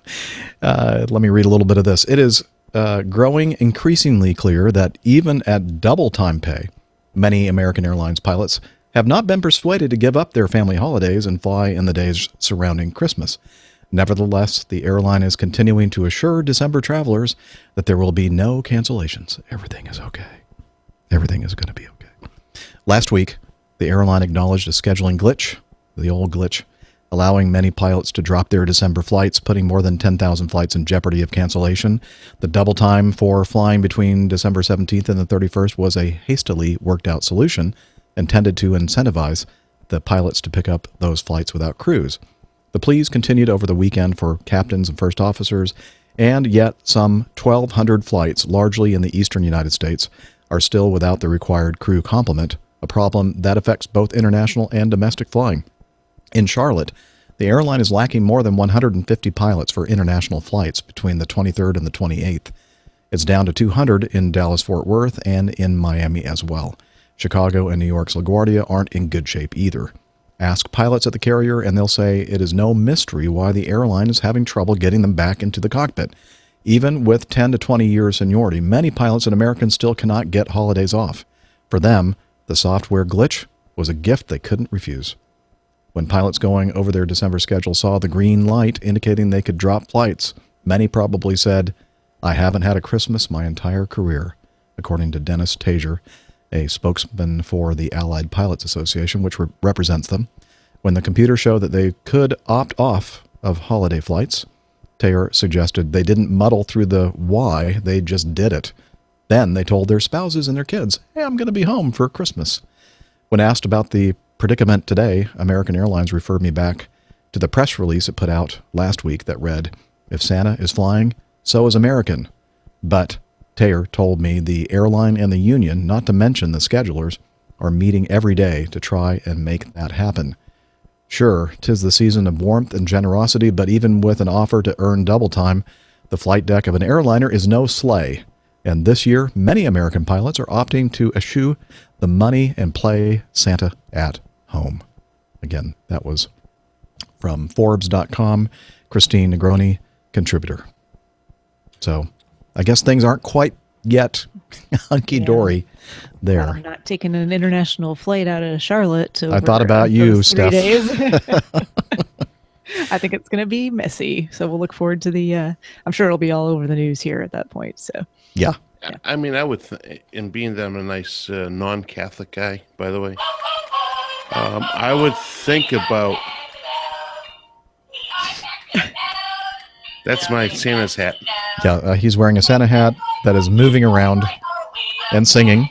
let me read a little bit of this. It is growing increasingly clear that even at double time pay, many American Airlines pilots have not been persuaded to give up their family holidays and fly in the days surrounding Christmas. Nevertheless, the airline is continuing to assure December travelers that there will be no cancellations. Everything is okay. Everything is going to be okay. Last week, the airline acknowledged a scheduling glitch, the old glitch, allowing many pilots to drop their December flights, putting more than 10,000 flights in jeopardy of cancellation. The double time for flying between December 17th and the 31st was a hastily worked out solution intended to incentivize the pilots to pick up those flights without crews. The pleas continued over the weekend for captains and first officers, and yet some 1,200 flights, largely in the eastern United States, are still without the required crew complement, a problem that affects both international and domestic flying. In Charlotte, the airline is lacking more than 150 pilots for international flights between the 23rd and the 28th. It's down to 200 in Dallas-Fort Worth and in Miami as well. Chicago and New York's LaGuardia aren't in good shape either. Ask pilots at the carrier and they'll say it is no mystery why the airline is having trouble getting them back into the cockpit. Even with 10 to 20 years seniority, many pilots and Americans still cannot get holidays off. For them, the software glitch was a gift they couldn't refuse. When pilots going over their December schedule saw the green light indicating they could drop flights, many probably said, "I haven't had a Christmas my entire career," according to Dennis Tajer, a spokesman for the Allied Pilots Association, which represents them. When the computer showed that they could opt off of holiday flights, Tajer suggested they didn't muddle through the why, they just did it. Then they told their spouses and their kids, "Hey, I'm going to be home for Christmas." When asked about the predicament today, American Airlines referred me back to the press release it put out last week that read, "If Santa is flying, so is American." But Tajer told me the airline and the union, not to mention the schedulers, are meeting every day to try and make that happen. Sure, 'tis the season of warmth and generosity, but even with an offer to earn double time, The flight deck of an airliner is no sleigh, and this year many American pilots are opting to eschew the money and play Santa at home. Again, that was from Forbes.com, Christine Negroni, contributor. So I guess things aren't quite yet hunky-dory there. Well, I'm not taking an international flight out of Charlotte. I thought about you, Steph. 3 days. I think it's going to be messy. So we'll look forward to the, I'm sure it'll be all over the news here at that point. So yeah. I mean, I would, in being that I'm a nice non-Catholic guy, by the way, I would think about. That's my Santa's hat. Yeah, he's wearing a Santa hat that is moving around and singing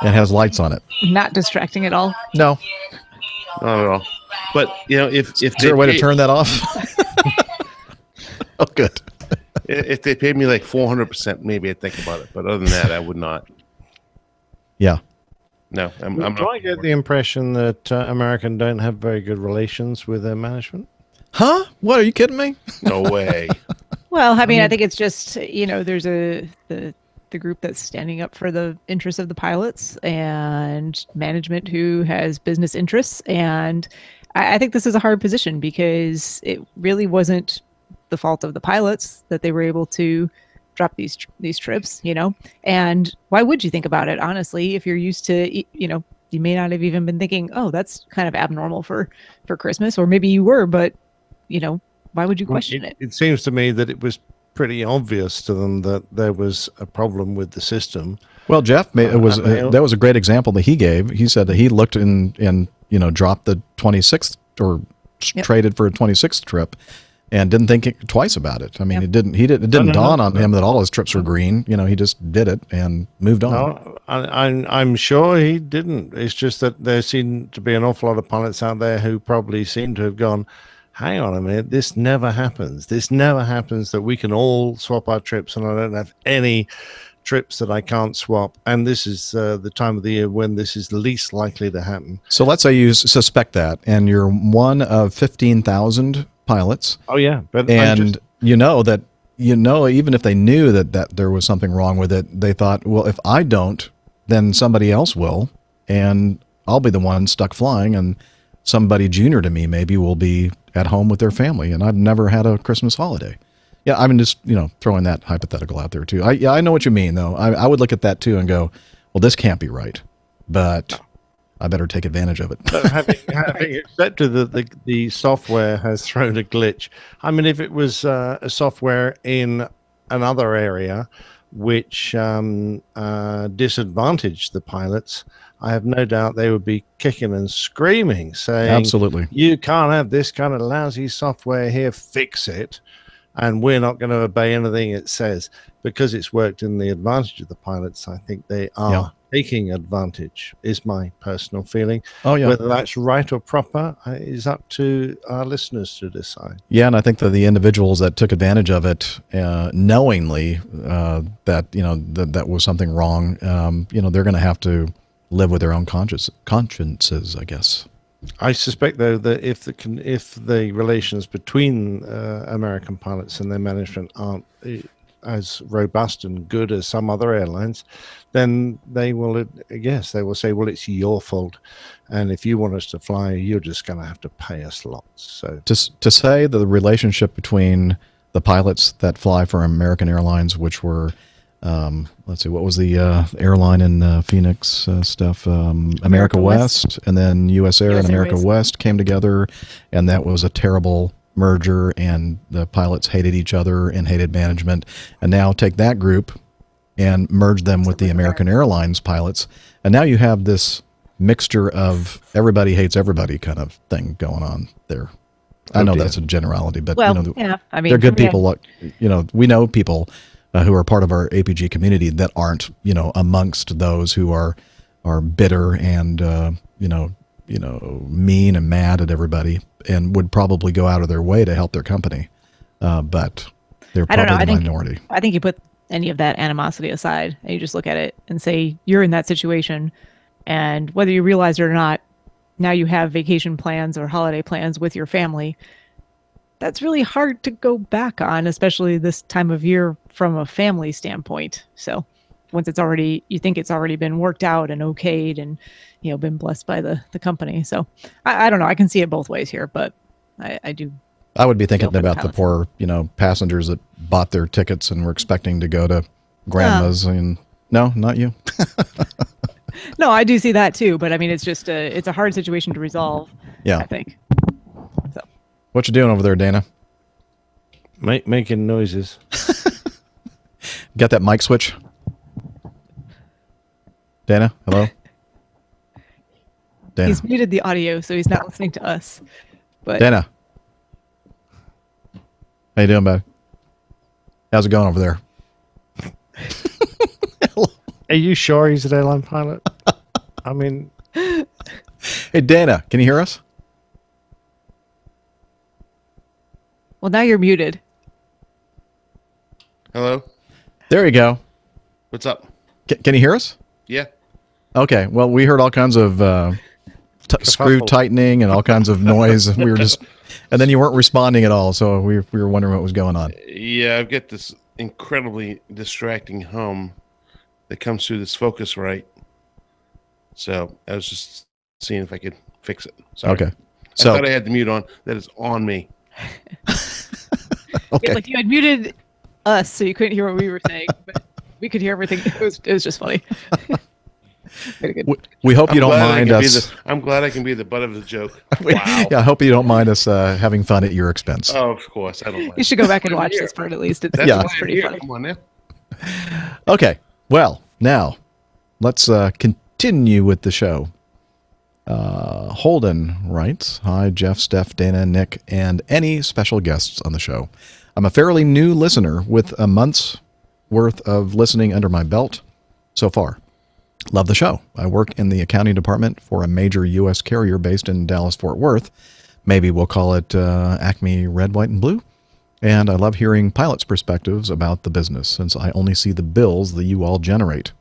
and has lights on it. not distracting at all. No. Not at all. But, you know, if is there a way to turn that off? Oh, good. If they paid me like 400%, maybe I'd think about it. But other than that, I would not. Yeah. No, I'm Do not. I get the impression that American don't have very good relations with their management? Huh? What? Are you kidding me? No way. Well, I mean, I think it's just, there's the group that's standing up for the interests of the pilots and management who has business interests. And I think this is a hard position because it really wasn't the fault of the pilots that they were able to drop these trips, and why would you think about it? Honestly, if you're used to, you may not have even been thinking, oh, that's kind of abnormal for Christmas, or maybe you were, but why would you question it? It seems to me that it was pretty obvious to them that there was a problem with the system. Well, Jeff, that was a great example that he gave. He said that he looked and dropped the 26th or traded for a 26th trip and didn't think twice about it. I mean, it didn't dawn on him that all his trips were green. He just did it and moved on. No, I'm sure he didn't. It's just that there seem to be an awful lot of pilots out there who probably seem to have gone, hang on a minute, this never happens. This never happens that we can all swap our trips and I don't have any trips that I can't swap. And this is the time of the year when this is least likely to happen. So let's say you suspect that and you're one of 15,000 pilots. Oh, yeah. But and even if they knew that there was something wrong with it, they thought, well, if I don't, then somebody else will. And I'll be the one stuck flying and somebody junior to me maybe will be at home with their family, and I've never had a Christmas holiday. Yeah, I'm just throwing that hypothetical out there too. I know what you mean though. I would look at that too and go, well, this can't be right, but I better take advantage of it. But having accepted that the software has thrown a glitch, I mean, if it was a software in another area which disadvantaged the pilots, I have no doubt they would be kicking and screaming, saying, absolutely, you can't have this kind of lousy software here, fix it. And we're not going to obey anything it says. Because it's worked in the advantage of the pilots, I think they are taking advantage, is my personal feeling. Oh, yeah. Whether that's right or proper is up to our listeners to decide. Yeah, and I think that the individuals that took advantage of it knowingly that was something wrong, they're going to have to live with their own consciences, I guess. I suspect, though, that if the relations between American pilots and their management aren't as robust and good as some other airlines, then they will say, well, it's your fault, and if you want us to fly, you're just going to have to pay us lots. So to say that the relationship between the pilots that fly for American Airlines, which were let's see, what was the airline in Phoenix stuff? America West, and then US Air and America West came together, and that was a terrible merger, and the pilots hated each other and hated management. And now take that group and merge them with the American Airlines pilots, and now you have this mixture of everybody hates everybody kind of thing going on there. I know that's a generality, but they're good people. We know people who are part of our APG community that aren't, amongst those who are bitter and mean and mad at everybody, and would probably go out of their way to help their company, but they're probably the minority. I think you put any of that animosity aside and you just look at it and say you're in that situation, and whether you realize it or not, now you have vacation plans or holiday plans with your family. that's really hard to go back on, especially this time of year from a family standpoint. So once it's already, you think it's already been worked out and okayed and, been blessed by the company. So I don't know. I can see it both ways here, but I do. I would be thinking feel for about the poor, passengers that bought their tickets and were expecting to go to grandma's. And no, not you. No, I do see that too. But I mean, it's just it's a hard situation to resolve. Yeah. I think. So. What you doing over there, Dana? Making noises. Got that mic switch? Dana, hello? Dana. He's muted the audio, so he's not listening to us. But Dana. How you doing, bud? How's it going over there? Are you sure he's an airline pilot? I mean... Hey, Dana, can you hear us? Well, now you're muted. Hello? There you go. What's up? Can you hear us? Yeah. Okay, well, we heard all kinds of screw tightening and all kinds of noise. And we were just, and then you weren't responding at all. So we were wondering what was going on. Yeah, I've got this incredibly distracting hum that comes through this Focusrite. So I was just seeing if I could fix it. Sorry. Okay. So I thought I had the mute on. That is on me. Okay. Yeah, like you had muted us, so you couldn't hear what we were saying, but we could hear everything. It was just funny. Very good. We hope you don't mind us. I'm glad I can be the butt of the joke. Wow. Yeah, I hope you don't mind us having fun at your expense. Oh, of course. I don't mind. You should go back and watch this part at least. It's pretty funny. Come on now. Okay. Well, now let's continue with the show. Holden writes, "Hi, Jeff, Steph, Dana, Nick, and any special guests on the show. I'm a fairly new listener with a month's worth of listening under my belt so far. Love the show. I work in the accounting department for a major U.S. carrier based in Dallas-Fort Worth. Maybe we'll call it Acme Red, White, and Blue. And I love hearing pilots' perspectives about the business, since I only see the bills that you all generate.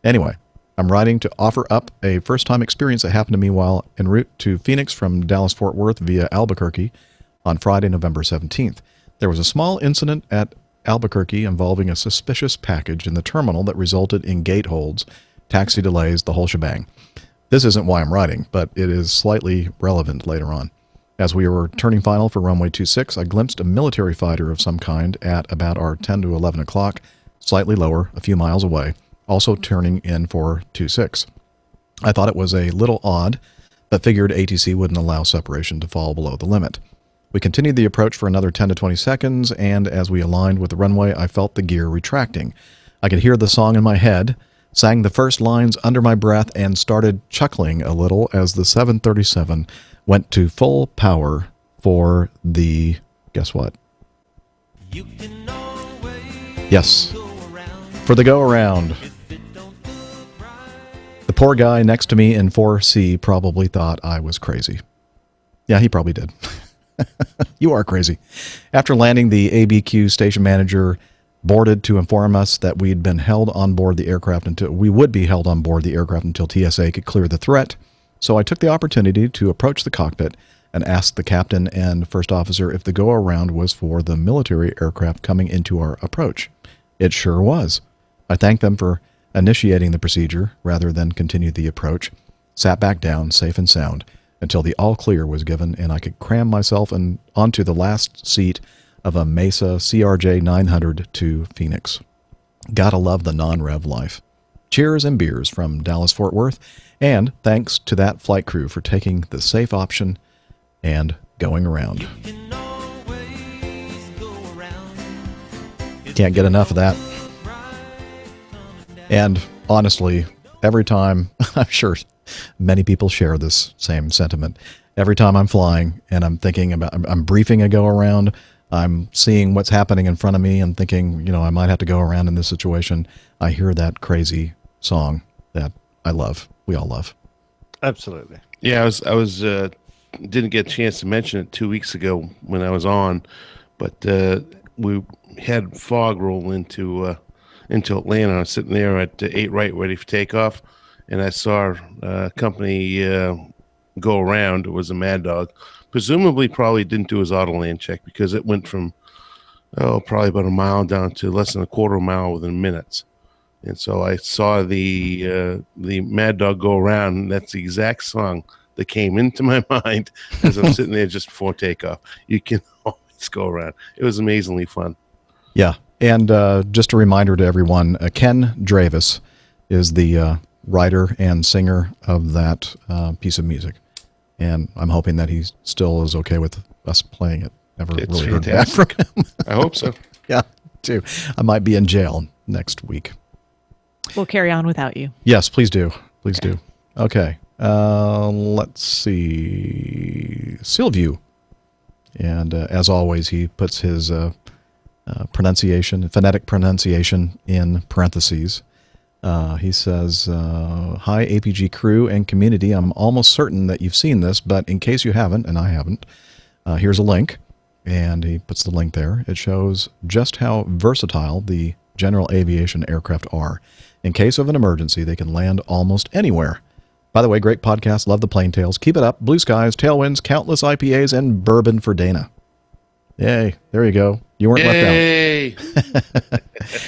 Anyway, I'm writing to offer up a first-time experience that happened to me while en route to Phoenix from Dallas-Fort Worth via Albuquerque on Friday, November 17th. There was a small incident at Albuquerque involving a suspicious package in the terminal that resulted in gate holds, taxi delays, the whole shebang. This isn't why I'm writing, but it is slightly relevant later on. As we were turning final for runway 26, I glimpsed a military fighter of some kind at about our 10 to 11 o'clock, slightly lower, a few miles away, also turning in for 26. I thought it was a little odd, but figured ATC wouldn't allow separation to fall below the limit. We continued the approach for another 10 to 20 seconds, and as we aligned with the runway, I felt the gear retracting. I could hear the song in my head, sang the first lines under my breath, and started chuckling a little as the 737 went to full power for the, guess what? Yes, for the go-around. The poor guy next to me in 4C probably thought I was crazy. Yeah, he probably did. You are crazy. After landing, the ABQ station manager boarded to inform us that we would be held on board the aircraft until TSA could clear the threat. So I took the opportunity to approach the cockpit and ask the captain and first officer if the go-around was for the military aircraft coming into our approach. It sure was. I thanked them for initiating the procedure rather than continue the approach, sat back down, safe and sound, until the all-clear was given and I could cram myself onto the last seat of a Mesa CRJ 900 to Phoenix. Gotta love the non-rev life. Cheers and beers from Dallas-Fort Worth, and thanks to that flight crew for taking the safe option and going around." Can't get enough of that. And honestly, every time, I'm sure many people share this same sentiment. Every time I'm flying and I'm thinking about, I'm briefing a go-around, I'm seeing what's happening in front of me and thinking, I might have to go around in this situation, I hear that crazy song that I love. We all love. Absolutely. Yeah, I was didn't get a chance to mention it 2 weeks ago when I was on, but we had fog roll into Atlanta. I was sitting there at 8 right, ready for takeoff, and I saw a company go around. It was a Mad Dog, presumably probably didn't do his auto land check because it went from probably about a mile down to less than a quarter mile within minutes. And so I saw the Mad Dog go around, and that's the exact song that came into my mind as I'm sitting there just before takeoff. You can always go around. It was amazingly fun. Yeah, and just a reminder to everyone, Ken Dravis is the writer and singer of that piece of music. And I'm hoping that he still is okay with us playing it. Never It's really heard back from him. I hope so. Yeah, too. I might be in jail next week. We'll carry on without you. Yes, please do. Please do. Okay. Let's see. Sealview. And as always, he puts his phonetic pronunciation in parentheses. He says, hi, APG crew and community. I'm almost certain that you've seen this, but in case you haven't, and I haven't, here's a link. And he puts the link there. It shows just how versatile the general aviation aircraft are. In case of an emergency, they can land almost anywhere. By the way, great podcast. Love the plane tales. Keep it up. Blue skies, tailwinds, countless IPAs, and bourbon for Dana. Yay. There you go. You weren't left out.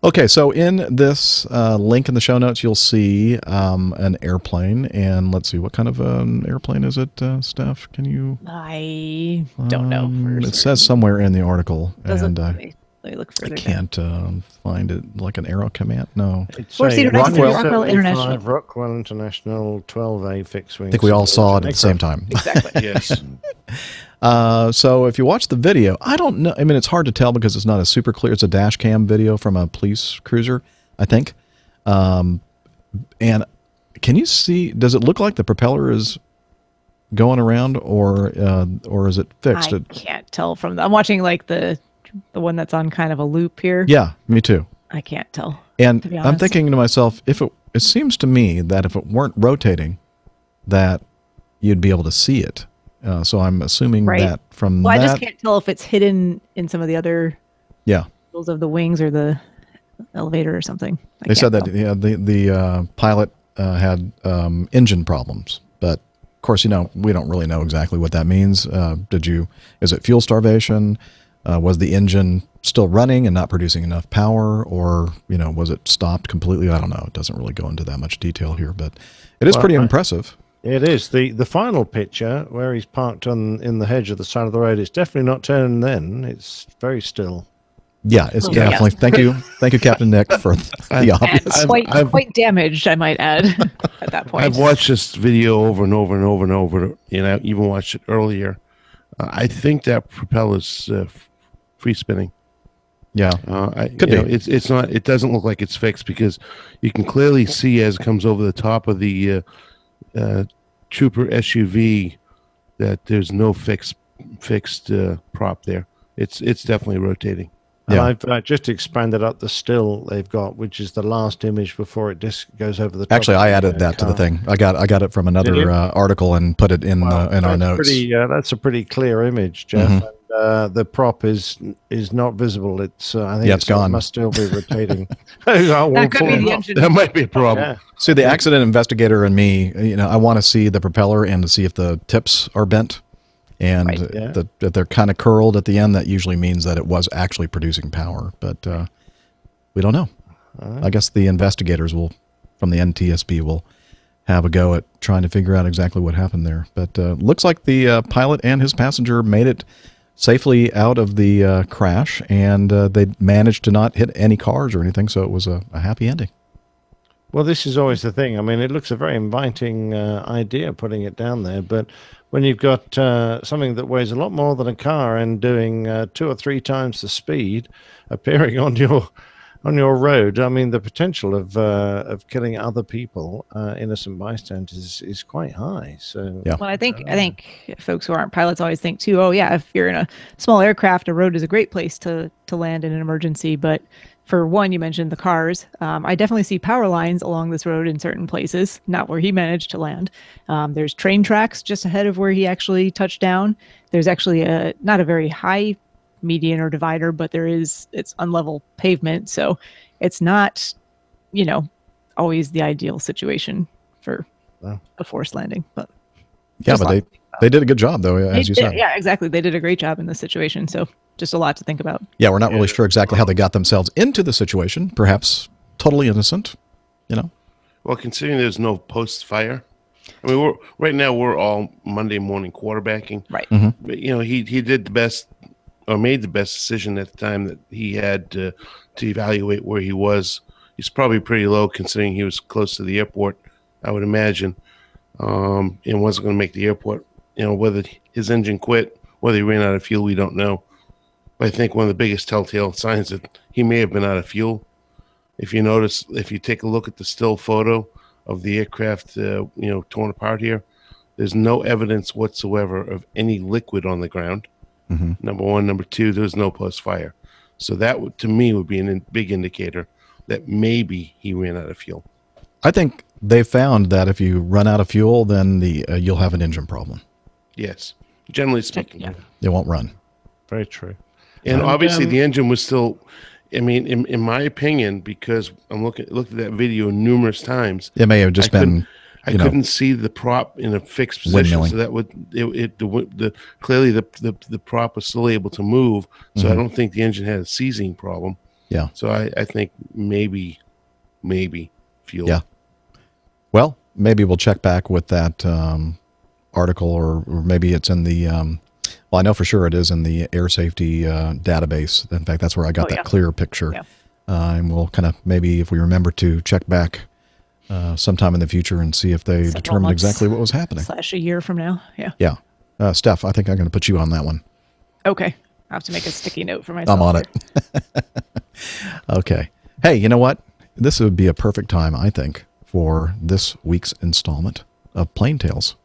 Okay, so in this link in the show notes, you'll see an airplane. And let's see, what kind of an airplane is it, Steph? Can you? I don't know. It says somewhere in the article. Doesn't and let me look I further can't find it, like an Aero Command. No. It's Four-seater a next to Rockwell. Rockwell International. Rockwell International 12A fixed wing. I think we all saw it at the same time. Exactly. Yes. So if you watch the video, I don't know. I mean, it's hard to tell because it's not a super clear. It's a dash cam video from a police cruiser, I think. And can you see? Does it look like the propeller is going around, or is it fixed? I can't tell from I'm watching like the one that's on kind of a loop here. Yeah, me too. I can't tell. And to be I'm honest. thinking to myself, it seems to me that if it weren't rotating, that you'd be able to see it. So I'm assuming Right. that from Well, that. I just can't tell if it's hidden in some of the other Yeah. angles of the wings or the elevator or something. They said that the pilot had engine problems, but of course, we don't really know exactly what that means. Is it fuel starvation? Was the engine still running and not producing enough power, or was it stopped completely? I don't know. It doesn't really go into that much detail here, but it is pretty impressive. It is. The final picture where he's parked in the hedge of the side of the road, it's definitely not turning then. It's very still. Yeah, it's definitely. Thank you, Captain Nick, for the obvious. And quite damaged, I might add, at that point. I've watched this video over and over and over and over, and I even watched it earlier. I think that propeller's free spinning. Yeah, could be. It's not. It doesn't look like it's fixed because you can clearly see as it comes over the top of the Trooper SUV that there's no fixed prop there. It's definitely rotating. And I've just expanded up the still they've got, which is the last image before it goes over the top. Actually, I added that to the thing. I got it from another article and put it in our notes. That's a pretty clear image, Jeff. Mm-hmm. And the prop is not visible. It's I think it's gone. It must still be rotating. That could be the engine. That might be a problem. Yeah. See, the accident investigator and me, I want to see the propeller and to see if the tips are bent. And if they're kind of curled at the end, that usually means that it was actually producing power. But we don't know. I guess the investigators from the NTSB will have a go at trying to figure out exactly what happened there. But looks like the pilot and his passenger made it safely out of the crash, and they managed to not hit any cars or anything, so it was a happy ending. Well, this is always the thing. I mean, it looks a very inviting idea putting it down there, but when you've got something that weighs a lot more than a car and doing 2 or 3 times the speed appearing on your road, I mean, the potential of killing other people, innocent bystanders, is quite high. So, yeah. Well, I think folks who aren't pilots always think too, oh yeah, if you're in a small aircraft, a road is a great place to land in an emergency. But for one, you mentioned the cars. I definitely see power lines along this road in certain places, not where he managed to land. There's train tracks just ahead of where he actually touched down. There's actually not a very high median or divider, but it's unlevel pavement. So it's not, always the ideal situation for a forced landing. But yeah, but They did a good job, though, as you said. Yeah, exactly. They did a great job in this situation. So just a lot to think about. Yeah, we're not really sure exactly how they got themselves into the situation. Perhaps totally innocent, you know. Well, considering there's no post-fire, I mean, we're all Monday morning quarterbacking, right? Mm-hmm. But he did the best, or made the best decision at the time that he had to evaluate where he was. He's probably pretty low considering he was close to the airport, I would imagine, and wasn't going to make the airport. Whether his engine quit, whether he ran out of fuel, we don't know. But I think one of the biggest telltale signs that he may have been out of fuel. If you take a look at the still photo of the aircraft, torn apart here, there's no evidence whatsoever of any liquid on the ground. Mm-hmm. Number one. Number two, there's no post-fire. So that, to me, would be a big indicator that maybe he ran out of fuel. I think they found that if you run out of fuel, then you'll have an engine problem. Yes, generally speaking. Yeah. It won't run. Very true. And obviously the engine was still, I mean, in my opinion, because I'm looked at that video numerous times. It may have just been. I couldn't see the prop in a fixed position, windmilling. so that would clearly the prop was still able to move. So I don't think the engine had a seizing problem. Yeah. So I think maybe fuel. Yeah. Well, maybe we'll check back with that article, or maybe it's in the. Well, I know for sure it is in the air safety database. In fact, that's where I got that clear picture. Yeah. And we'll kind of, maybe if we remember to check back sometime in the future and see if they determined exactly what was happening. / a year from now. Yeah. Yeah. Steph, I think I'm going to put you on that one. Okay. I have to make a sticky note for myself. I'm on it. Okay. Hey, you know what? This would be a perfect time, I think, for this week's installment of Plain Tales.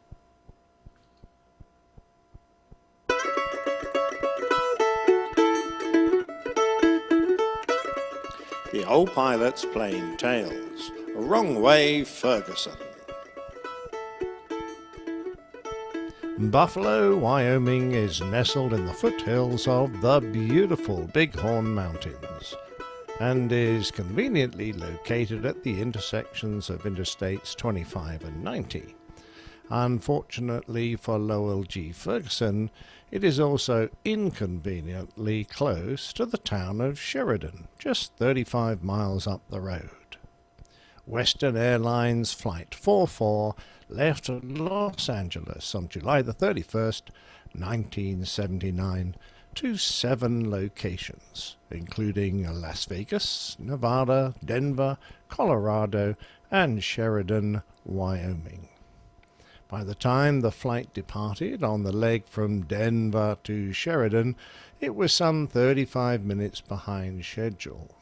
The Old Pilot's Plain Tales. Wrong Way, Ferguson. Buffalo, Wyoming is nestled in the foothills of the beautiful Bighorn Mountains and is conveniently located at the intersections of Interstates 25 and 90. Unfortunately for Lowell G. Ferguson, it is also inconveniently close to the town of Sheridan, just 35 miles up the road. Western Airlines Flight 44 left Los Angeles on July the 31st, 1979, to 7 locations, including Las Vegas, Nevada, Denver, Colorado, and Sheridan, Wyoming. By the time the flight departed on the leg from Denver to Sheridan, it was some 35 minutes behind schedule.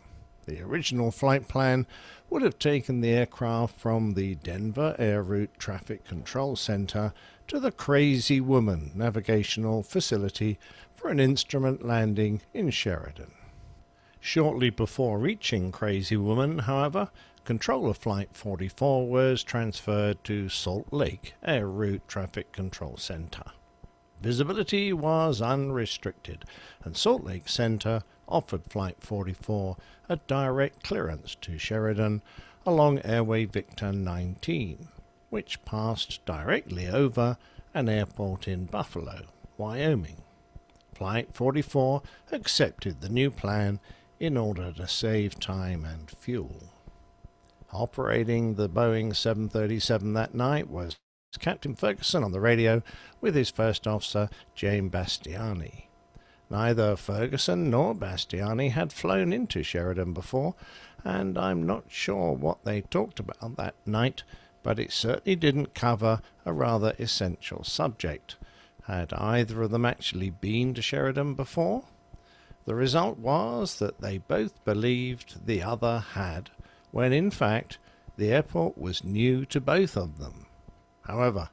The original flight plan would have taken the aircraft from the Denver Air Route Traffic Control Center to the Crazy Woman Navigational Facility for an instrument landing in Sheridan. Shortly before reaching Crazy Woman, however, control of Flight 44 was transferred to Salt Lake Air Route Traffic Control Center. Visibility was unrestricted, and Salt Lake Center offered Flight 44 a direct clearance to Sheridan along Airway Victor 19, which passed directly over an airport in Buffalo, Wyoming. Flight 44 accepted the new plan in order to save time and fuel. Operating the Boeing 737 that night was Captain Ferguson on the radio with his first officer, James Bastiani. Neither Ferguson nor Bastiani had flown into Sheridan before, and I'm not sure what they talked about that night, but it certainly didn't cover a rather essential subject. Had either of them actually been to Sheridan before? The result was that they both believed the other had, when in fact the airport was new to both of them. However,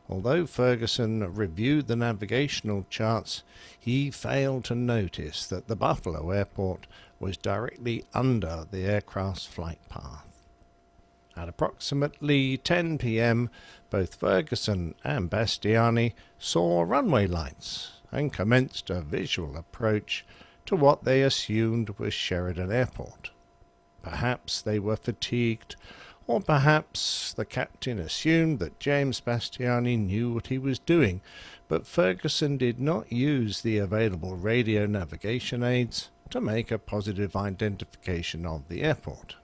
although Ferguson reviewed the navigational charts, he failed to notice that the Buffalo airport was directly under the aircraft's flight path. At approximately 10 p.m., both Ferguson and Bastiani saw runway lights and commenced a visual approach to what they assumed was Sheridan Airport. Perhaps they were fatigued, Or perhaps the captain assumed that James Bastiani knew what he was doing, but Ferguson did not use the available radio navigation aids to make a positive identification of the airport.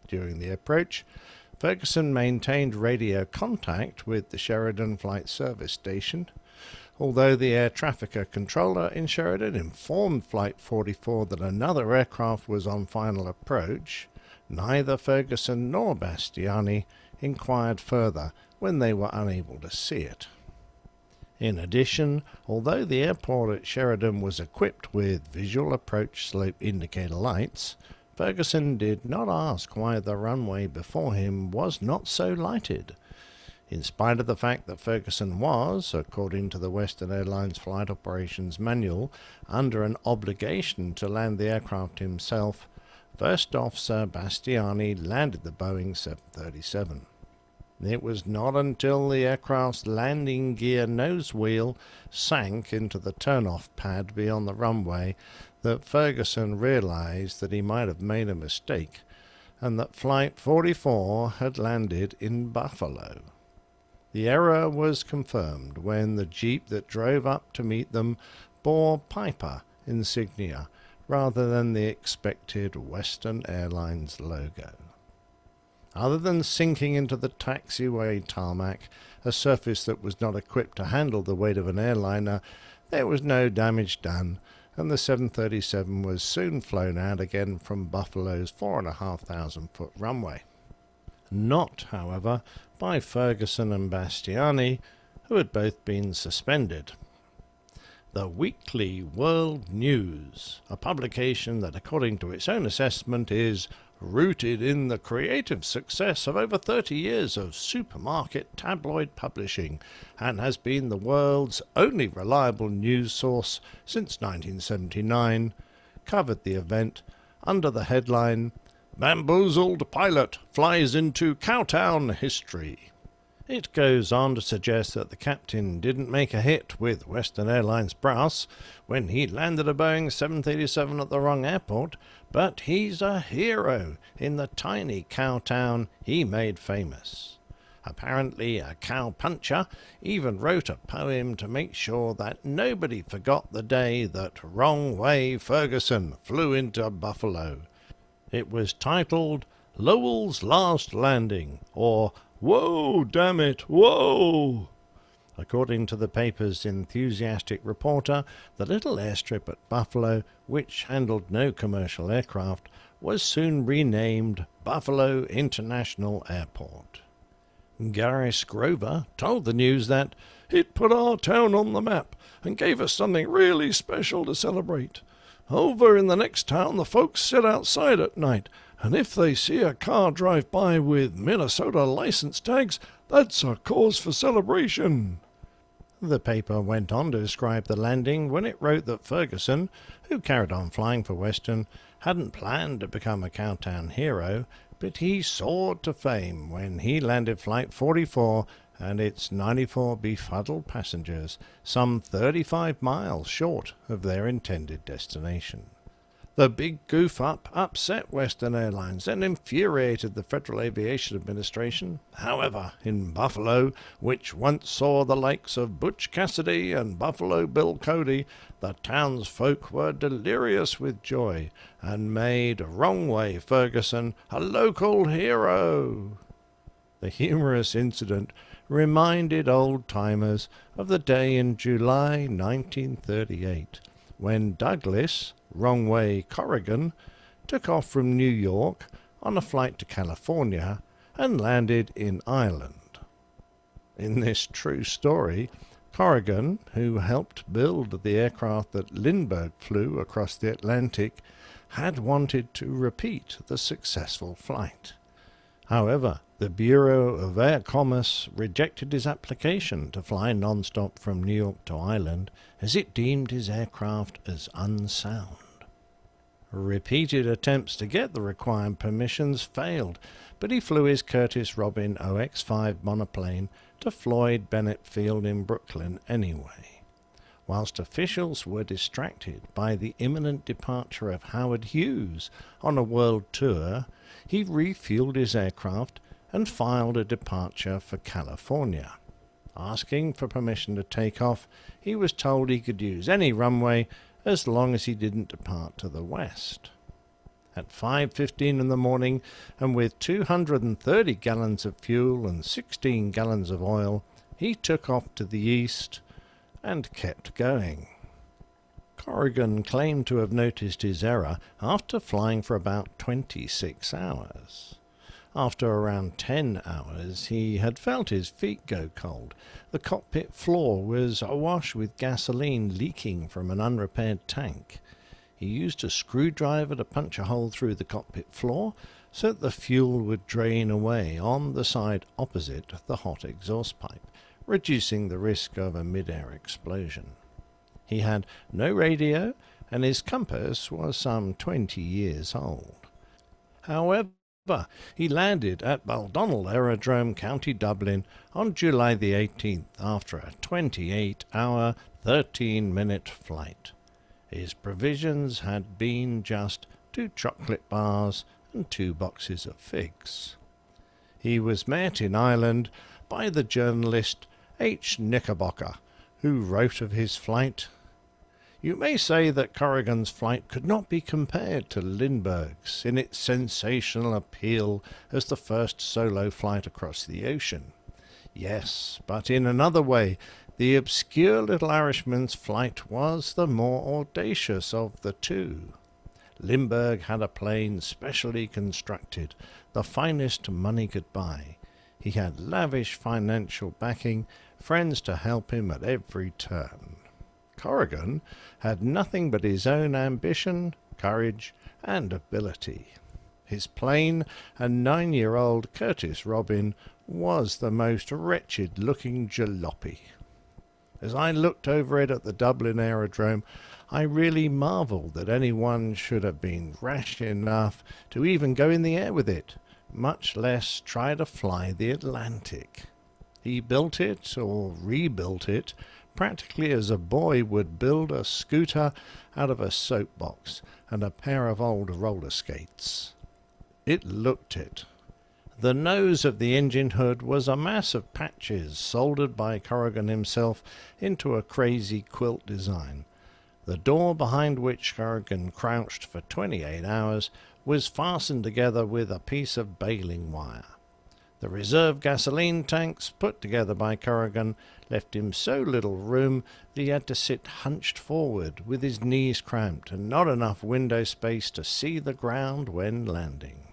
During the approach, Ferguson maintained radio contact with the Sheridan Flight Service Station. Although the air traffic controller in Sheridan informed Flight 44 that another aircraft was on final approach, neither Ferguson nor Bastiani inquired further when they were unable to see it. In addition, although the airport at Sheridan was equipped with visual approach slope indicator lights, Ferguson did not ask why the runway before him was not so lighted. In spite of the fact that Ferguson was, according to the Western Airlines Flight Operations Manual, under an obligation to land the aircraft himself, First Officer Bastiani landed the Boeing 737. It was not until the aircraft's landing gear nose wheel sank into the turn-off pad beyond the runway that Ferguson realized that he might have made a mistake and that Flight 44 had landed in Buffalo. The error was confirmed when the Jeep that drove up to meet them bore Piper insignia rather than the expected Western Airlines logo. Other than sinking into the taxiway tarmac, a surface that was not equipped to handle the weight of an airliner, there was no damage done, and the 737 was soon flown out again from Buffalo's 4,500-foot runway. Not, however, by Ferguson and Bastiani, who had both been suspended. The Weekly World News, a publication that, according to its own assessment, is rooted in the creative success of over 30 years of supermarket tabloid publishing, and has been the world's only reliable news source since 1979, covered the event under the headline, "Bamboozled Pilot Flies into Cowtown History." It goes on to suggest that the captain didn't make a hit with Western Airlines brass when he landed a Boeing 737 at the wrong airport, but he's a hero in the tiny cowtown he made famous. Apparently a cow-puncher even wrote a poem to make sure that nobody forgot the day that Wrong Way Ferguson flew into Buffalo. It was titled Lowell's Last Landing, or "Whoa, damn it, whoa!" According to the paper's enthusiastic reporter, the little airstrip at Buffalo, which handled no commercial aircraft, was soon renamed Buffalo International Airport. Garris Grover told the News that "it put our town on the map and gave us something really special to celebrate. Over in the next town, the folks sit outside at night, and if they see a car drive by with Minnesota license tags, that's a cause for celebration." The paper went on to describe the landing when it wrote that Ferguson, who carried on flying for Western, hadn't planned to become a cowtown hero, but he soared to fame when he landed Flight 44 and its 94 befuddled passengers some 35 miles short of their intended destination. The big goof-up upset Western Airlines and infuriated the Federal Aviation Administration. However, in Buffalo, which once saw the likes of Butch Cassidy and Buffalo Bill Cody, the townsfolk were delirious with joy and made Wrong Way Ferguson a local hero. The humorous incident reminded old-timers of the day in July 1938, when Douglas, Wrong Way Corrigan, took off from New York on a flight to California and landed in Ireland. In this true story, Corrigan, who helped build the aircraft that Lindbergh flew across the Atlantic, had wanted to repeat the successful flight. However, the Bureau of Air Commerce rejected his application to fly non-stop from New York to Ireland, as it deemed his aircraft as unsound. Repeated attempts to get the required permissions failed, but he flew his Curtiss Robin OX-5 monoplane to Floyd Bennett Field in Brooklyn anyway. Whilst officials were distracted by the imminent departure of Howard Hughes on a world tour, he refueled his aircraft and filed a departure for California. Asking for permission to take off, he was told he could use any runway as long as he didn't depart to the west. At 5:15 in the morning, and with 230 gallons of fuel and 16 gallons of oil, he took off to the east and kept going. Corrigan claimed to have noticed his error after flying for about 26 hours. After around 10 hours, he had felt his feet go cold. The cockpit floor was awash with gasoline leaking from an unrepaired tank. He used a screwdriver to punch a hole through the cockpit floor so that the fuel would drain away on the side opposite the hot exhaust pipe, reducing the risk of a mid-air explosion. He had no radio, and his compass was some 20 years old. However, he landed at Baldonnel Aerodrome, County Dublin, on July the 18th after a 28-hour, 13-minute flight. His provisions had been just 2 chocolate bars and 2 boxes of figs. He was met in Ireland by the journalist H. Knickerbocker, who wrote of his flight, "You may say that Corrigan's flight could not be compared to Lindbergh's in its sensational appeal as the first solo flight across the ocean. Yes, but in another way, the obscure little Irishman's flight was the more audacious of the two. Lindbergh had a plane specially constructed, the finest money could buy. He had lavish financial backing, friends to help him at every turn. Corrigan had nothing but his own ambition, courage, and ability. His plane, a 9-year-old Curtiss Robin, was the most wretched-looking jalopy. As I looked over it at the Dublin Aerodrome, I really marvelled that anyone should have been rash enough to even go in the air with it, much less try to fly the Atlantic. He built it, or rebuilt it, practically as a boy would build a scooter out of a soapbox and a pair of old roller skates. It looked it. The nose of the engine hood was a mass of patches soldered by Corrigan himself into a crazy quilt design. The door behind which Corrigan crouched for 28 hours was fastened together with a piece of baling wire. The reserve gasoline tanks, put together by Corrigan, left him so little room that he had to sit hunched forward with his knees cramped and not enough window space to see the ground when landing.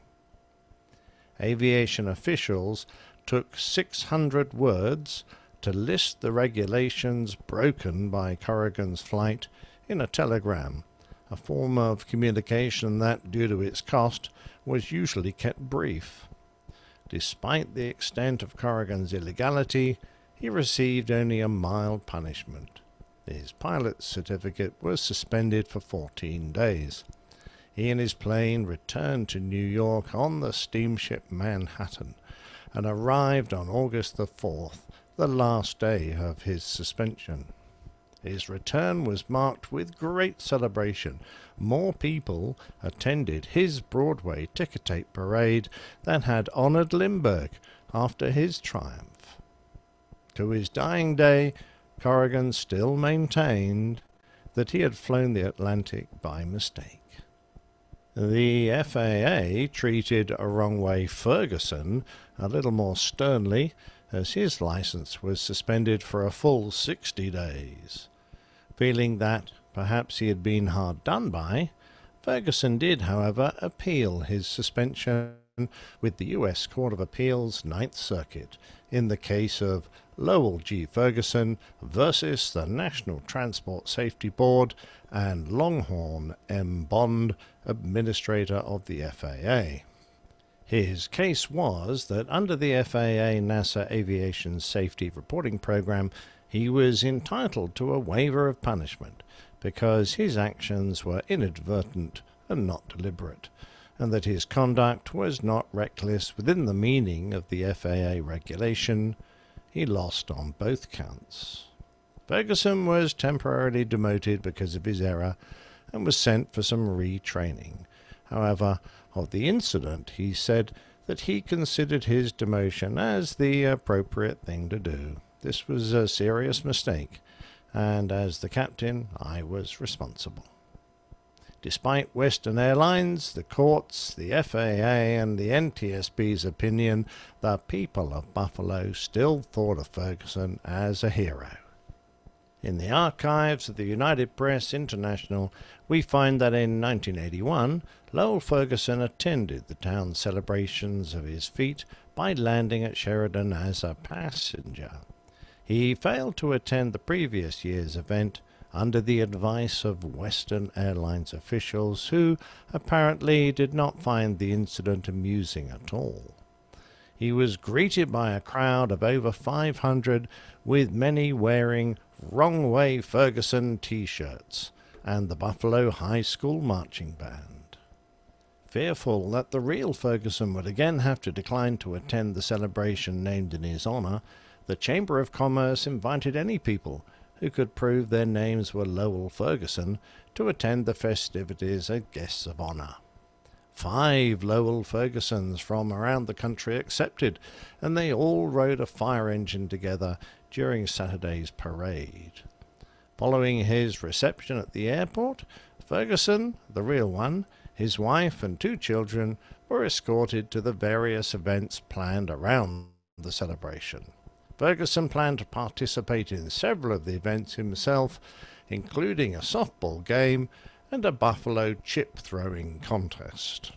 Aviation officials took 600 words to list the regulations broken by Corrigan's flight in a telegram, a form of communication that, due to its cost, was usually kept brief. Despite the extent of Corrigan's illegality, he received only a mild punishment. His pilot's certificate was suspended for 14 days. He and his plane returned to New York on the steamship Manhattan and arrived on August the 4th, the last day of his suspension. His return was marked with great celebration. More people attended his Broadway ticker tape parade than had honored Lindbergh after his triumph. To his dying day, Corrigan still maintained that he had flown the Atlantic by mistake. The FAA treated a wrong-way Ferguson a little more sternly, as his license was suspended for a full 60 days. Feeling that perhaps he had been hard done by, Ferguson did, however, appeal his suspension with the U.S. Court of Appeals Ninth Circuit in the case of Lowell G. Ferguson versus the National Transport Safety Board and Longhorn M. Bond, Administrator of the FAA. His case was that under the FAA NASA Aviation Safety Reporting Program, he was entitled to a waiver of punishment because his actions were inadvertent and not deliberate, and that his conduct was not reckless within the meaning of the FAA regulation. He lost on both counts. Ferguson was temporarily demoted because of his error and was sent for some retraining. However, of the incident, he said that he considered his demotion as the appropriate thing to do. This was a serious mistake, and as the captain, I was responsible. Despite Western Airlines, the courts, the FAA, and the NTSB's opinion, the people of Buffalo still thought of Ferguson as a hero. In the archives of the United Press International, we find that in 1981, Lowell Ferguson attended the town's celebrations of his feat by landing at Sheridan as a passenger. He failed to attend the previous year's event under the advice of Western Airlines officials who apparently did not find the incident amusing at all. He was greeted by a crowd of over 500, with many wearing Wrong Way Ferguson t-shirts and the Buffalo High School Marching Band. Fearful that the real Ferguson would again have to decline to attend the celebration named in his honor, the Chamber of Commerce invited any people who could prove their names were Lowell Ferguson to attend the festivities as guests of honor. 5 Lowell Fergusons from around the country accepted, and they all rode a fire engine together during Saturday's parade. Following his reception at the airport, Ferguson, the real one, his wife and 2 children were escorted to the various events planned around the celebration. Ferguson planned to participate in several of the events himself, including a softball game and a buffalo chip throwing contest.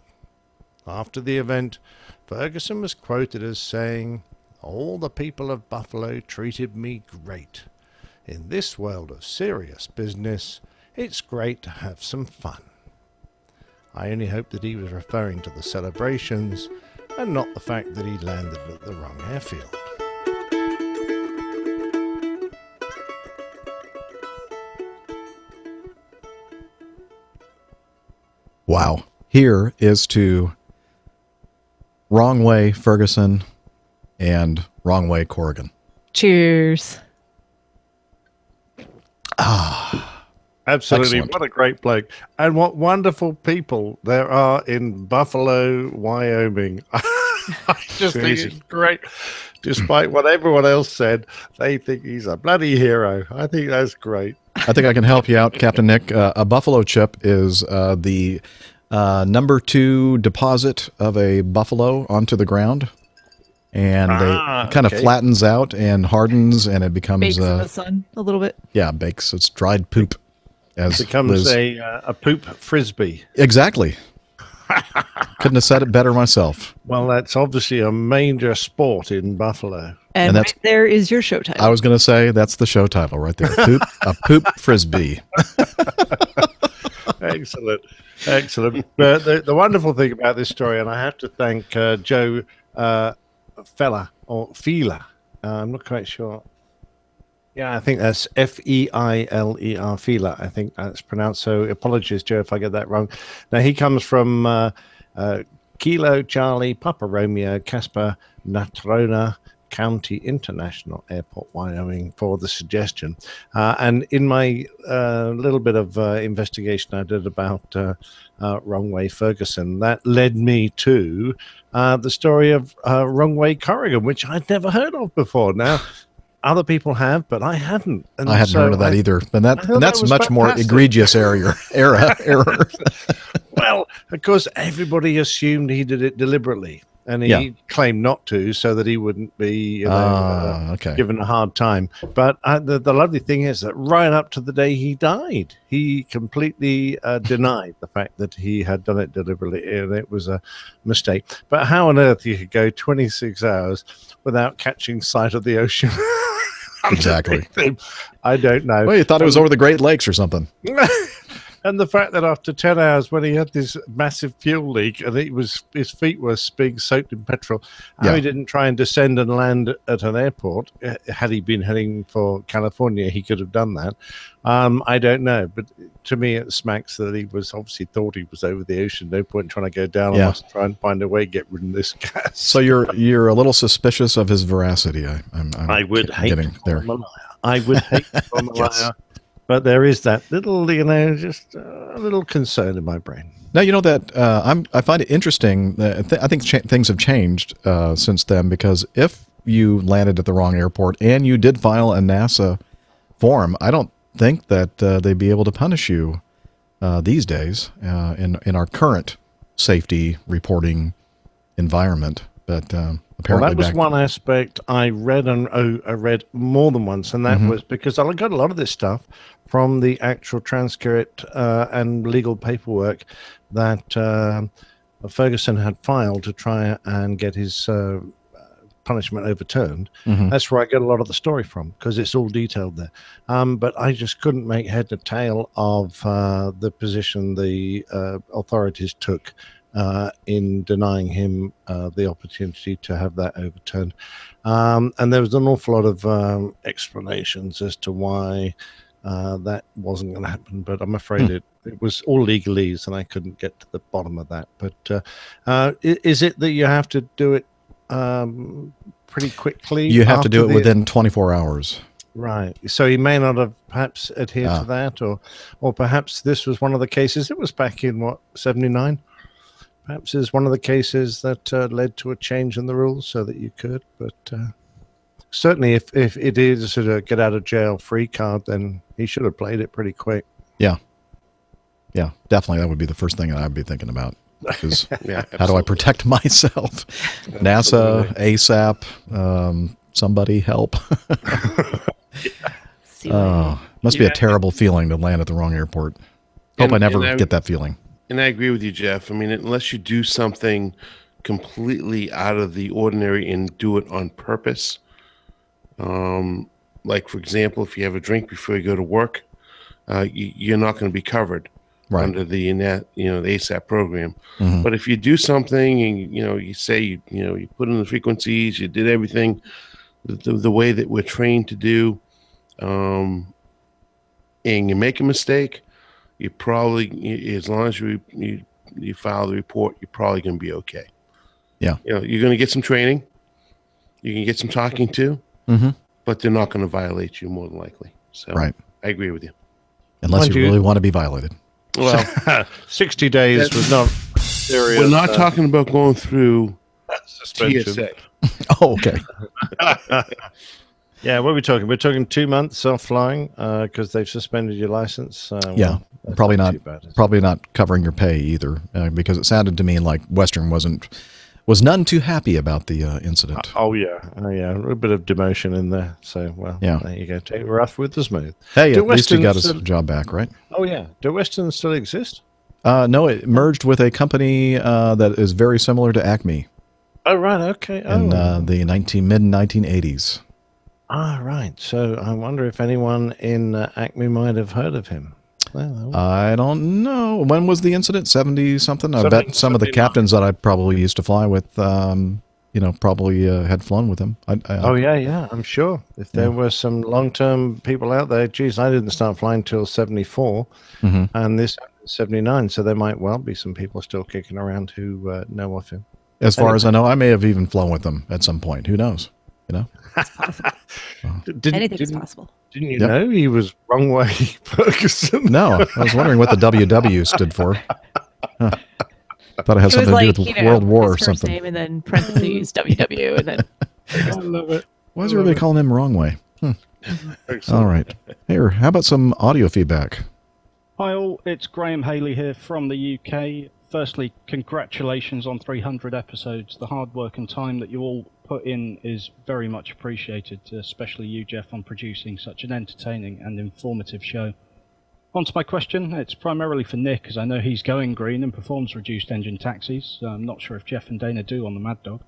After the event, Ferguson was quoted as saying, "All the people of Buffalo treated me great. In this world of serious business, it's great to have some fun." I only hope that he was referring to the celebrations and not the fact that he landed at the wrong airfield. Wow. Here is to Wrong Way Ferguson and Wrong Way Corrigan. Cheers. Absolutely. Excellent. What a great bloke. And what wonderful people there are in Buffalo, Wyoming. I just think it's great. Despite what everyone else said, they think he's a bloody hero. I think that's great. I think I can help you out, Captain Nick. A buffalo chip is the number 2 deposit of a buffalo onto the ground. And it kind of flattens out and hardens, and it becomes... Bakes in the sun a little bit. Yeah, bakes. It's dried poop. It becomes a poop frisbee. Exactly. Couldn't have said it better myself. Well, that's obviously a major sport in Buffalo. And that's, right there is your show title. I was going to say that's the show title right there. A poop frisbee. Excellent. Excellent. But the wonderful thing about this story, and I have to thank Joe Fela. I'm not quite sure. Yeah, I think that's Feiler, Feiler. I think that's pronounced. So apologies, Joe, if I get that wrong. Now, he comes from Kilo Charlie Papa Romeo Casper Natrona County International Airport, Wyoming, for the suggestion. And in my little bit of investigation I did about Wrong Way Ferguson, that led me to the story of Wrong Way Corrigan, which I'd never heard of before. Now, other people have, but I hadn't. And I hadn't heard of that either. And that's much more egregious error. Well, of course, everybody assumed he did it deliberately, and he claimed not to, so that he wouldn't be given a hard time. But the lovely thing is that right up to the day he died, he completely denied the fact that he had done it deliberately, and it was a mistake. But how on earth you could go 26 hours without catching sight of the ocean? Exactly. I don't know. Well, you thought it was over the Great Lakes or something. And the fact that after 10 hours, when he had this massive fuel leak and his feet were being soaked in petrol, how he didn't try and descend and land at an airport. Had he been heading for California, he could have done that. I don't know. But to me, it smacks that he was obviously thought he was over the ocean. No point in trying to go down. I must try and find a way to get rid of this gas. So you're a little suspicious of his veracity. I would hate to call him a liar. I would hate to call him a liar. But there is that little, just a little concern in my brain. Now, you know that I find it interesting. I think things have changed since then, because if you landed at the wrong airport and you did file a NASA form, I don't think that they'd be able to punish you these days in our current safety reporting environment. But apparently, that was one aspect I read, and I read more than once, and that was because I got a lot of this stuff from the actual transcript and legal paperwork that Ferguson had filed to try and get his punishment overturned. That's where I get a lot of the story from, because it's all detailed there. But I just couldn't make head or tail of the position the authorities took in denying him the opportunity to have that overturned. And there was an awful lot of explanations as to why that wasn't going to happen, but I'm afraid it was all legalese, and I couldn't get to the bottom of that. But is it that you have to do it pretty quickly? You have to do it within 24 hours. Right. So he may not have perhaps adhered to that, or perhaps this was one of the cases. It was back in, 79? Perhaps it's one of the cases that led to a change in the rules so that you could. But certainly if it is a get out of jail free card, then he should have played it pretty quick. Yeah, definitely. That would be the first thing that I'd be thinking about. Is how do I protect myself? NASA, ASAP, somebody help. Must be a terrible feeling to land at the wrong airport. Hope I never get that feeling. And I agree with you, Jeff. I mean, unless you do something completely out of the ordinary and do it on purpose, like, for example, if you have a drink before you go to work, you're not going to be covered under the the ASAP program. But if you do something and you say you put in the frequencies, you did everything the way that we're trained to do, and you make a mistake, you probably, as long as you file the report, you're probably going to be okay. Yeah, you're going to get some training, you can get some talking to, but they're not going to violate you more than likely. So I agree with you. Unless you really want to be violated. Well, 60 days was not serious. We're not talking about going through suspension. TSA. Oh, okay. Yeah, what are we talking? We're talking 2 months off flying because they've suspended your license. Yeah, probably not covering your pay either, because it sounded to me like Western was none too happy about the incident. Oh yeah, a little bit of demotion in there. So there you go. Take it rough with the smooth. Hey, at least he got his job back, right? Oh yeah. Do Western still exist? No, it merged with a company that is very similar to Acme. Oh right, okay. In the mid 1980s. Ah, right. So I wonder if anyone in Acme might have heard of him. Well, I don't know. When was the incident? 70-something? I bet some of the captains that I probably used to fly with, probably had flown with him. Yeah, I'm sure. If there were some long-term people out there, geez, I didn't start flying till 74, and this 79, so there might well be some people still kicking around who know of him. As far as I know, I may have even flown with them at some point. Who knows? It's possible. Anything's possible. Didn't you know he was wrong way Ferguson? No, I was wondering what the WW stood for. Huh. Thought it had something to do with World War or something. Name and then parentheses WW and then. I love it. Why is everybody calling him wrong way? All right. Here, how about some audio feedback? Hi all, it's Graham Haley here from the UK. Firstly, congratulations on 300 episodes. The hard work and time that you all put in is very much appreciated, especially you, Jeff, on producing such an entertaining and informative show. On to my question. It's primarily for Nick, as I know he's going green and performs reduced engine taxis. I'm not sure if Jeff and Dana do on the Mad Dog.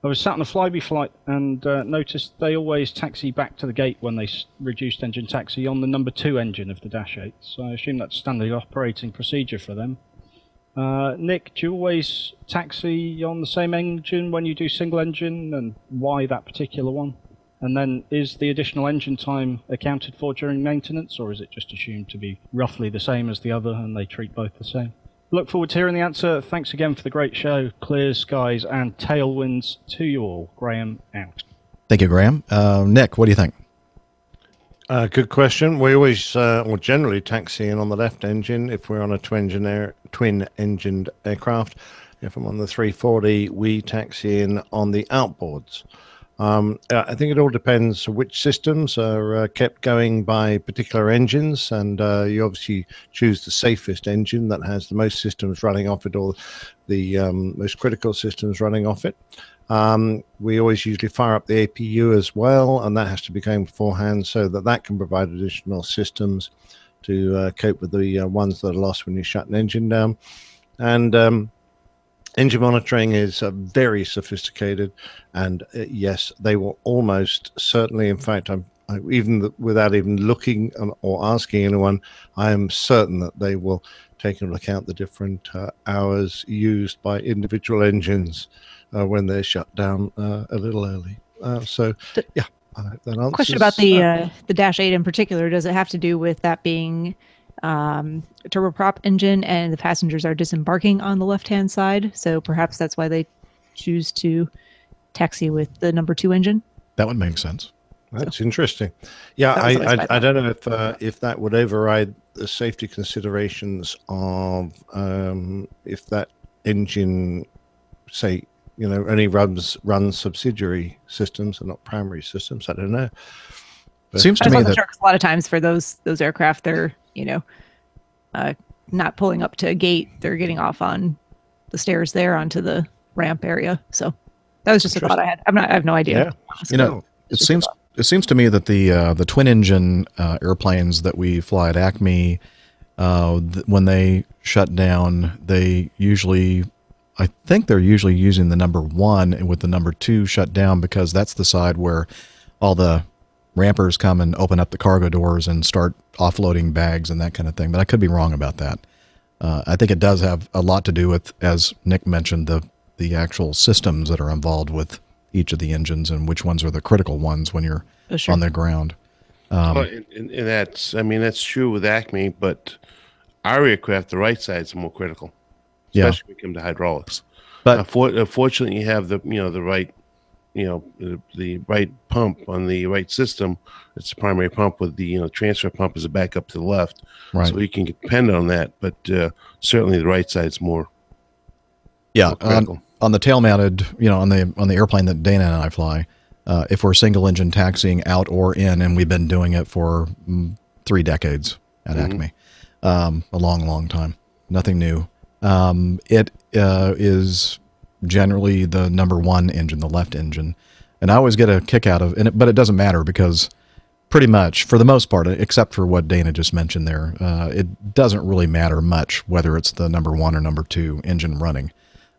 I was sat on a Flybe flight and noticed they always taxi back to the gate when they reduced engine taxi on the number 2 engine of the Dash 8, so I assume that's standard operating procedure for them. Nick, do you always taxi on the same engine when you do single engine, and why that particular one? And then is the additional engine time accounted for during maintenance, or is it just assumed to be roughly the same as the other and they treat both the same? Look forward to hearing the answer. Thanks again for the great show. Clear skies and tailwinds to you all. Graham out. Thank you, Graham. Nick, what do you think? Good question. We always, or generally, taxi in on the left engine if we're on a twin-engined aircraft. If I'm on the 340, we taxi in on the outboards. I think it all depends which systems are kept going by particular engines, and you obviously choose the safest engine that has the most systems running off it, or the most critical systems running off it. We always usually fire up the APU as well, and that has to be going beforehand so that that can provide additional systems to cope with the ones that are lost when you shut an engine down. And engine monitoring is very sophisticated, and yes, they will almost certainly, in fact, without even looking or asking anyone, I am certain that they will take into account the different hours used by individual engines when they're shut down a little early. Yeah. That question about the Dash 8 in particular. Does it have to do with that being turboprop engine and the passengers are disembarking on the left-hand side? So perhaps that's why they choose to taxi with the number 2 engine? That would make sense. That's interesting. Yeah, I don't know if that would override the safety considerations of if that engine, say, only runs subsidiary systems and not primary systems. I don't know. But seems to me that a lot of times for those aircraft, they're not pulling up to a gate; they're getting off on the stairs there onto the ramp area. So that was just a thought I had. I have no idea. Yeah. It seems to me that the twin engine airplanes that we fly at Acme, when they shut down, I think they're usually using the number 1 and with the number 2 shut down, because that's the side where all the rampers come and open up the cargo doors and start offloading bags and that kind of thing. But I could be wrong about that. I think it does have a lot to do with, as Nick mentioned, the actual systems that are involved with each of the engines and which ones are the critical ones when you're on the ground. And that's true with Acme, but our aircraft, the right sides are more critical, especially when it comes to hydraulics. But fortunately, you have the right, the right pump on the right system. It's the primary pump with the transfer pump as a backup to the left, right? So you can depend on that. But certainly, the right side's more. Yeah, on the tail mounted, on the airplane that Dana and I fly, if we're single engine taxiing out or in, and we've been doing it for 3 decades at Acme, a long time, nothing new. It is generally the number 1 engine, the left engine, and I always get a kick out of it, but it doesn't matter because pretty much for the most part, except for what Dana just mentioned there, it doesn't really matter much whether it's the number 1 or number 2 engine running.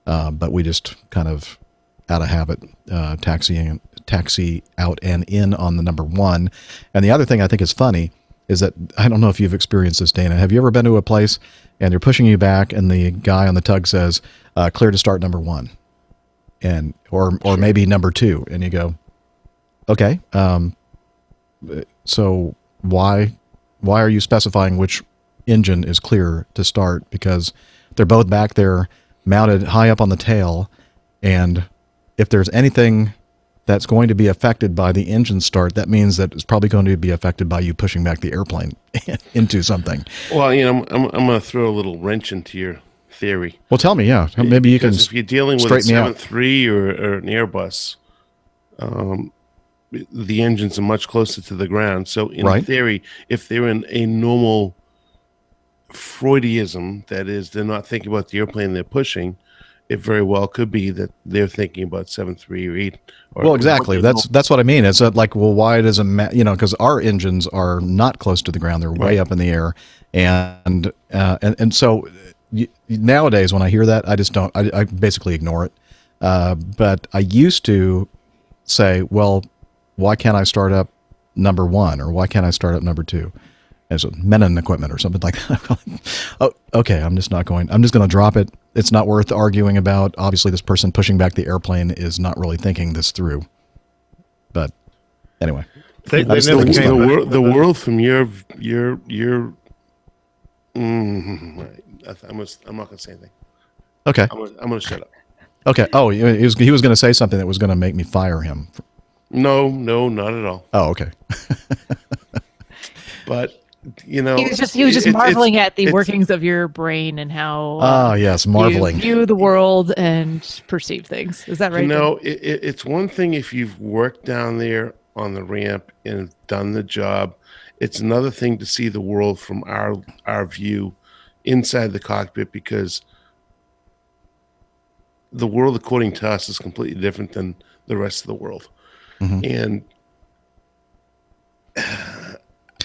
But we just kind of out of habit taxi out and in on the number 1. And the other thing I think is funny is that, I don't know if you've experienced this, Dana. Have you ever been to a place and they're pushing you back and the guy on the tug says, clear to start number 1, and or maybe number 2, and you go, okay, so why are you specifying which engine is clear to start? Because they're both back there mounted high up on the tail, and if there's anything that's going to be affected by the engine start, that means that it's probably going to be affected by you pushing back the airplane into something. Well, I'm going to throw a little wrench into your theory. Well, tell me, maybe you can. Because if you're dealing with a 7.3 or an Airbus, the engines are much closer to the ground. So in theory, if they're in a normal Freudism, that is, they're not thinking about the airplane they're pushing, it very well could be that they're thinking about 7.3 or 8. Well, exactly. That's what I mean. It's like, well, why does it matter? Because our engines are not close to the ground; they're way up in the air, and so nowadays when I hear that, I just don't. I basically ignore it. But I used to say, well, why can't I start up number 1, or why can't I start up number 2? As Menon equipment or something like that. Oh, okay, I'm just going to drop it. It's not worth arguing about. Obviously, this person pushing back the airplane is not really thinking this through. But anyway, the world from your I'm not going to say anything. Okay, I'm going to shut up. Okay. Oh, he was going to say something that was going to make me fire him. No, not at all. Oh, okay. But you know, he was just marveling at the workings of your brain and how yes, marveling. you view the world and perceive things. Is that right? You know, it's one thing if you've worked down there on the ramp and done the job. It's another thing to see the world from our view inside the cockpit, because the world, according to us, is completely different than the rest of the world. And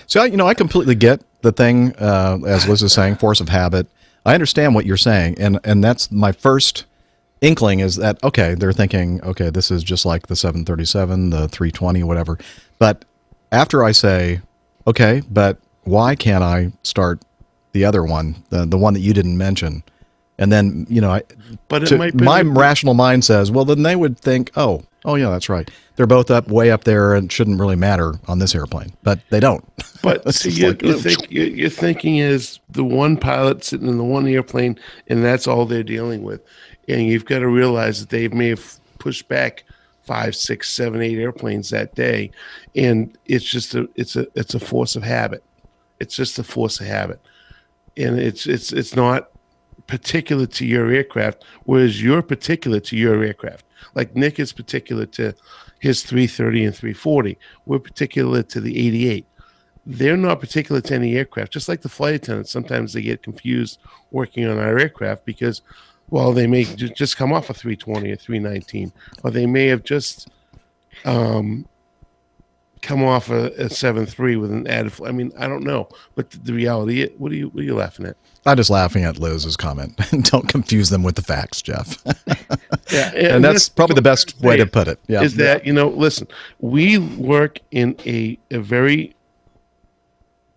so, I completely get the thing, as Liz is saying, force of habit. I understand what you're saying, and that's my first inkling is that, okay, they're thinking, okay, this is just like the 737, the 320, whatever. But after I say, okay, but why can't I start the other one, the one that you didn't mention? And then, my rational mind says, well, then they would think, oh, yeah, that's right. They're both way up there and shouldn't really matter on this airplane, but they don't. But see, you're thinking is the one pilot sitting in the one airplane, and that's all they're dealing with. And you've got to realize that they may have pushed back 5, 6, 7, 8 airplanes that day, and it's just it's a force of habit. It's just a force of habit, and it's not particular to your aircraft, whereas you're particular to your aircraft. Like Nick is particular to his 330 and 340. We're particular to the 88. They're not particular to any aircraft. Just like the flight attendants, sometimes they get confused working on our aircraft because, well, they may just come off a 320 or 319, or they may have just come off a 7.3 with an added. I mean, I don't know, but the reality, what are you laughing at? I'm just laughing at Liz's comment. Don't confuse them with the facts, Jeff. Yeah, and that's probably the best way to put it. Yeah, is that listen, we work in a very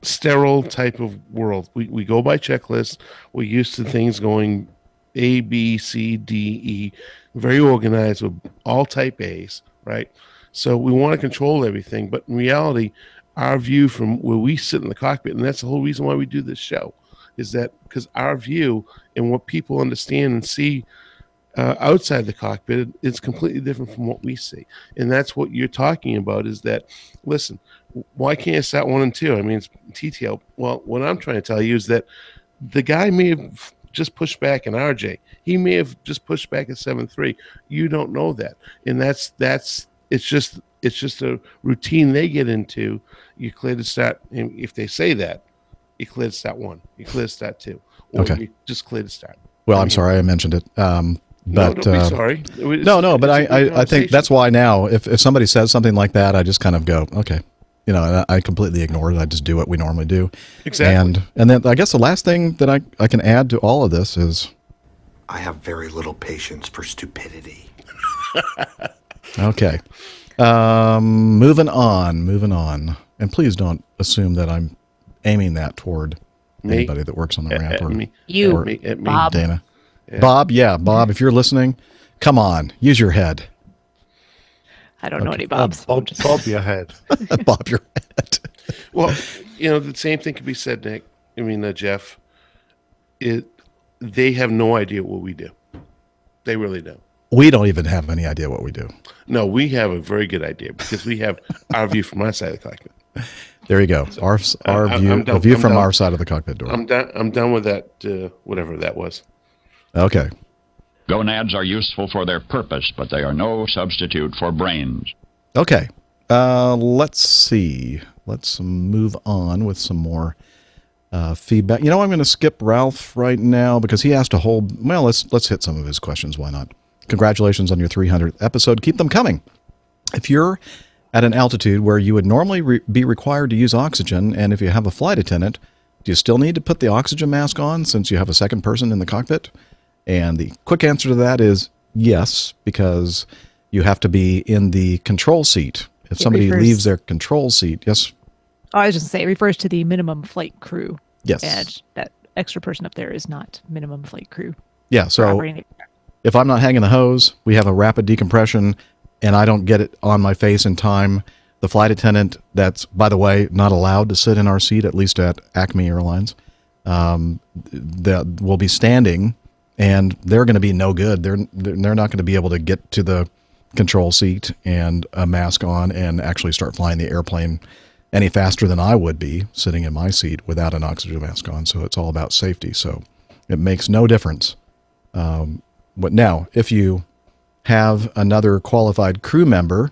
sterile type of world. We go by checklists. We're used to things going A, B, C, D, E, very organized with all type A's, right? So we want to control everything, but in reality, our view from where we sit in the cockpit, and that's the whole reason why we do this show, is that because our view and what people understand and see outside the cockpit is completely different from what we see. And that's what you're talking about, is that, listen, why can't you start 1 and 2? I mean, it's TTL. Well, what I'm trying to tell you is that the guy may have just pushed back an RJ. He may have just pushed back a 7.3. You don't know that. And it's just a routine they get into. You clear to start, and if they say that, you clear to start 1, you clear to start 2, or you just clear to start. Well, I'm sorry I mentioned it. But no, don't be sorry. But I think that's why now, if somebody says something like that, I just kind of go, okay, and I completely ignore it. I just do what we normally do. Exactly. And then I guess the last thing that I can add to all of this is, I have very little patience for stupidity. Okay. Moving on. And please don't assume that I'm aiming that toward anybody that works on the ramp. Or Bob. Dana. Yeah. Bob, if you're listening, come on, use your head. I don't know any Bobs. Bob your head. Bob your head. Well, the same thing can be said, Nick. I mean, Jeff. They have no idea what we do. They really don't. We don't even have any idea what we do. No, we have a very good idea because we have our view from our side of the cockpit. There you go. Our view from our side of the cockpit door. I'm done with that. Whatever that was. Okay. Gonads are useful for their purpose, but they are no substitute for brains. Okay. Let's see. Let's move on with some more feedback. I'm going to skip Ralph right now because he asked a whole. Well, let's hit some of his questions. Why not? Congratulations on your 300th episode. Keep them coming. If you're at an altitude where you would normally be required to use oxygen, and if you have a flight attendant, do you still need to put the oxygen mask on since you have a second person in the cockpit? And the quick answer to that is yes, because you have to be in the control seat. If somebody leaves their control seat, yes? Oh, I was just going to say, it refers to the minimum flight crew. Yes. And that extra person up there is not minimum flight crew. Yeah, so if I'm not hanging the hose, we have a rapid decompression, and I don't get it on my face in time, the flight attendant that's, by the way, not allowed to sit in our seat, at least at Acme Airlines, that will be standing, and they're going to be no good. They're not going to be able to get to the control seat and a mask on and actually start flying the airplane any faster than I would be sitting in my seat without an oxygen mask on. So it's all about safety. So it makes no difference. But now, if you have another qualified crew member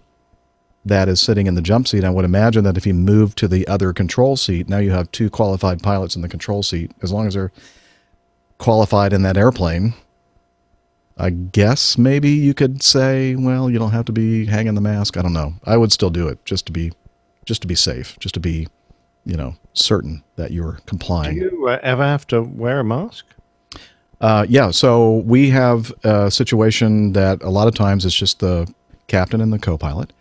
that is sitting in the jump seat, I would imagine that if you move to the other control seat, now you have 2 qualified pilots in the control seat. As long as they're qualified in that airplane, I guess maybe you could say, well, you don't have to be hanging the mask. I don't know. I would still do it just to be safe, just to be, certain that you're complying. Do you ever have to wear a mask? Yeah, so we have a situation that a lot of times it's just the captain and the co-pilot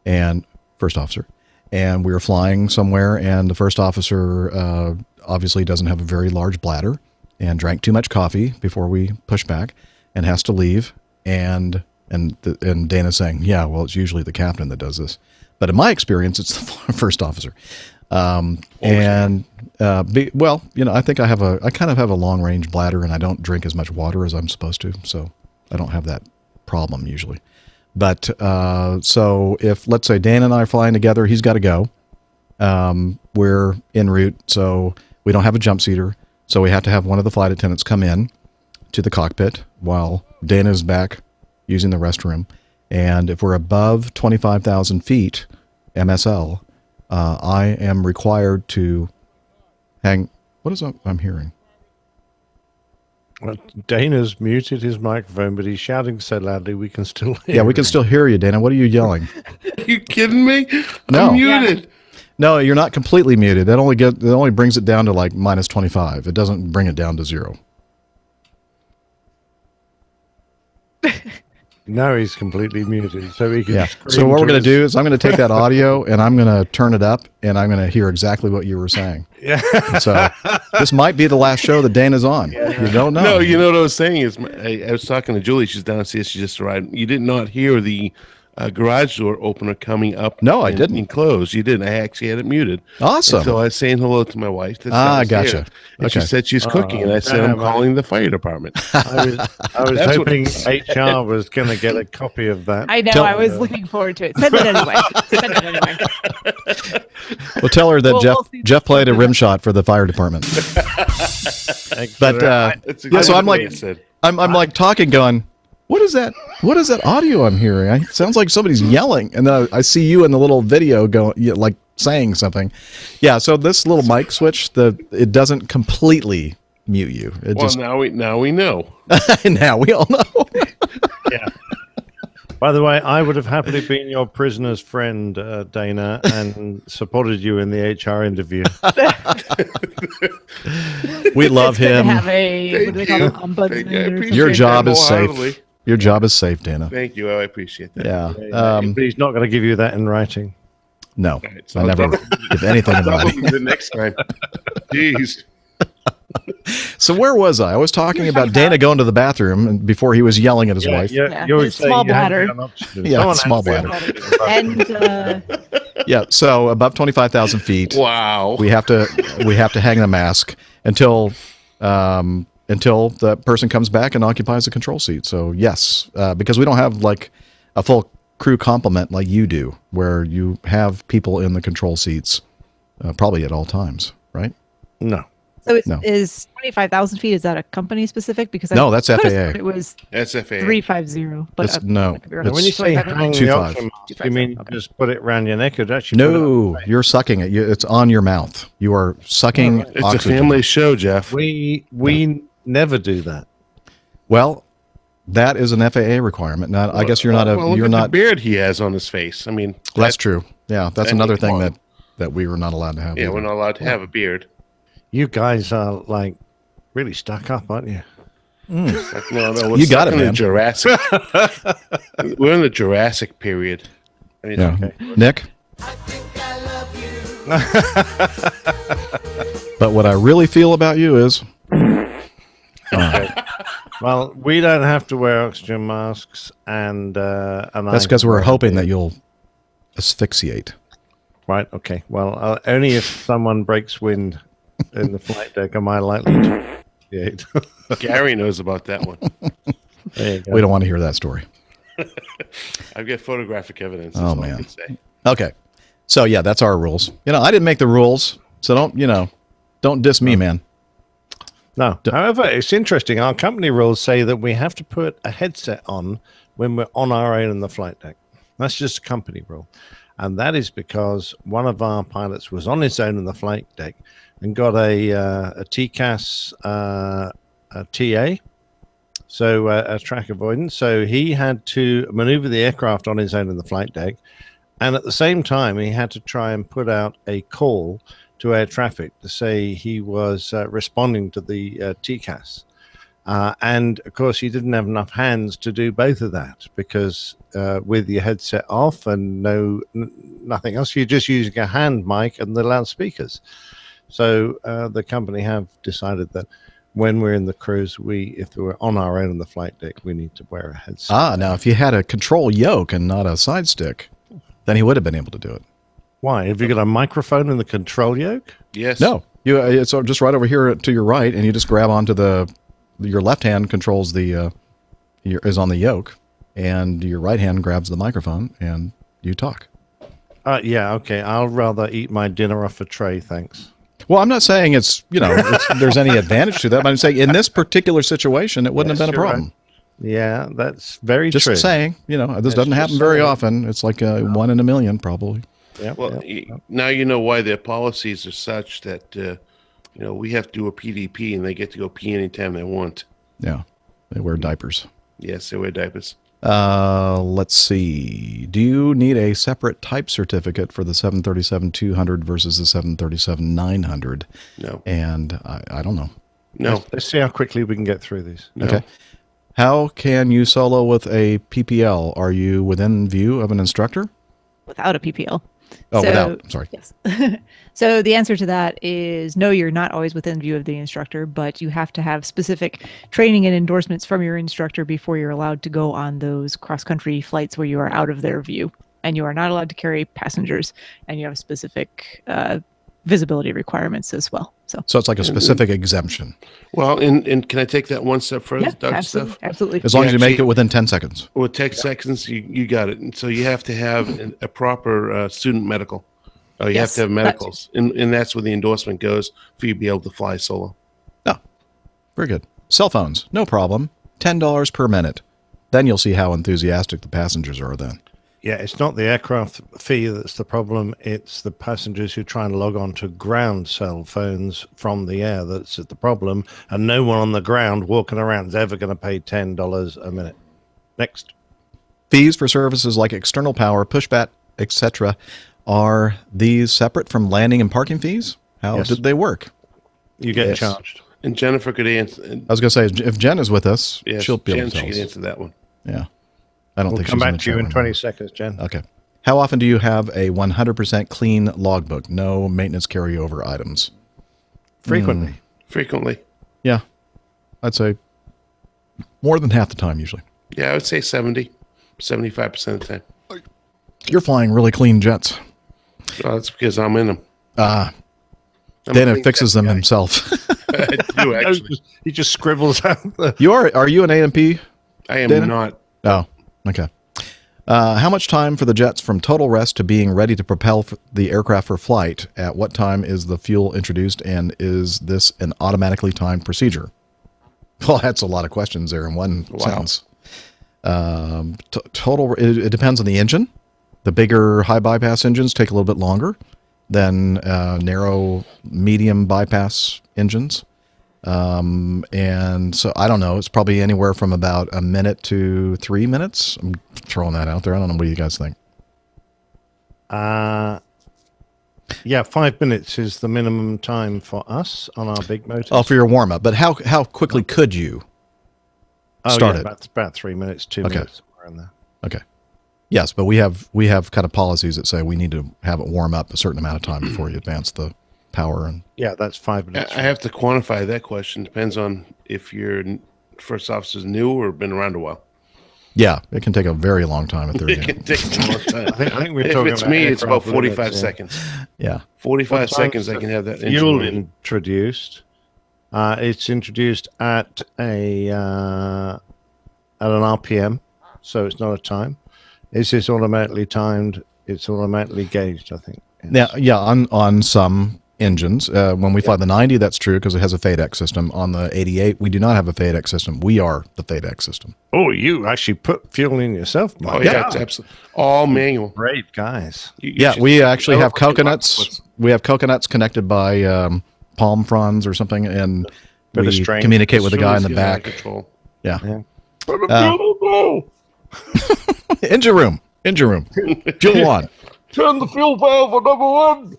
and first officer. And we were flying somewhere, and the first officer obviously doesn't have a very large bladder and drank too much coffee before we pushed back and has to leave. And Dana's saying, yeah, well, it's usually the captain that does this. But in my experience, it's the first officer. I think I kind of have a long range bladder, and I don't drink as much water as I'm supposed to. So I don't have that problem usually. But so if, let's say, Dana and I are flying together, he's got to go. We're en route, so we don't have a jump seater. So we have to have one of the flight attendants come in to the cockpit while Dana's back using the restroom. And if we're above 25,000 feet MSL, I am required to hang. What is I'm hearing? Well, Dana's muted his microphone, but he's shouting so loudly we can still hear Yeah, we can still hear you, Dana. What are you yelling? Are you kidding me? No. I'm muted. No, you're not completely muted. That only brings it down to like minus 25. It doesn't bring it down to 0. Now he's completely muted, so he can. Yeah. So what we're going to do is I'm going to take that audio and I'm going to turn it up, and I'm going to hear exactly what you were saying. Yeah. And so this might be the last show that Dana's on. Yeah. You don't know. No, you know what I was saying is I was talking to Julie. She's downstairs. She just arrived. You did not hear the garage door opener coming up. No, I didn't. And closed. You didn't. I actually had it muted. Awesome. And so I was saying hello to my wife. I gotcha. And she said she's cooking, and I said I'm calling the fire department. I was hoping HR was going to get a copy of that. I know. I was looking forward to it. Send it anyway. Send it anyway. Well, tell her that Jeff played a rim shot for the fire department. But yeah, so I'm like talking, going, What is that? What is that audio I'm hearing? It sounds like somebody's yelling, and then I see you in the little video going, like saying something. Yeah. So this little mic switch, it doesn't completely mute you. Now we know. Now we all know. Yeah. By the way, I would have happily been your prisoner's friend, Dana, and supported you in the HR interview. We love him. Have a, what do they call it, ombudsman? Your job is safe. Your job is safe, Dana. Thank you. I appreciate that. Yeah. But he's not going to give you that in writing. No. Right, so I never give anything in writing. The next time. Jeez. So where was I? I was talking about Dana going to the bathroom before he was yelling at his wife. You're small bladder. Yeah, small bladder. And yeah, so above 25,000 feet. Wow. We have to hang the mask until the person comes back and occupies the control seat. So yes, because we don't have like a full crew complement like you do, where you have people in the control seats probably at all times, right? No. So is 25,000 feet, is that a company specific? Because no, that's FAA. It was that's FAA. 350. But no. When you say hang the oxygen mask, you mean just put it around your neck? Or actually no, you're sucking it. It's on your mouth. You are sucking It's oxygen. a family show, Jeff. We never do that. Well, that is an FAA requirement. Now, I guess you're not look you're at not the beard he has on his face. I mean, that's true. Yeah, that's another thing that we were not allowed to have. Yeah, either. we're not allowed to have a beard. You guys are like really stuck up, aren't you? No, you got it, man. Jurassic. We're in the Jurassic period. I mean, yeah. Okay. Nick? I think I love you. But what I really feel about you is... Well, we don't have to wear oxygen masks, and that's because we're hoping that you'll asphyxiate. Right, okay. Well, only if someone breaks wind in the flight deck am I likely to asphyxiate. Gary knows about that one. There you go. We don't want to hear that story. I've got photographic evidence. Oh, man. Okay. So yeah, that's our rules. I didn't make the rules, so don't diss me, man. No. However, it's interesting. Our company rules say that we have to put a headset on when we're on our own in the flight deck. That's just a company rule. And that is because one of our pilots was on his own in the flight deck and got a TCAS a TA, so a track avoidance. So he had to maneuver the aircraft on his own in the flight deck. And at the same time, he had to try and put out a call to air traffic to say he was responding to the TCAS. And of course, he didn't have enough hands to do both of that because with your headset off and nothing else, you're just using a hand mic and the loudspeakers. So the company have decided that when we're in the cruise, if we're on our own in the flight deck, we need to wear a headset. Now if you had a control yoke and not a side stick, then he would have been able to do it. Why? Have you got a microphone in the control yoke? Yes. No, it's just right over here to your right, and you just grab onto your left hand controls is on the yoke, and your right hand grabs the microphone, and you talk. Yeah, okay. I'll rather eat my dinner off a tray, thanks. Well, I'm not saying there's any advantage to that, but I'm saying in this particular situation, it wouldn't have been a problem. Right. Yeah, that's very true. Just saying, this doesn't happen very often. It's like 1 in a million, probably. Yeah. Well, now you know why their policies are such that we have to do a PDP and they get to go pee anytime they want. Yeah, they wear diapers. Yes, they wear diapers. Let's see. Do you need a separate type certificate for the 737-200 versus the 737-900? No. And I don't know. No. Let's see how quickly we can get through these. No. Okay. How can you solo with a PPL? Are you within view of an instructor? Without a PPL. Oh, without. Sorry. Yes. So the answer to that is no, you're not always within view of the instructor, but you have to have specific training and endorsements from your instructor before you're allowed to go on those cross-country flights where you are out of their view. And you are not allowed to carry passengers, and you have specific visibility requirements as well. So it's like a specific exemption. Well, and can I take that one step further, Doug? Absolutely. As long as you make it within 10 seconds. With 10 seconds, you got it. And so you have to have a proper student medical. You have to have medicals. And that's where the endorsement goes for you to be able to fly solo. Oh, very good. Cell phones, no problem. $10 per minute. Then you'll see how enthusiastic the passengers are then. Yeah, it's not the aircraft fee that's the problem. It's the passengers who try and log on to ground cell phones from the air that's the problem. And no one on the ground walking around is ever going to pay $10 a minute. Next. Fees for services like external power, pushback, etc. Are these separate from landing and parking fees? How did they work? You get charged. And Jennifer could answer. I was going to say, if Jen is with us, she'll be able to tell us. Jen answer that one. Yeah. I don't we'll think come she's back to you in 20 seconds, Jen. Okay. How often do you have a 100% clean logbook? No maintenance carryover items. Frequently. Frequently. Yeah. I'd say more than half the time usually. Yeah, I would say 75% of the time. You're flying really clean jets. Well, that's because I'm in them. Dana fixes them himself. I do, actually. He just scribbles out. Are you an A&P? I am Dana? not. Oh, okay. How much time for the jets from total rest to being ready to propel the aircraft for flight? At what time is the fuel introduced, and is this an automatically timed procedure? Well, that's a lot of questions there in one sentence. Total. It depends on the engine. The bigger high bypass engines take a little bit longer than narrow medium bypass engines. And so I don't know, it's probably anywhere from about a minute to 3 minutes. I'm throwing that out there. I don't know. What do you guys think? Yeah, 5 minutes is the minimum time for us on our big motors. Oh, for your warm up. But how quickly could you start it? About 3 minutes, 2 minutes. Somewhere in there. Okay. Yes, but we have kind of policies that say we need to have it warm up a certain amount of time before you advance the power. And yeah, that's 5 minutes. I have to quantify that question. Depends on if your first officer's new or been around a while. Yeah, it can take a very long time. At It can take a long time. I think we're if talking it's about me, it's about 45 minutes, seconds. Yeah. 45 seconds, I can have that fuel engine introduced. It's introduced at an RPM, so it's not a time. Is this automatically timed? it's automatically gauged, I think. Yeah, on some engines. When we fly the 90, that's true because it has a FADEC system. On the 88, we do not have a FADEC system. We are the FADEC system. Oh, you actually put fuel in yourself, Mike. Oh, yeah, it's absolutely all manual. Brave guys. We actually have coconuts. We have coconuts connected by palm fronds or something, and we communicate with the guy in the back. Yeah. Engine room. Fuel on. Turn the fuel valve on number 1.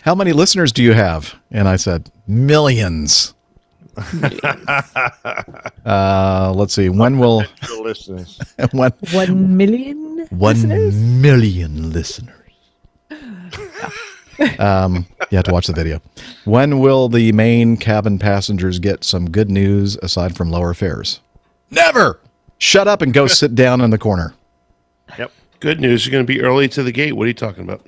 How many listeners do you have? And I said, millions. Let's see. When will listeners? 1 million. 1 million listeners. You have to watch the video. When will the main cabin passengers get some good news aside from lower fares? Never. Shut up and go sit down in the corner. Yep. Good news. You're going to be early to the gate. What are you talking about?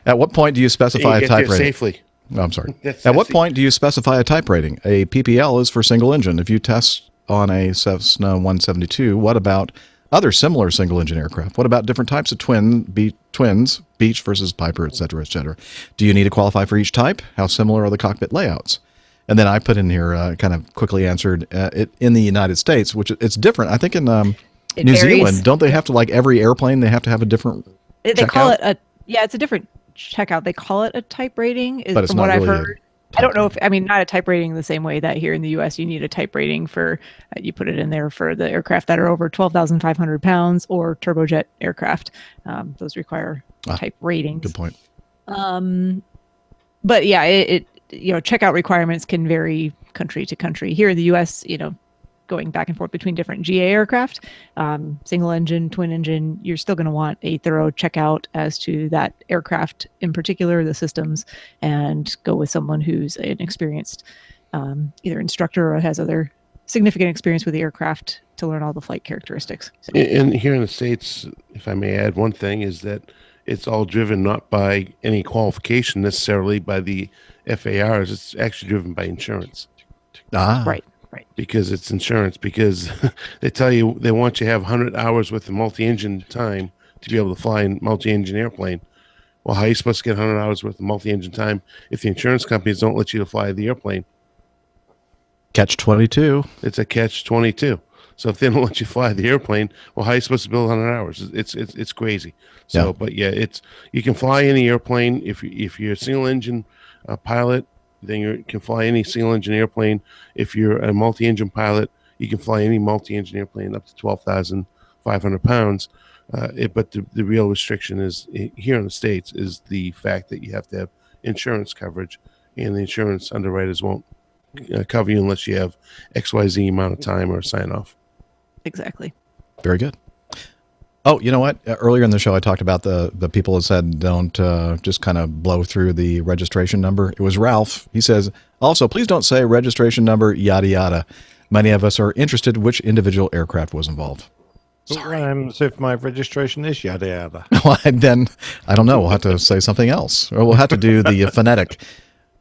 At what point do you specify a type rating? Safely. Oh, I'm sorry. At what point do you specify a type rating? A PPL is for single engine. If you test on a Cessna 172, what about other similar single engine aircraft? What about different types of twins, Beech versus Piper, et cetera, et cetera? Do you need to qualify for each type? How similar are the cockpit layouts? And then I put in here, kind of quickly answered, it in the United States, which it's different. I think in New Zealand, don't they have to, like every airplane, they have to have a different They call it it's a different checkout. They call it a type rating, but it's from not what I've really heard. I don't know if, not a type rating the same way that here in the U.S. you need a type rating for, you put it in there for the aircraft that are over 12,500 pounds or turbojet aircraft. Those require type ratings. Good point. But yeah, it checkout requirements can vary country to country. Here in the U.S., going back and forth between different GA aircraft, single engine, twin engine, you're still going to want a thorough checkout as to that aircraft in particular, the systems, and go with someone who's an experienced either instructor or has other significant experience with the aircraft to learn all the flight characteristics. So. And here in the States, if I may add one thing, is that it's all driven not by any qualification necessarily by the FARs. It's actually driven by insurance. Right. Because it's insurance, because they tell you they want you to have 100 hours worth of multi-engine time to be able to fly a multi-engine airplane. Well, how are you supposed to get 100 hours worth of multi-engine time if the insurance companies don't let you to fly the airplane? Catch-22. It's a catch-22. So if they don't let you fly the airplane, well, how are you supposed to build 100 hours? It's crazy. So, Yeah. But yeah, you can fly any airplane if you're a single-engine pilot. Then you can fly any single-engine airplane. If you're a multi-engine pilot, you can fly any multi-engine airplane up to 12,500 pounds. But the real restriction is here in the States is the fact that you have to have insurance coverage, and the insurance underwriters won't cover you unless you have XYZ amount of time or sign-off. Exactly. Very good. Oh, you know what? Earlier in the show, I talked about the people that said don't just kind of blow through the registration number. It was Ralph. He says, also, please don't say registration number, yada, yada. Many of us are interested which individual aircraft was involved. Sorry. What happens if my registration is yada, yada? Well, then, I don't know. We'll have to say something else. Or we'll have to do the phonetic.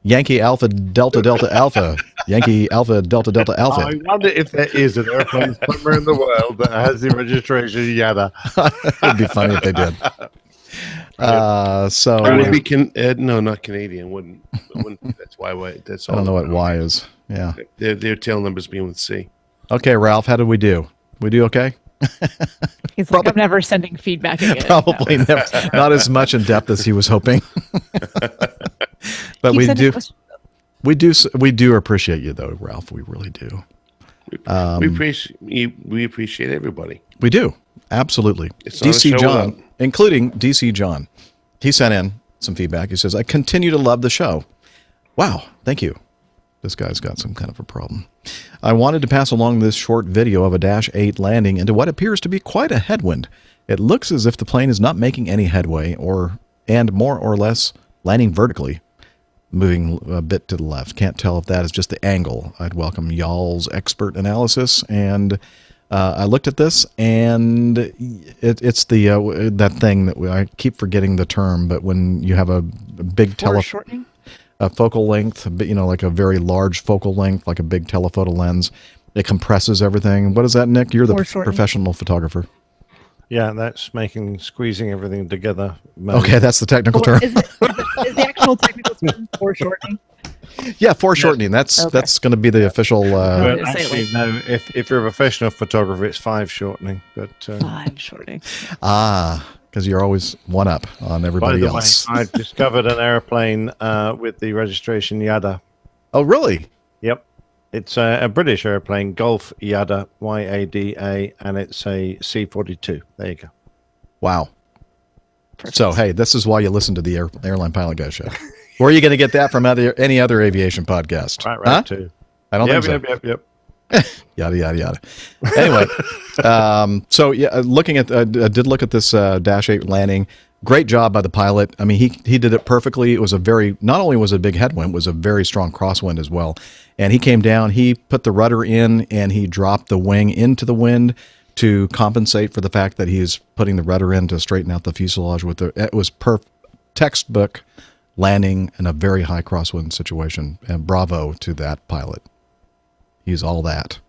Yankee Alpha Delta Delta Alpha. Yankee Alpha Delta Delta Alpha. I wonder if there is an airplane somewhere in the world that has the registration yada. It'd be funny if they did. So it would be no, not Canadian. Wouldn't. That's why. That's all. I don't know what Y is. Yeah. Their tail numbers being with C. Okay, Ralph. How did we do? We do okay? He's like, I'm never sending feedback again. Probably never, not as much in depth as he was hoping. But we do appreciate you though, Ralph. We really do. We appreciate everybody. We do, absolutely. It's not a DC show John, without- including DC John, he sent in some feedback. He says, "I continue to love the show." Wow, thank you. This guy's got some kind of a problem. I wanted to pass along this short video of a Dash 8 landing into what appears to be quite a headwind. It looks as if the plane is not making any headway and more or less landing vertically, moving a bit to the left. Can't tell if that is just the angle. I'd welcome y'all's expert analysis. And I looked at this, and it's the that thing that I keep forgetting the term, but when you have a big Foreshortening? A focal length, like a very large focal length, like a big telephoto lens. It compresses everything. What is that, Nick? You're the professional photographer. Yeah, that's squeezing everything together. Okay, that's the technical term. Is the actual technical term foreshortening? Yeah, foreshortening. That's going to be the official. But actually, no. If you're a professional photographer, it's 5 shortening. But 5 shortening. Because you're always one up on everybody else. Way, I discovered an airplane with the registration Yada. Oh, really? Yep. It's a British airplane, Golf Yada, YADA, and it's a C-42. There you go. Wow. Perfect. So, hey, this is why you listen to the Airline Pilot Guy show. Where are you going to get that from any other aviation podcast? Right, too. I don't think so. Yep. Yada, yada, yada. Anyway, so yeah, looking at, I did look at this Dash 8 landing. Great job by the pilot. I mean, he did it perfectly. It was not only was it a big headwind, it was a very strong crosswind as well. And he came down, he put the rudder in, and he dropped the wing into the wind to compensate for the fact that he's putting the rudder in to straighten out the fuselage with it was textbook landing in a very high crosswind situation. And bravo to that pilot. He's all that.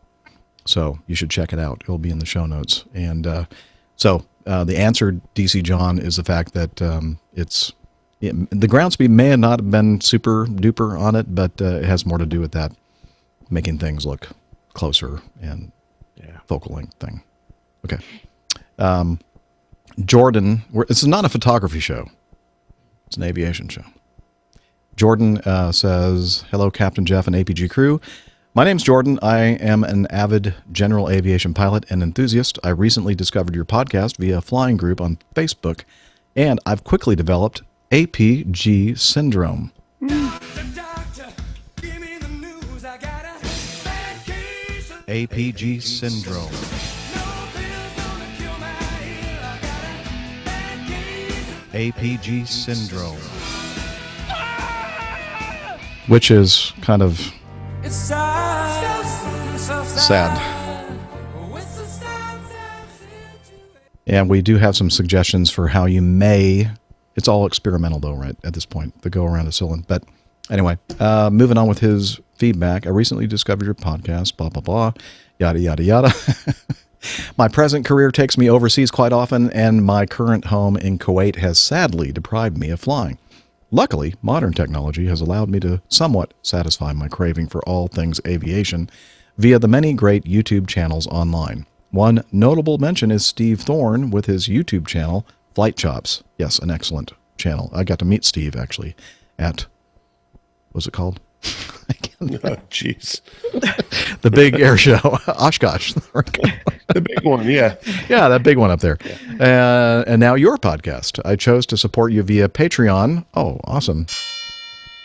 So you should check it out. It'll be in the show notes. And the answer, DC John, is the fact that the ground speed may not have been super duper on it, but it has more to do with that, making things look closer and focal length thing. Okay. Jordan, this is not a photography show. It's an aviation show. Jordan says, hello, Captain Jeff and APG crew. My name's Jordan. I am an avid general aviation pilot and enthusiast. I recently discovered your podcast via a flying group on Facebook, and I've quickly developed APG syndrome. APG syndrome. APG syndrome. Which is kind of sad. And we do have some suggestions for how you may, it's all experimental though, right, at this point, the go around of Cylind. But anyway, moving on with his feedback. I recently discovered your podcast, blah, blah, blah, yada, yada, yada. My present career takes me overseas quite often, and my current home in Kuwait has sadly deprived me of flying. Luckily, modern technology has allowed me to somewhat satisfy my craving for all things aviation via the many great YouTube channels online. One notable mention is Steve Thorne with his YouTube channel, Flight Chops. Yes, an excellent channel. I got to meet Steve, actually, at, what's it called? Oh, jeez. The big air show, Oshkosh. The big one, yeah. Yeah, that big one up there. Yeah. And now your podcast. I chose to support you via Patreon. Oh, awesome.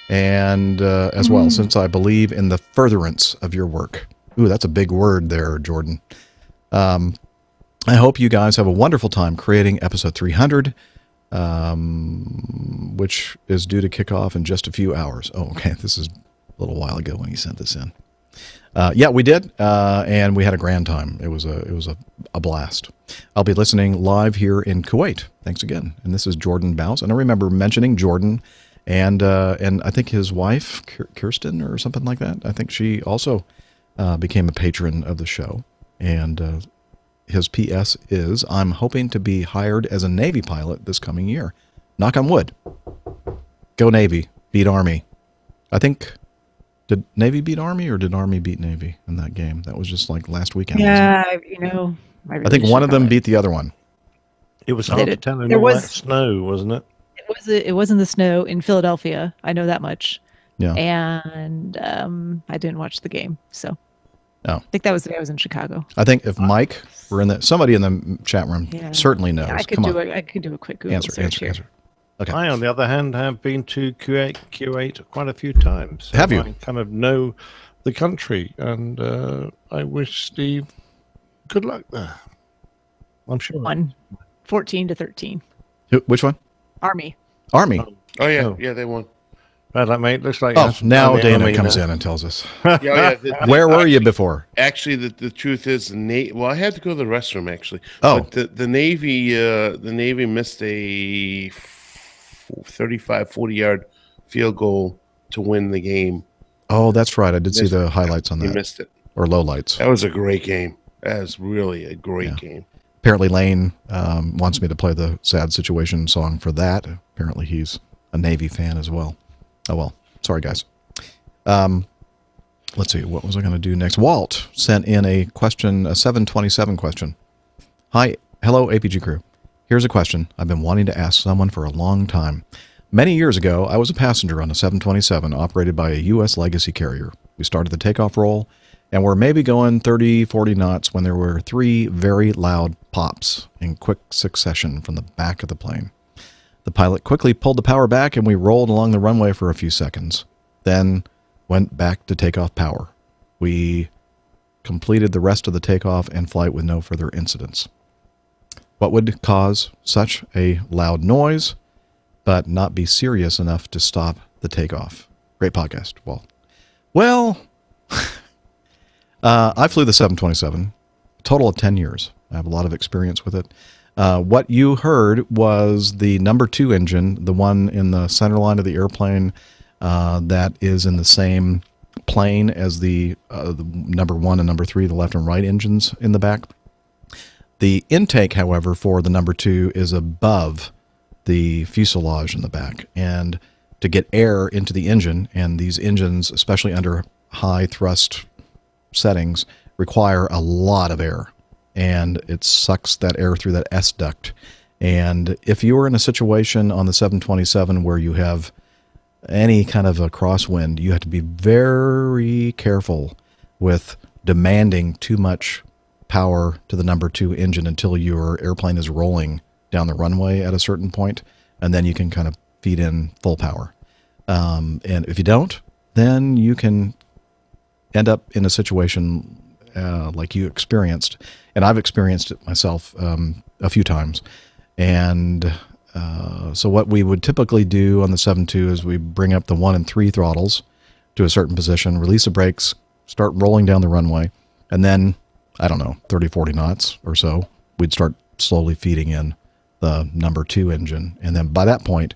And as well, since I believe in the furtherance of your work. Ooh, that's a big word there, Jordan. I hope you guys have a wonderful time creating episode 300, which is due to kick off in just a few hours. Oh, okay. This is a little while ago when he sent this in. Yeah, we did, and we had a grand time. It was a blast. I'll be listening live here in Kuwait. Thanks again. And this is Jordan Bouse, and I remember mentioning Jordan, and I think his wife Kirsten or something like that. I think she also became a patron of the show. And his PS is, I'm hoping to be hired as a Navy pilot this coming year. Knock on wood. Go Navy. Beat Army. I think. Did Navy beat Army or did Army beat Navy in that game? That was just like last weekend. Yeah, I think one of them beat the other one. It was hard to tell in all that snow, wasn't it? It was in the snow in Philadelphia. I know that much. Yeah. And I didn't watch the game, so. Oh. I think that was the day I was in Chicago. I think if Mike were in somebody in the chat room certainly knows. Yeah, I could do a quick Google search here. Okay. I, on the other hand, have been to Kuwait quite a few times. So have you? I kind of know the country, and I wish Steve good luck there. I'm sure. 14 to 13. Which one? Army. Army. Oh yeah, yeah, they won. Bad luck, mate. Looks like now Dana comes in and tells us. Yeah, Where were you before? Actually, the truth is, well, I had to go to the restroom actually. Oh, but the Navy missed a 40 yard field goal to win the game. Oh, that's right. I did see the highlights on that. You missed it. Or lowlights. That was a great game. That was really a great game. Apparently Lane wants me to play the Sad Situation song for that. Apparently he's a Navy fan as well. Oh, well. Sorry, guys. Let's see. What was I going to do next? Walt sent in a question, a 727 question. Hi. Hello, APG crew. Here's a question I've been wanting to ask someone for a long time. Many years ago, I was a passenger on a 727 operated by a U.S. legacy carrier. We started the takeoff roll, and we're maybe going 30, 40 knots when there were 3 very loud pops in quick succession from the back of the plane. The pilot quickly pulled the power back, and we rolled along the runway for a few seconds. Then went back to takeoff power. We completed the rest of the takeoff and flight with no further incidents. What would cause such a loud noise, but not be serious enough to stop the takeoff? Great podcast, Walt. Well, I flew the 727, a total of 10 years. I have a lot of experience with it. What you heard was the number 2 engine, the one in the center line of the airplane that is in the same plane as the number 1 and number 3, the left and right engines in the back. The intake, however, for the number 2 is above the fuselage in the back. And to get air into the engine, and these engines, especially under high thrust settings, require a lot of air. And it sucks that air through that S duct. And if you are in a situation on the 727 where you have any kind of a crosswind, you have to be very careful with demanding too much power to the number 2 engine until your airplane is rolling down the runway at a certain point, and then you can kind of feed in full power. And if you don't, then you can end up in a situation like you experienced, and I've experienced it myself a few times. And so what we would typically do on the 7.2 is we bring up the 1 and 3 throttles to a certain position, release the brakes, start rolling down the runway, and then, I don't know, 30, 40 knots or so, we'd start slowly feeding in the number 2 engine. And then by that point,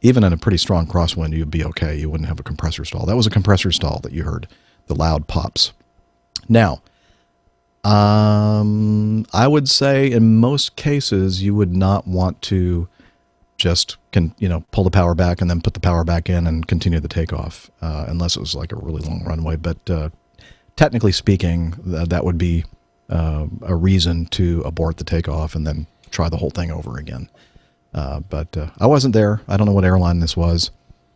even in a pretty strong crosswind, you'd be okay. You wouldn't have a compressor stall. That was a compressor stall that you heard, the loud pops. Now, I would say in most cases, you would not want to just pull the power back and then put the power back in and continue the takeoff, unless it was like a really long runway. But technically speaking, that would be a reason to abort the takeoff and then try the whole thing over again. But I wasn't there. I don't know what airline this was.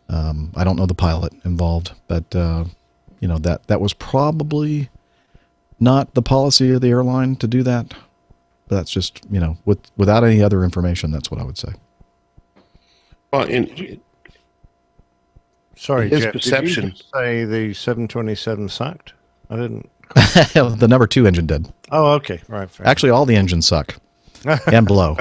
I don't know the pilot involved, but that was probably not the policy of the airline to do that. But that's just, without any other information, that's what I would say. Well, sorry, his Jeff, perception. Did you just say the 727 sucked? I didn't. The number 2 engine did. Oh, okay. Right. Actually, all the engines suck. And below.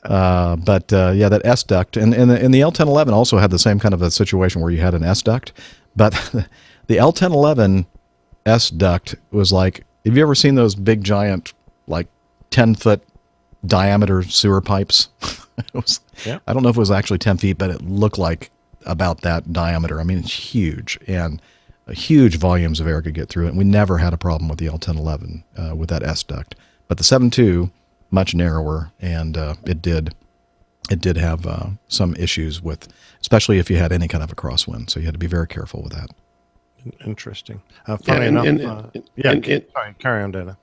But that S duct. And the L1011 also had the same kind of a situation where you had an S duct. But the L1011 S duct was like, have you ever seen those big giant, like 10-foot diameter sewer pipes? I don't know if it was actually 10 feet, but it looked like about that diameter. I mean, it's huge, and huge volumes of air could get through it. And we never had a problem with the L1011 with that S duct. But the 7.2, much narrower, and it did have some issues with, especially if you had any kind of a crosswind. So you had to be very careful with that. Interesting. Funny enough. Sorry, carry on, Dana.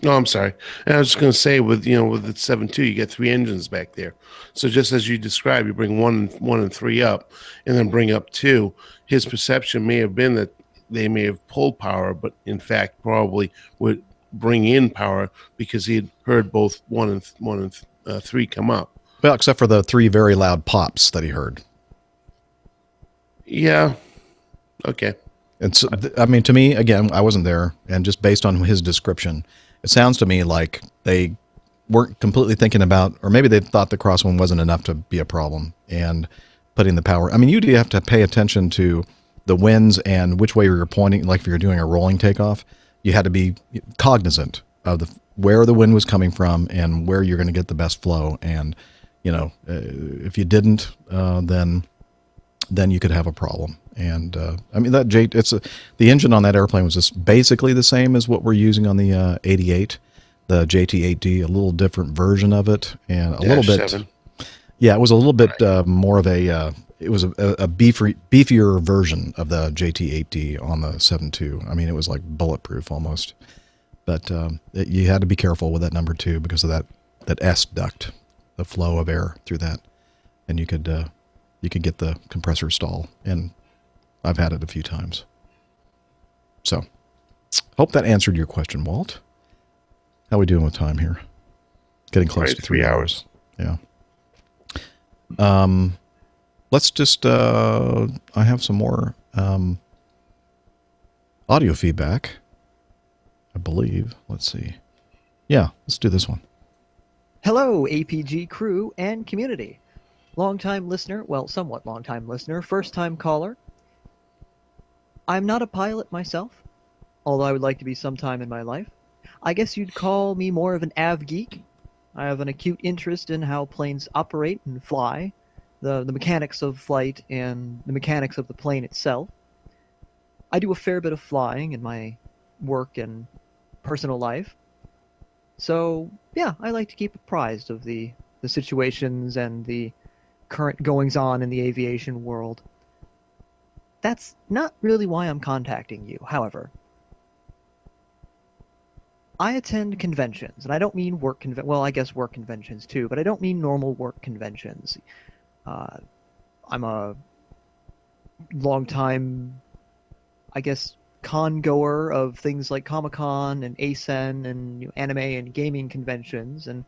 No, I'm sorry. And I was just going to say, with the 7.2, you get 3 engines back there. So just as you described, you bring 1 and 3 up, and then bring up 2. His perception may have been that they may have pulled power, but in fact probably would bring in power because he had heard both 1 and 3 come up. Well, except for the 3 very loud pops that he heard. Yeah. Okay. And so, I mean, to me, again, I wasn't there, and just based on his description, it sounds to me like they weren't completely thinking about, or maybe they thought the crosswind wasn't enough to be a problem, and putting the power. I mean, you do have to pay attention to the winds and which way you're pointing. Like if you're doing a rolling takeoff, you had to be cognizant of where the wind was coming from and where you're going to get the best flow. And if you didn't, then you could have a problem. And I mean, the engine on that airplane was just basically the same as what we're using on the 88, the JT8D, a little different version of it, and a little bit. 7. Yeah, it was a little bit more of a. It was a beefier version of the JT8D on the 7.2. I mean, it was like bulletproof almost. But you had to be careful with that number 2 because of that S duct, the flow of air through that, and you could get the compressor stall. And I've had it a few times. So, hope that answered your question, Walt. How are we doing with time here? Getting close to 3 hours. Yeah. Let's just, I have some more, audio feedback, I believe. Let's see. Yeah, let's do this one. Hello, APG crew and community. Long-time listener, well, somewhat long-time listener, first-time caller. I'm not a pilot myself, although I would like to be sometime in my life. I guess you'd call me more of an av geek. I have an acute interest in how planes operate and fly, the mechanics of flight and the mechanics of the plane itself. I do a fair bit of flying in my work and personal life. So, yeah, I like to keep apprised of the situations and the current goings-on in the aviation world. That's not really why I'm contacting you, however. I attend conventions, and I don't mean work well, I guess work conventions too, but I don't mean normal work conventions. I'm a long-time, I guess, con-goer of things like Comic-Con and ASEN and anime and gaming conventions, and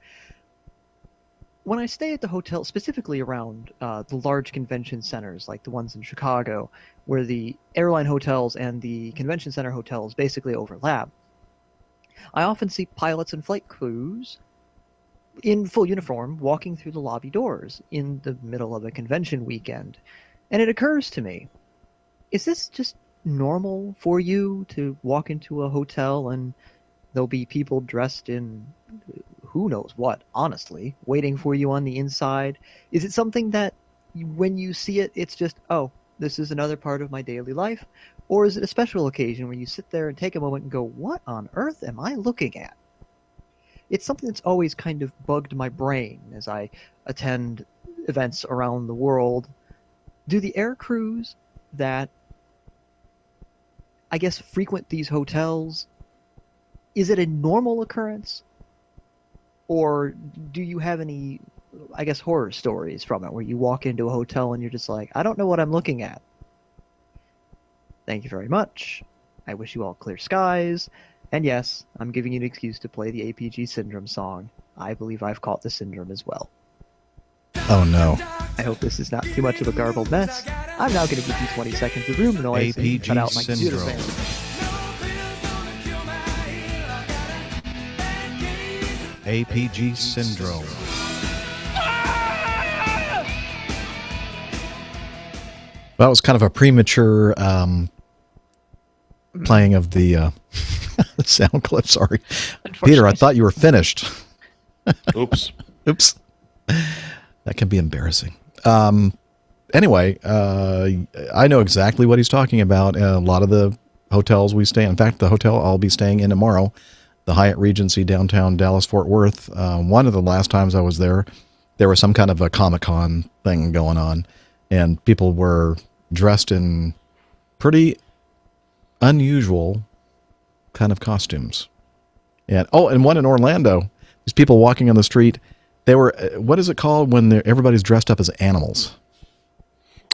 when I stay at the hotel, specifically around the large convention centers like the ones in Chicago, where the airline hotels and the convention center hotels basically overlap, I often see pilots and flight crews in full uniform walking through the lobby doors in the middle of a convention weekend. And it occurs to me, is this just normal for you to walk into a hotel and there'll be people dressed in who knows what, honestly, waiting for you on the inside? Is it something that when you see it, it's just, oh, this is another part of my daily life? Or is it a special occasion where you sit there and take a moment and go, what on earth am I looking at? It's something that's always kind of bugged my brain as I attend events around the world. Do the air crews that, I guess, frequent these hotels, is it a normal occurrence? Or do you have any, I guess, horror stories from it where you walk into a hotel and you're just like, I don't know what I'm looking at? Thank you very much. I wish you all clear skies. And yes, I'm giving you an excuse to play the APG Syndrome song. I believe I've caught the syndrome as well. Oh no. I hope this is not too much of a garbled mess. I'm now going to give you 20 seconds of room noise and cut out my computer Syndrome. APG Syndrome. That was kind of a premature playing of the sound clip. Sorry, Peter. I thought you were finished. Oops. Oops. That can be embarrassing. Anyway, I know exactly what he's talking about. A lot of the hotels we stay in fact, the hotel I'll be staying in tomorrow, the Hyatt Regency downtown Dallas-Fort Worth. One of the last times I was there was some kind of a Comic-Con thing going on, and people were dressed in pretty unusual kind of costumes. And one in Orlando, these people walking on the street, they were, what is it called when everybody's dressed up as animals?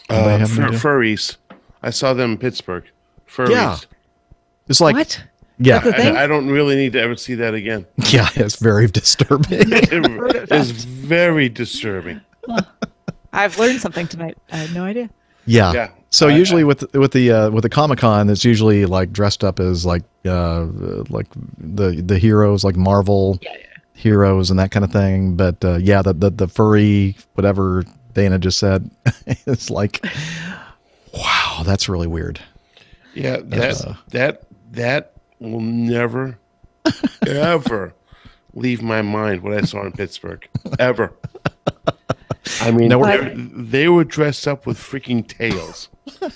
Furries. I saw them in Pittsburgh. Furries. Yeah. It's like, what? Yeah. I don't really need to ever see that again. Yeah, it's very disturbing. It's very disturbing. I've learned something tonight. I had no idea. Yeah. So usually with the Comic-Con, it's usually like dressed up as like the heroes, like Marvel heroes and that kind of thing. But the furry whatever Dana just said, it's like, wow, that's really weird. Yeah, that will never ever leave my mind what I saw in Pittsburgh ever. I mean, they were dressed up with freaking tails.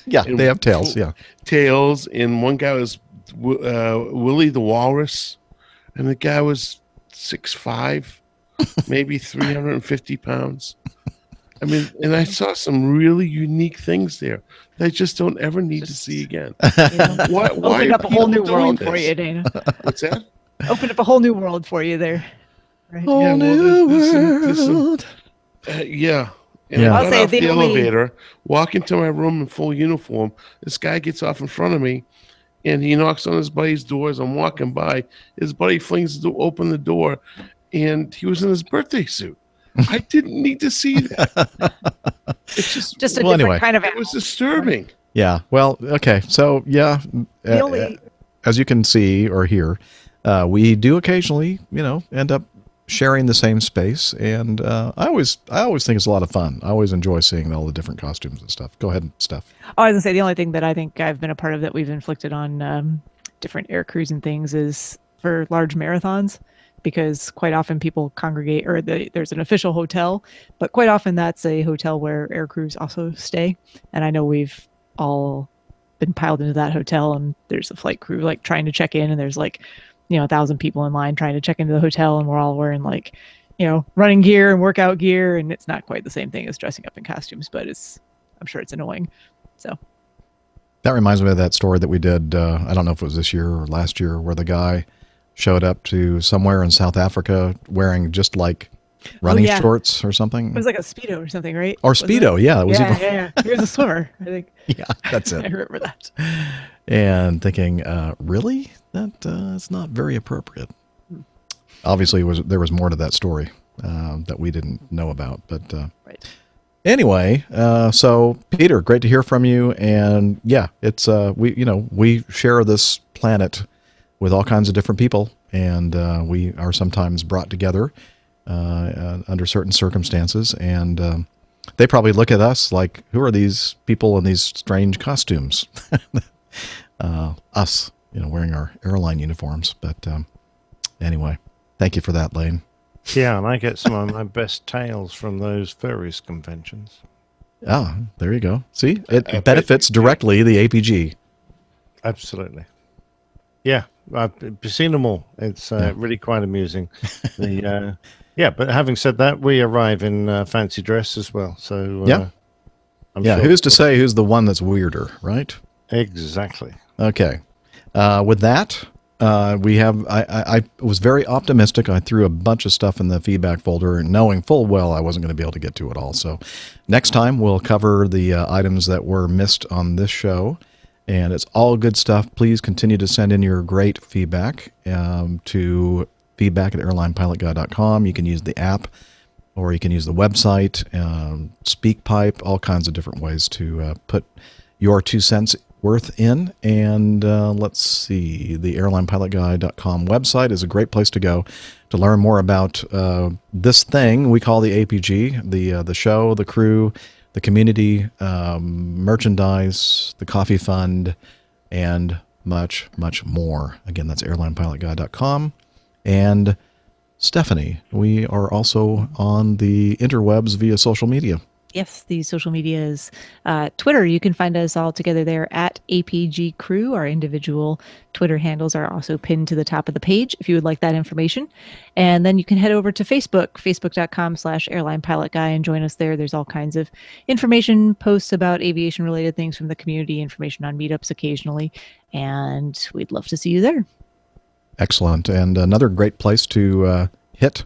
Yeah, they have tails. Yeah, tails. And one guy was Willie the Walrus, and the guy was 6'5", maybe 350 pounds. I mean, and I saw some really unique things there that I just don't ever need to see again. Why Opened are up a whole new people doing world for this? you, Dana. What's that? Opened up a whole new world for you there. Right? Yeah, well, there's some, yeah. And Yeah. I I'll got say off the the only- elevator, walk into my room in full uniform. This guy gets off in front of me, and he knocks on his buddy's door as I'm walking by. His buddy flings open the door, and he was in his birthday suit. I didn't need to see that. It's just a Well, different anyway. kind of it was disturbing. Yeah. Well, okay. So, yeah, The only- as you can see or hear, we do occasionally, end up sharing the same space, and I always think it's a lot of fun. I always enjoy seeing all the different costumes and stuff. Go ahead, Steph. Oh, I was gonna say the only thing that I think I've been a part of that we've inflicted on different air crews and things is for large marathons, because quite often people congregate, or there's an official hotel, but quite often that's a hotel where air crews also stay. And I know we've all been piled into that hotel, and there's a flight crew like trying to check in, and there's like 1,000 people in line trying to check into the hotel, and we're all wearing like running gear and workout gear, and it's not quite the same thing as dressing up in costumes, but I'm sure it's annoying. So That reminds me of that story that we did, I don't know if it was this year or last year, where the guy showed up to somewhere in South Africa wearing just like running yeah. shorts or something. It was like a Speedo or something, right? Or Wasn't Speedo, it? yeah. It was yeah, even... yeah. He was a swimmer, I think. Yeah, that's it. I remember that. And thinking, really? That's not very appropriate. Obviously, there was more to that story that we didn't know about. But right. Anyway, so Peter, great to hear from you. And yeah, it's we share this planet with all kinds of different people, and we are sometimes brought together under certain circumstances, and they probably look at us like, who are these people in these strange costumes? Us, wearing our airline uniforms. But anyway, thank you for that, Lane. Yeah, and I get some of my best tales from those various conventions. Ah, there you go. See, it benefits directly the APG. Absolutely. Yeah, I've seen them all. It's really quite amusing. Yeah, but having said that, we arrive in fancy dress as well. So I'm sure who's to say who's the one that's weirder, right? Exactly. Okay. With that, we have. I was very optimistic. I threw a bunch of stuff in the feedback folder, knowing full well I wasn't going to be able to get to it all. So next time we'll cover the items that were missed on this show. And it's all good stuff. Please continue to send in your great feedback to feedback@airlinepilotguy.com. You can use the app, or you can use the website, SpeakPipe, all kinds of different ways to put your 2 cents worth in. And let's see, the airlinepilotguy.com website is a great place to go to learn more about this thing we call the APG, the show, the crew, the community, merchandise, the coffee fund, and much, much more. Again, that's airlinepilotguy.com. And Stephanie, we are also on the interwebs via social media. Yes, the social media is Twitter. You can find us all together there at APG Crew. Our individual Twitter handles are also pinned to the top of the page if you would like that information. And then you can head over to Facebook, facebook.com/airlinepilotguy, and join us there. There's all kinds of information, posts about aviation related things from the community, information on meetups occasionally. And we'd love to see you there. Excellent. And another great place to hit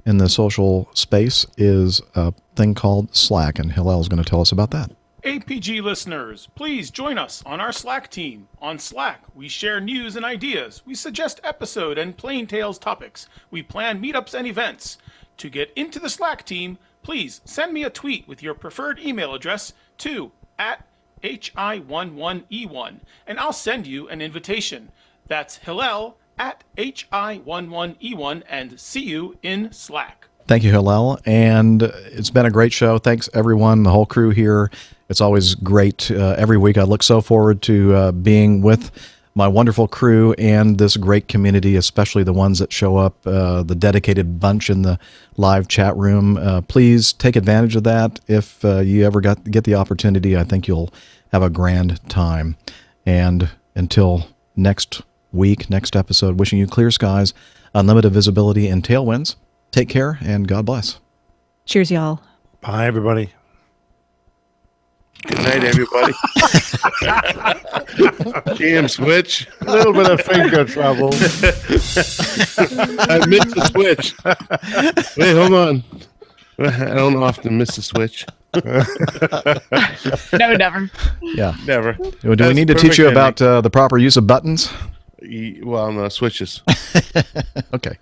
in the social space is a thing called Slack, and Hillel is going to tell us about that. APG listeners, please join us on our Slack team. On Slack, we share news and ideas. We suggest episode and Plain Tales topics. We plan meetups and events. To get into the Slack team, please send me a tweet with your preferred email address to @HI11E1, and I'll send you an invitation. That's Hillel @HI11E1, and see you in Slack. Thank you, Hillel. And it's been a great show. Thanks, everyone, the whole crew here. It's always great. Every week I look so forward to being with my wonderful crew and this great community, especially the ones that show up, the dedicated bunch in the live chat room. Please take advantage of that. If you ever get the opportunity, I think you'll have a grand time. And until next week, next episode. Wishing you clear skies, unlimited visibility, and tailwinds. Take care, and God bless. Cheers, y'all. Bye, everybody. Good night, everybody. Jam switch. A little bit of finger trouble. I missed the switch. Wait, hold on. I don't often miss the switch. No, never. Yeah. Never. Do we need to teach you about the proper use of buttons? Well, no, switches. Okay.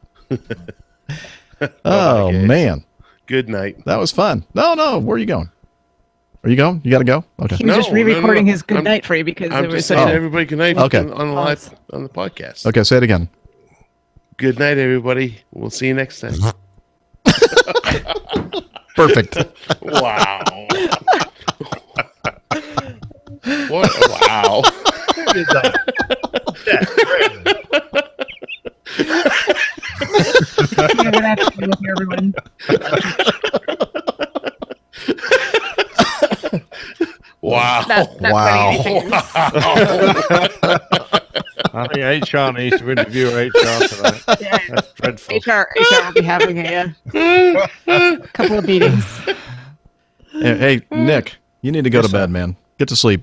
Oh, man. Good night. That was fun. No. Where are you going? Are you going? You got to go? Okay. He was just re-recording his good night for you because I'm there was just such saying a... everybody good night Okay. on the podcast. Okay, say it again. Good night, everybody. We'll see you next time. Perfect. Wow. What? Wow. You're gonna have to deal with everyone. Wow. Not Wow. I think HR needs to interview HR for that. Yeah. That's dreadful. HR will be having a couple of meetings. Hey, Nick, you need to go to bed, man. Get to sleep.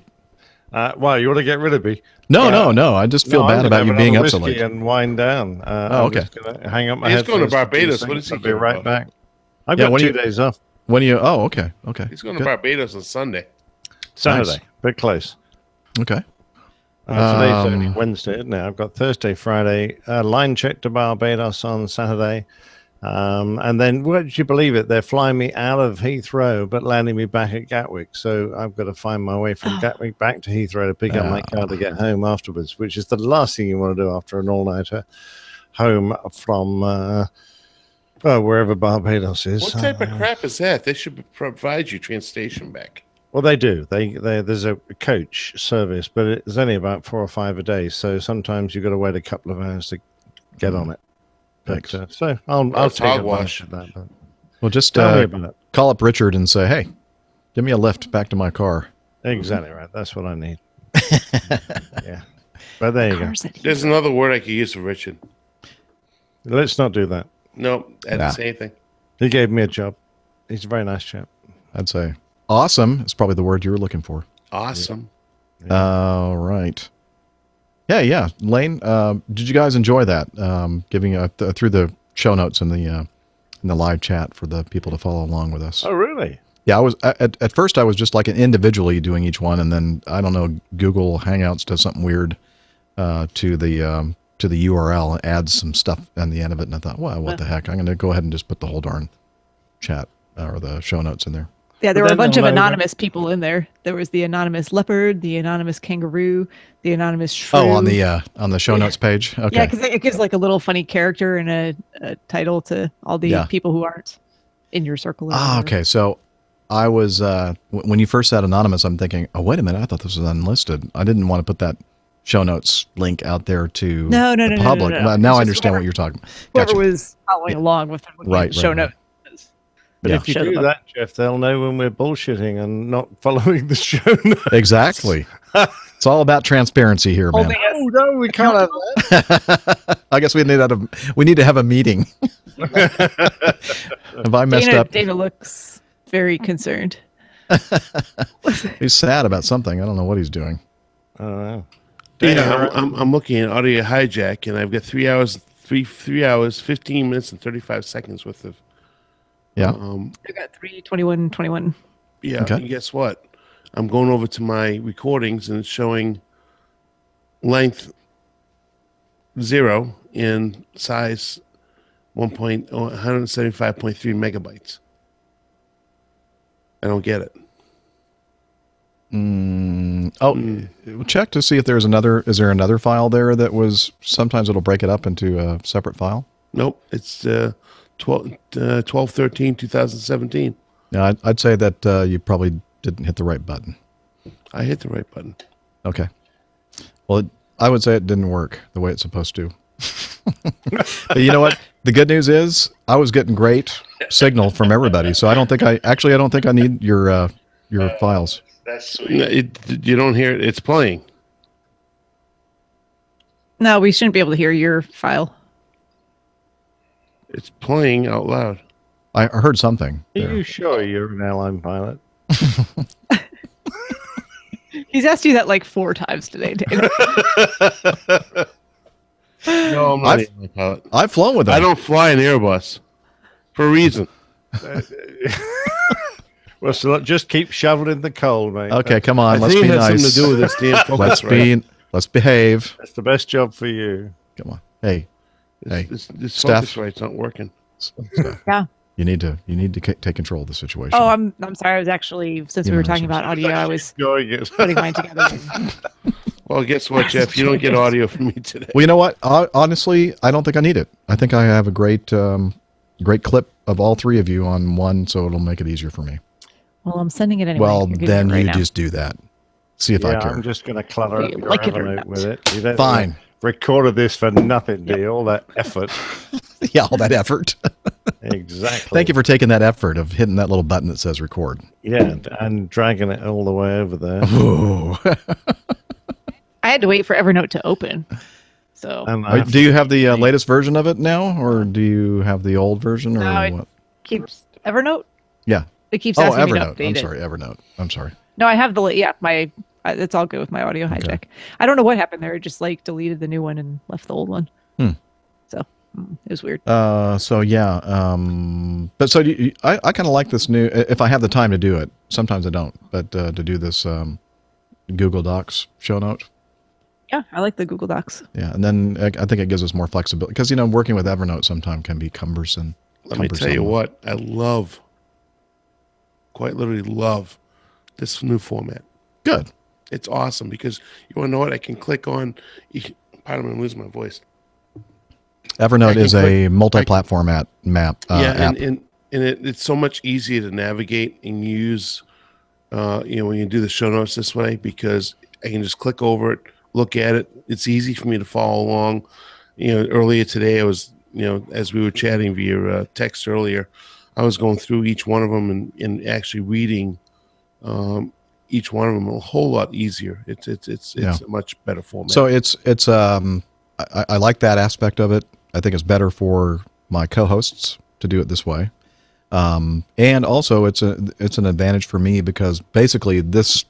Why, you want to get rid of me? No. I just feel bad about you being up so late. And wind down. Okay. I'm just gonna hang up my He's headphones. going to Barbados. for What is he I'll be doing right about? back. I've Yeah, got when 2 you- days off. When you... Oh, okay. He's going to Good. Barbados on Sunday. Saturday. Nice. Bit close. Okay. Today's only Wednesday, isn't it? I've got Thursday, Friday, line check to Barbados on Saturday. And then, would you believe it? They're flying me out of Heathrow, but landing me back at Gatwick. So I've got to find my way from Gatwick back to Heathrow to pick up my car to get home afterwards, which is the last thing you want to do after an all-nighter home from wherever Barbados is. What type of crap is that? They should provide you transportation back. Well, they do. There's a coach service, but it's only about 4 or 5 a day. So sometimes you've got to wait a couple of hours to get on it. But, so I'll That's take hogwash. advantage of that. But Well, just Tell me about it. call up Richard and say, hey, give me a lift back to my car. Exactly right. That's what I need. Yeah. But there you go. There's another word I could use for Richard. Let's not do that. No, I didn't Nah. say anything. He gave me a job. He's a very nice chap. I'd say awesome is probably the word you were looking for. Awesome. All right. Yeah. Lane, did you guys enjoy that? Giving through the show notes in the live chat for the people to follow along with us. Oh, really? Yeah, I was at first I was just like individually doing each one, and then I don't know, Google Hangouts does something weird to the URL, adds some stuff on the end of it, and I thought, well, what the heck? I'm going to go ahead and just put the whole darn chat or the show notes in there. Yeah, there But were a then bunch of they'll know anonymous people in there. There was the anonymous leopard, the anonymous kangaroo, the anonymous shrew. Oh, on the show notes page. Okay. Yeah, because it gives like a little funny character and a title to all the people who aren't in your circle. Ah, okay. So I was when you first said anonymous, I'm thinking, oh, wait a minute, I thought this was unlisted. I didn't want to put that show notes link out there to the public. No. Well, now It's I just understand what you're talking about. Whoever Gotcha. was following along with it would Right, show right. notes. But Yeah. if you Show do them. that, Jeff, they'll know when we're bullshitting and not following the show notes. Exactly. It's all about transparency here, man. Oh, no, we can't have that. I guess we need to have a meeting. Have I messed up? Dana looks very concerned. He's sad about something. I don't know what he's doing. I don't know. Yeah, I'm looking at audio hijack, and I've got 3 hours, 15 minutes, and 35 seconds worth of. Yeah. I got 3:21:21. Yeah. Okay. And guess what? I'm going over to my recordings, and it's showing length 0 in size 175.3 megabytes. I don't get it. Check to see if there's another. Is there another file there that was? Sometimes it'll break it up into a separate file. Nope. It's 12/13/2017. Yeah, I'd say that you probably didn't hit the right button. I hit the right button. Okay. Well, I would say it didn't work the way it's supposed to. But you know what? The good news is I was getting great signal from everybody, so I don't think I need your files. That's sweet. You don't hear it. It's playing. No, we shouldn't be able to hear your file. It's playing out loud. I heard something. Are you sure you're an airline pilot? He's asked you that like 4 times today, Dana. No, I'm not an airline pilot. I've flown with them. I don't fly an Airbus for a reason. Well, so just keep shoveling the coal, mate. Okay, come on. Let's think be it has nice. something to do with this damn focus Let's behave. That's the best job for you. Come on. Hey, This Steph. focus right's not working. Steph, Yeah. you need to take control of the situation. Oh, I'm sorry. I was actually, since we were talking about audio, I was putting mine together. Well, guess what, Jeff? You don't get audio from me today. Well, you know what? Honestly, I don't think I need it. I think I have a great clip of all 3 of you on one, so it'll make it easier for me. Well, I'm sending it anyway. Well, You're getting then it right you now. just do that. See if I care. I'm just going to clutter up You your like it or Evernote not. with it. You don't Fine. Recorded this for nothing, do you? All that effort. Yeah, all that effort. Exactly. Thank you for taking that effort of hitting that little button that says record. Yeah, and dragging it all the way over there. Ooh. I had to wait for Evernote to open. So Do you have the latest version of it now, or do you have the old version, or No, it what? keeps Evernote. Yeah. It keeps asking me to Evernote. update I'm it. sorry, Evernote. I'm sorry. No, I have it's all good with my audio hijack. I don't know what happened there. It just like deleted the new one and left the old one. So it was weird. So yeah. But so I kind of like this new. If I have the time to do it, sometimes I don't. But to do this Google Docs show note. Yeah, I like the Google Docs. Yeah, and then I think it gives us more flexibility because working with Evernote sometimes can be cumbersome. Let me tell you what, I quite literally love this new format. Good. It's awesome because you want to know what? I can click on, pardon me, I'm losing my voice. Evernote is a multi-platform app. Yeah, app. and it's so much easier to navigate and use, when you do the show notes this way, because I can just click over it, look at it. It's easy for me to follow along. Earlier today, I was, as we were chatting via text earlier, I was going through each one of them and actually reading each one of them a whole lot easier. It's a much better format. So it's I like that aspect of it. I think it's better for my co-hosts to do it this way. And also it's an advantage for me because basically this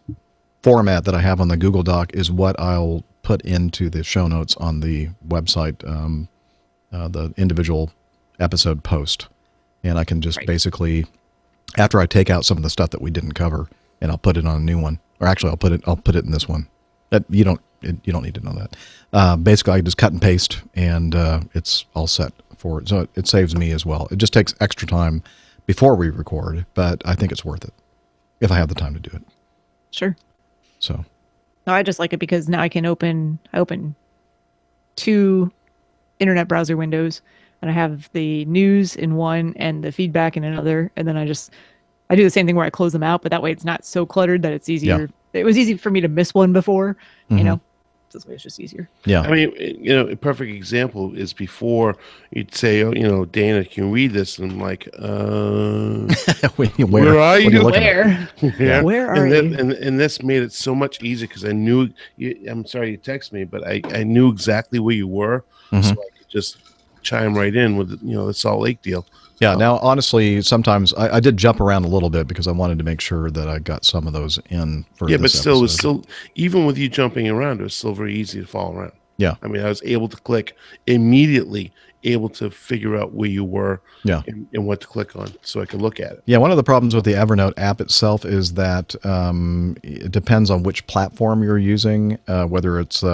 format that I have on the Google Doc is what I'll put into the show notes on the website, the individual episode post. And I can just basically, after I take out some of the stuff that we didn't cover, and I'll put it on a new one, or actually I'll put it in this one. That you don't need to know that. Basically, I just cut and paste, and it's all set for it. So it saves me as well. It just takes extra time before we record, but I think it's worth it if I have the time to do it. Sure. So. No, I just like it because now I open 2 internet browser windows, and I have the news in one and the feedback in another, and then I do the same thing where I close them out, but that way it's not so cluttered that it's easier. Yeah. It was easy for me to miss one before, this way it's just easier. Yeah. I mean, a perfect example is before you'd say, Dana, can you read this? And I'm like, where are you? Where? Yeah. Where are you? And this made it so much easier because I knew, I'm sorry you text me, but I knew exactly where you were. So I could just chime right in with, the Salt Lake deal. Yeah. Now, honestly, sometimes I did jump around a little bit because I wanted to make sure that I got some of those in for but this still, it was episode. still, even with you jumping around, it was still very easy to follow around. Yeah. I mean, I was able to click immediately, able to figure out where you were and what to click on so I could look at it. Yeah, one of the problems with the Evernote app itself is that it depends on which platform you're using, whether it's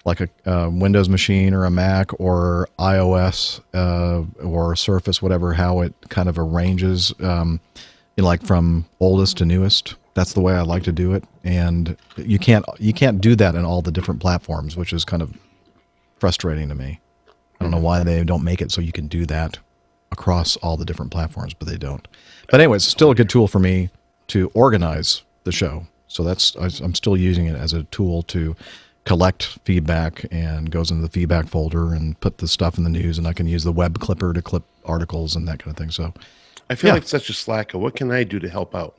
like a Windows machine or a Mac or iOS or Surface, whatever, how it kind of arranges, like from oldest to newest. That's the way I like to do it, and you can't do that in all the different platforms, which is kind of frustrating to me. I don't know why they don't make it so you can do that across all the different platforms, but they don't. But anyway, it's still a good tool for me to organize the show. So I'm still using it as a tool to collect feedback, and goes into the feedback folder and put the stuff in the news, and I can use the web clipper to clip articles and that kind of thing. So I feel like such a slacker. What can I do to help out?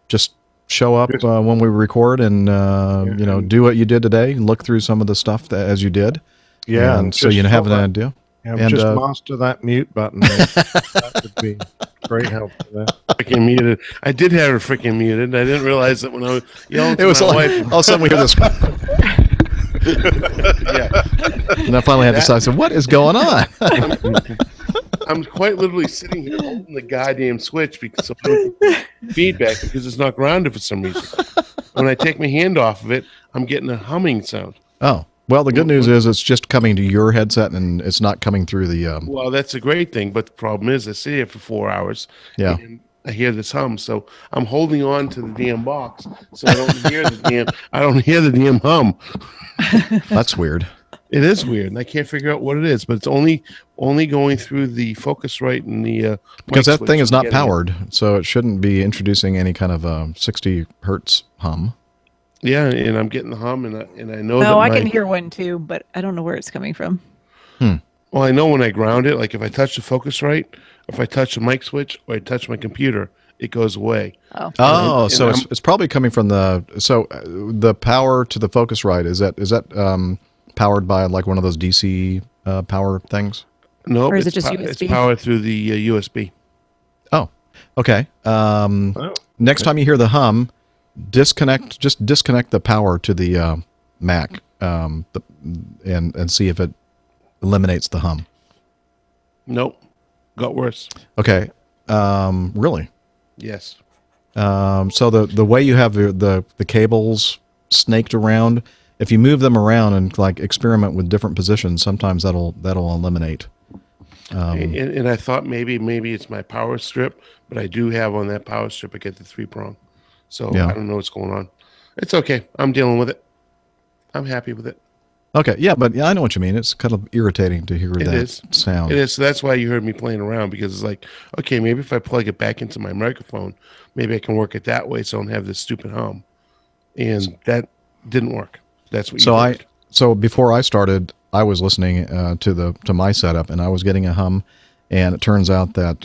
Just show up when we record and do what you did today and look through some of the stuff as you did. Yeah, and so you have an idea. Yeah, and just master that mute button. That would be great help for that. Freaking muted. I did have her freaking muted. I didn't realize that when I was yelling to it was my like wife. all of a sudden we hear this. Yeah. And I finally had to decide. So what is going on? I'm quite literally sitting here holding the goddamn switch because I don't get feedback because it's not grounded for some reason. When I take my hand off of it, I'm getting a humming sound. Oh. Well, the good news is it's just coming to your headset and it's not coming through the. Well, that's a great thing, but the problem is I sit here for 4 hours. Yeah. And I hear this hum, so I'm holding on to the damn box, so I don't hear the damn. I don't hear the damn hum. That's weird. It is weird, and I can't figure out what it is. But it's only going through the Focusrite and the because that mic thing is switch not and getting powered, so it shouldn't be introducing any kind of 60 hertz hum. Yeah, and I'm getting the hum, and I know. No, that I can hear one too, but I don't know where it's coming from. Well, I know when I ground it, like if I touch the Focusrite, if I touch the mic switch, or I touch my computer, it goes away. Oh, so it's probably coming from the power to the Focusrite. Is that powered by like one of those DC power things? No, Or is it just It's USB? powered through the USB. Oh, okay. Next time you hear the hum, disconnect the power to the Mac and see if it eliminates the hum. Nope, got worse. Okay, really? Yes. So the way you have the cables snaked around, if you move them around and like experiment with different positions, sometimes that'll eliminate. And I thought maybe it's my power strip, but I do have on that power strip, I get the 3-prong. So Yeah. I don't know what's going on. It's okay. I'm dealing with it. I'm happy with it. Okay, yeah, but yeah, I know what you mean. It's kind of irritating to hear that sound. It is. So that's why you heard me playing around, because it's like, okay, maybe if I plug it back into my microphone, maybe I can work it that way so I don't have this stupid hum. And that didn't work. That's what you heard. So before I started, I was listening to my setup, and I was getting a hum, and it turns out that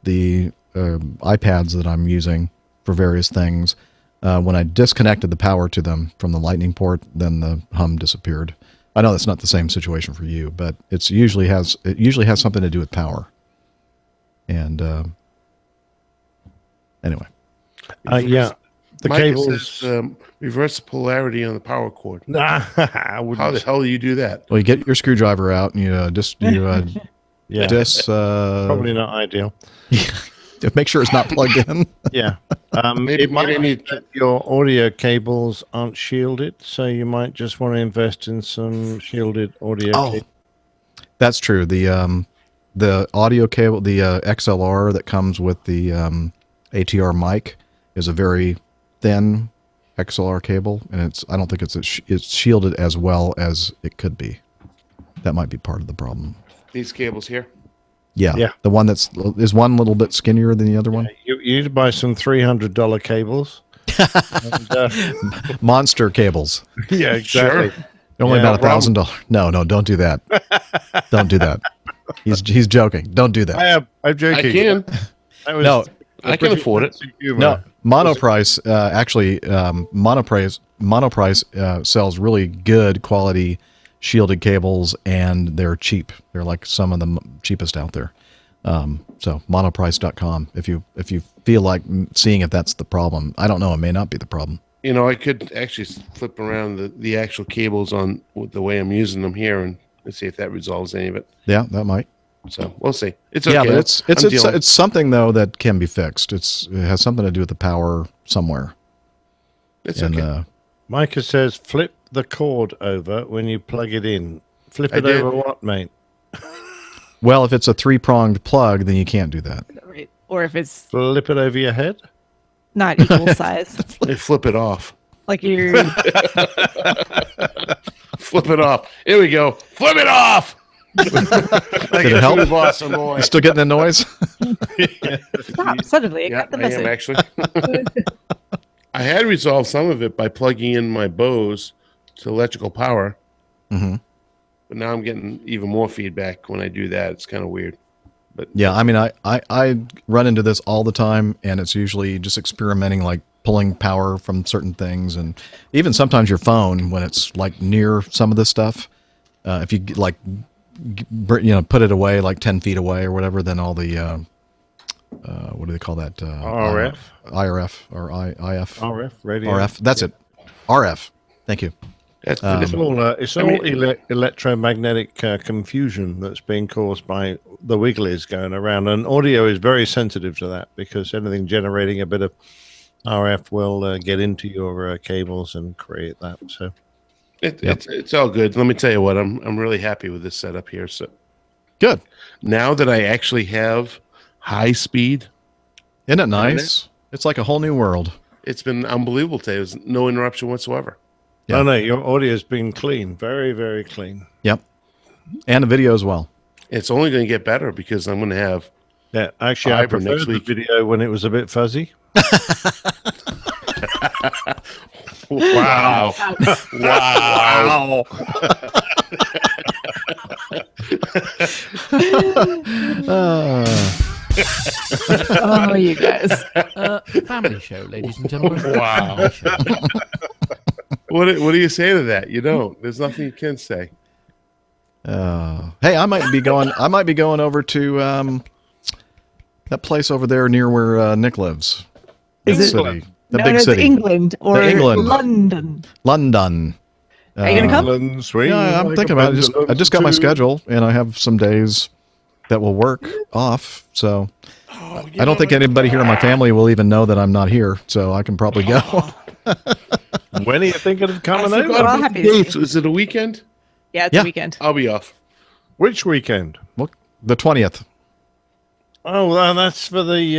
the iPads that I'm using for various things, when I disconnected the power to them from the lightning port, then the hum disappeared. I know that's not the same situation for you, but it usually has something to do with power. And anyway, yeah, the Mike, cables. it says, reverse the polarity on the power cord. I wouldn't. How the hell do you do that? well, you get your screwdriver out and you Yeah, probably not ideal. make sure it's not plugged in. Yeah, Maybe it might I be need that your audio cables aren't shielded, so you might just want to invest in some shielded audio. cables. That's true. The audio cable, the XLR that comes with the ATR mic, is a very thin XLR cable, and I don't think it's shielded as well as it could be. That might be part of the problem. These cables here. Yeah. The one is one little bit skinnier than the other one. You need to buy some $300 cables. Monster cables. Yeah, exactly. Sure. Only Yeah, about $1,000. No, don't do that. Don't do that. He's joking. Don't do that. I'm joking. I can. No, I can afford it. No, Monoprice Monoprice sells really good quality shielded cables, and they're cheap. They're like some of the cheapest out there. So monoprice.com. If you feel like seeing if that's the problem, I don't know. It may not be the problem. You know, I could actually flip around the actual cables on the way I'm using them here and see if that resolves any of it. Yeah, that might. So we'll see. It's okay. Yeah, but it's something though that can be fixed. It has something to do with the power somewhere. It's okay. Micah says flip the cord over when you plug it in. Flip I it did. over what, mate? Well, if it's a 3-pronged plug, then you can't do that. Right. Or if it's Flip it over your head? not equal size, They flip it off. like you're. Flip it off. Here we go. Flip it off. Did it help? Awesome boy. You still getting the noise? Stop! Suddenly, I Yeah, got the I am message. actually. I had resolved some of it by plugging in my Bose to electrical power, Mm-hmm. but now I'm getting even more feedback when I do that. It's kind of weird. But yeah, I mean, I run into this all the time, and it's usually just experimenting, like pulling power from certain things, and even sometimes your phone when it's like near some of this stuff. If you like, put it away like 10 feet away or whatever, then all the what do they call that? RF, IRF or IF? RF radio. RF. That's it. RF. Thank you. It's all electromagnetic confusion that's being caused by the wigglies going around, and audio is very sensitive to that because anything generating a bit of RF will get into your cables and create that. So it's all good. Let me tell you what, I'm really happy with this setup here. So good. Now that I actually have high speed, isn't it nice? It's like a whole new world. It's been unbelievable today. There's no interruption whatsoever. Yeah. Oh no, your audio's been clean, very, very clean. Yep, and the video as well. It's only going to get better because I'm going to have. Yeah, actually, I preferred the video when it was a bit fuzzy. Wow! Wow! Oh, you guys! Family show, ladies and gentlemen. Wow! What do you say to that? You don't. There's nothing you can say. Hey, I might be going over to that place over there near where Nick lives. Is it city? The known big as city. England or England. London? London. Are you gonna come? Yeah, I'm thinking about it. I just got my schedule, and I have some days that will work off. So I don't think anybody here in my family will even know that I'm not here. So I can probably go. When are you thinking of coming I over? forgot Well, about happy the to see dates. Is it a weekend? Yeah, it's a weekend. I'll be off. Which weekend? Well, the 20th. Oh, well, that's for the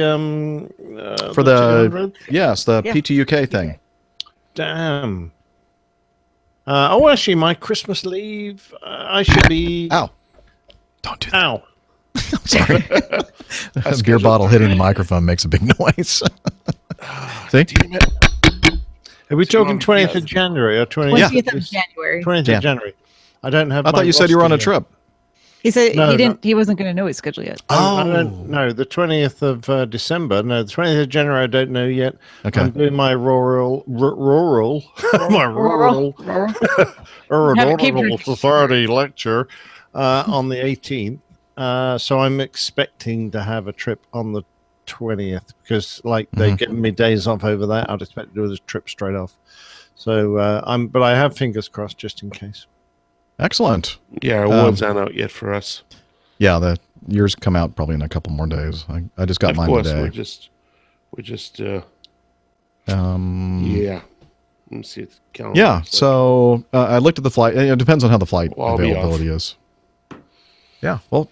For the the 200th? yes, the PTUK thing. Damn. Actually, my Christmas leave, I should be. Ow! Don't do that. Ow! Sorry. That beer bottle hitting the microphone makes a big noise. See? Are we talking 20th of January or 20th of January? 20th of January. I don't have. I thought my you said you were on a roster yet. trip. He said No, he no. didn't. He wasn't going to know his schedule yet. No, the 20th of December. No, the 20th of January. I don't know yet. Okay. I'm doing my rural, my rural Have a Cambridge. society lecture on the 18th. So I'm expecting to have a trip on the 20th because, like, they've given me days off over that. I'd expect to do this trip straight off. So but I have fingers crossed just in case. Excellent. Yeah, our awards aren't out yet for us. Yeah, yours come out probably in a couple more days. I just got Of mine course, today. we're just yeah. Let me see the calendar. Yeah, so I looked at the flight. It depends on how the flight Well, I'll be availability is. Yeah, well,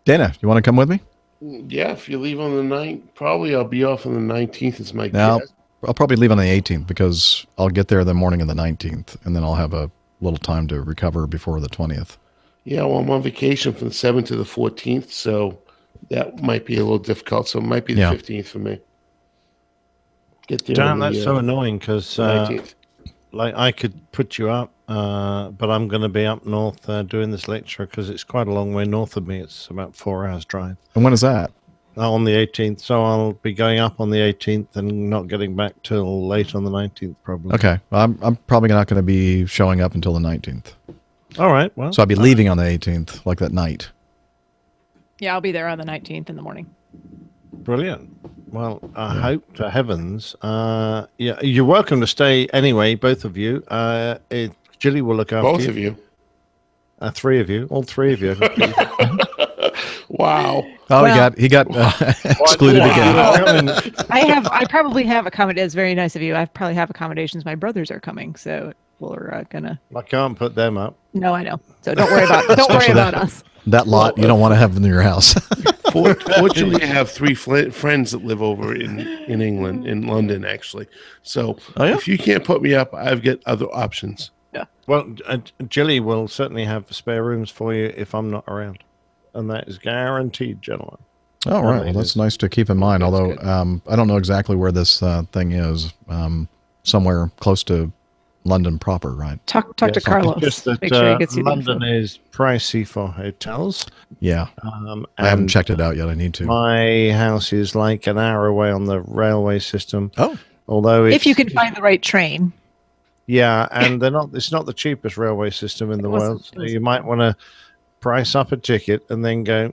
Dana, you want to come with me? Yeah, if you leave on the 9th, probably I'll be off on the 19th. Is my Now, guess. I'll probably leave on the 18th because I'll get there the morning of the 19th, and then I'll have a little time to recover before the 20th. Yeah, well, I'm on vacation from the 7th to the 14th, so that might be a little difficult. So it might be the 15th for me. Get there. Damn, that's so annoying because 19th. like I could put you up, but I'm going to be up north doing this lecture because it's quite a long way north of me. It's about 4 hours drive. And when is that? On the 18th, so I'll be going up on the 18th and not getting back till late on the 19th, probably. Okay, well, I'm probably not going to be showing up until the 19th. All right, well. So I'll be leaving on the 18th, like that night. Yeah, I'll be there on the 19th in the morning. Brilliant. Well, I hope to heavens. Yeah, you're welcome to stay anyway, both of you. Jilly will look after Both of you. 3 of you, all 3 of you. Wow. Oh, he got excluded again. I probably have accommodations. It's very nice of you. I probably have accommodations. My brothers are coming, so we're gonna. I can't put them up. No, I know. So don't worry about us. That lot you don't want to have in your house. Fortunately, I have 3 friends that live over in England, in London, actually. So if you can't put me up, I've got other options. Yeah. Well, Jilly will certainly have spare rooms for you if I'm not around. And that is guaranteed, gentlemen. Oh, right. Well, that's nice to keep in mind. Although I don't know exactly where this thing is. Somewhere close to London proper, right? Talk to Carlos. Just that Make sure he gets you the London info. is pricey for hotels. Yeah. I haven't and checked it out yet. I need to. My house is like an hour away on the railway system. Oh. Although If you can find the right train. Yeah, and it's not the cheapest railway system in the world. So you might want to price up a ticket and then go,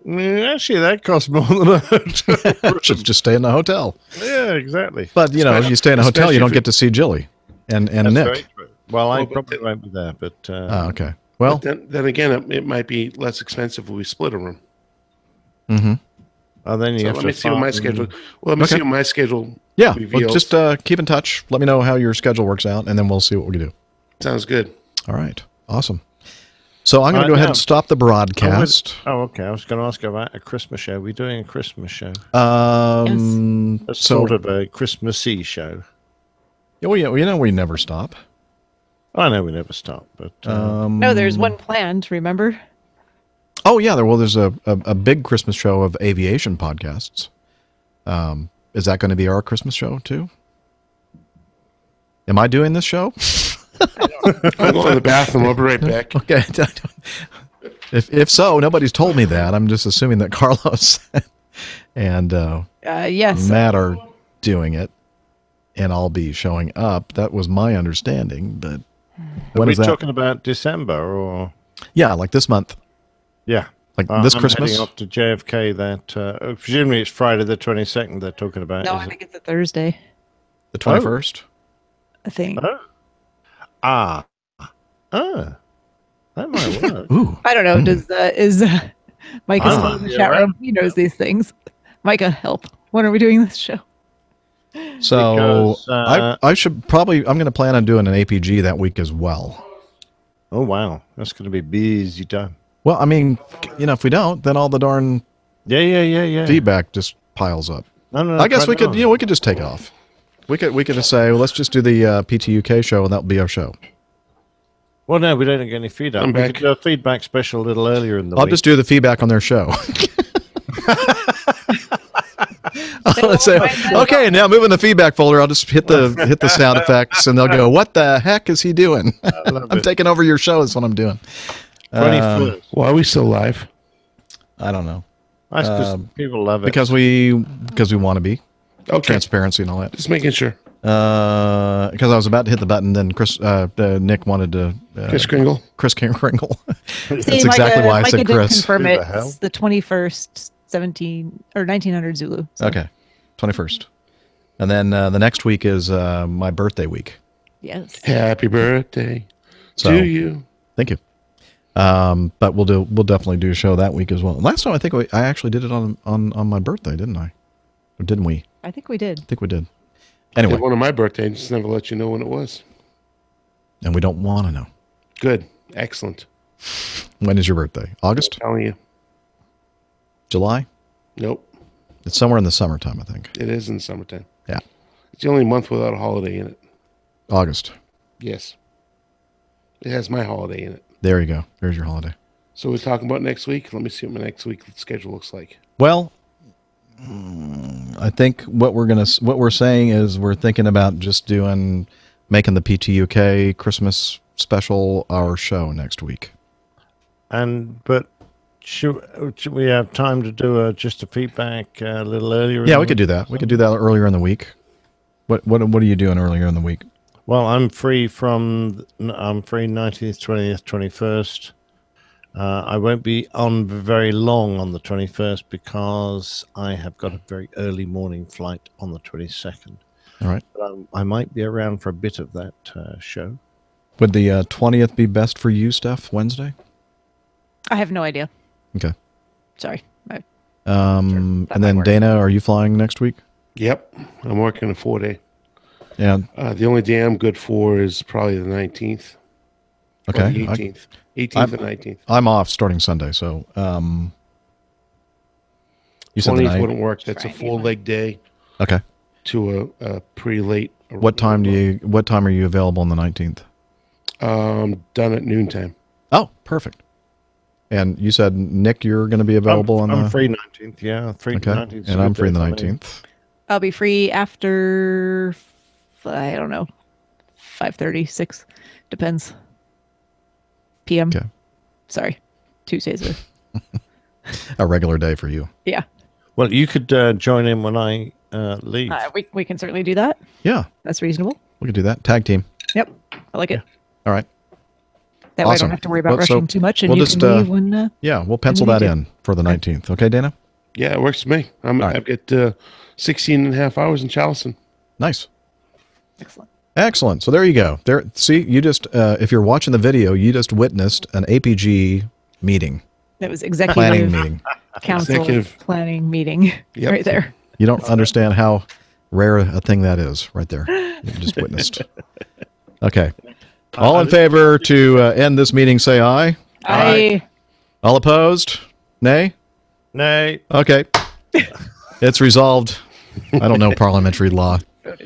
actually, that costs more than a hotel. Should just stay in the hotel. Yeah, exactly. But, you know, if you stay in a hotel, you don't get to see Jilly and That's Nick. very true. Well, I probably won't be there, but... okay. Well... But then again, it might be less expensive if we split a room. Mm-hmm. Oh, then you have let to me see what my schedule... Well, let me see what my schedule Yeah, reveals. well, just keep in touch. Let me know how your schedule works out, and then we'll see what we can do. Sounds good. All right. Awesome. So I'm going to go ahead and stop the broadcast. Okay. I was going to ask about a Christmas show. We're doing a Christmas show. Yes. Sort of a Christmassy show. Yeah, you know we never stop. I know we never stop, but No, there's one planned, remember? Oh yeah, there's a big Christmas show of aviation podcasts. Is that going to be our Christmas show too? Am I doing this show? I'll go to the bathroom. I'll be right back. Okay. If so, nobody's told me that. I'm just assuming that Carlos and yes, Matt are doing it, and I'll be showing up. That was my understanding. But when are we is that? talking about December or? Yeah, like this month. Yeah, like this I'm Christmas. heading off to JFK. That presumably it's Friday the 22nd. They're talking about. No, I think it's a Thursday. The 21st. I think. That might work. Ooh. I don't know. Is Micah still in the you're chat right. room? He knows these things. Micah, help. When are we doing this show? So Because, I should probably. I'm going to plan on doing an APG that week as well. Oh wow, that's going to be busy time. Well, I mean, you know, if we don't, then all the darn yeah feedback just piles up. No, I guess we could. no. You know, we could just take off. We could just say, well, let's just do the PTUK show, and that'll be our show. Well, no, we don't get any feedback. I'm We back. could do a feedback special a little earlier in the I'll week. just do the feedback on their show. I'll say, okay, now moving the feedback folder. I'll just hit the sound effects, and they'll go, "What the heck is he doing?" I'm taking over your show. Is what I'm doing. 21st. Why are we still live? I don't know. That's because people love it. Because we want to be transparency and all that. Just making sure. Because I was about to hit the button, then Nick wanted to. Chris Kringle. Chris Kringle. That's See, exactly why I Micah said did Chris. confirm Who the it's hell? the 21st, 1900 Zulu. So, Okay, 21st, and then the next week is my birthday week. yes. Happy birthday So, to you. Thank you. But we'll definitely do a show that week as well. Last time I think I actually did it on my birthday, didn't I? Or didn't we? I think we did. I think we did. Anyway, Did one of my birthdays, just never let you know when it was. and we don't want to know. Good. Excellent. When is your birthday? August? I'm telling you. July? Nope. It's somewhere in the summertime, I think. It is in summertime. Yeah. It's the only month without a holiday in it. August. Yes. It has my holiday in it. There you go. There's your holiday. So we're talking about next week. Let me see what my next week schedule looks like. Well, I think what we're saying is we're thinking about just making the PTUK Christmas special our show next week. But should we have time to do just a feedback a little earlier? Yeah, we could do that. We could do that earlier in the week. What are you doing earlier in the week? Well, I'm free 19th, 20th, 21st. I won't be on very long on the 21st because I have got a very early morning flight on the 22nd. All right. But I might be around for a bit of that show. Would the 20th be best for you, Steph? Wednesday? I have no idea. Okay. Sorry. And then Dana, are you flying next week? Yep. I'm working a 4-day. Yeah. The only day I'm good for is probably the 19th. Okay. Or the 18th. 18th and 19th. I'm off starting Sunday, so you said the 20th night. wouldn't work. That's a full leg day. Okay. To a pretty late. What time are you available on the 19th? Done at noontime. Oh, perfect. And you said, Nick, you're going to be available I'm free 19th. Yeah, free Okay. 19th. And I'm free the 19th. I'll be free after, I don't know, 5:30, 6, depends. PM. Okay. Sorry, Tuesdays are. A regular day for you. Yeah. Well, you could join in when I leave. We can certainly do that. Yeah. That's reasonable. We could do that. Tag team. Yep. I like it. All right. That way I Awesome. don't have to worry about Well, so rushing too much, and we'll you just, can leave when. Yeah, we'll pencil when you that need in for the 19th. Okay, Dana? Yeah, it works for me. I've got 16 and a half hours in Charleston. Nice. Excellent. Excellent. So there you go. There. See, you just, if you're watching the video, you just witnessed an APG meeting. That was executive planning meeting. council planning meeting right there. You don't understand how rare a thing that is right there. You just witnessed. Okay. All in favor to end this meeting, say aye. Aye. All opposed? Nay? Nay. Okay. It's resolved. I don't know parliamentary law. Well,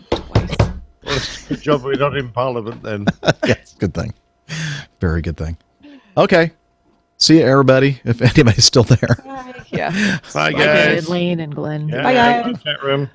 it's a good job we're not in Parliament then. Yes, good thing. Very good thing. Okay. See you, everybody, if anybody's still there. Yeah. Bye, guys. Lane and Glenn. Yeah, Bye, guys. Chat room.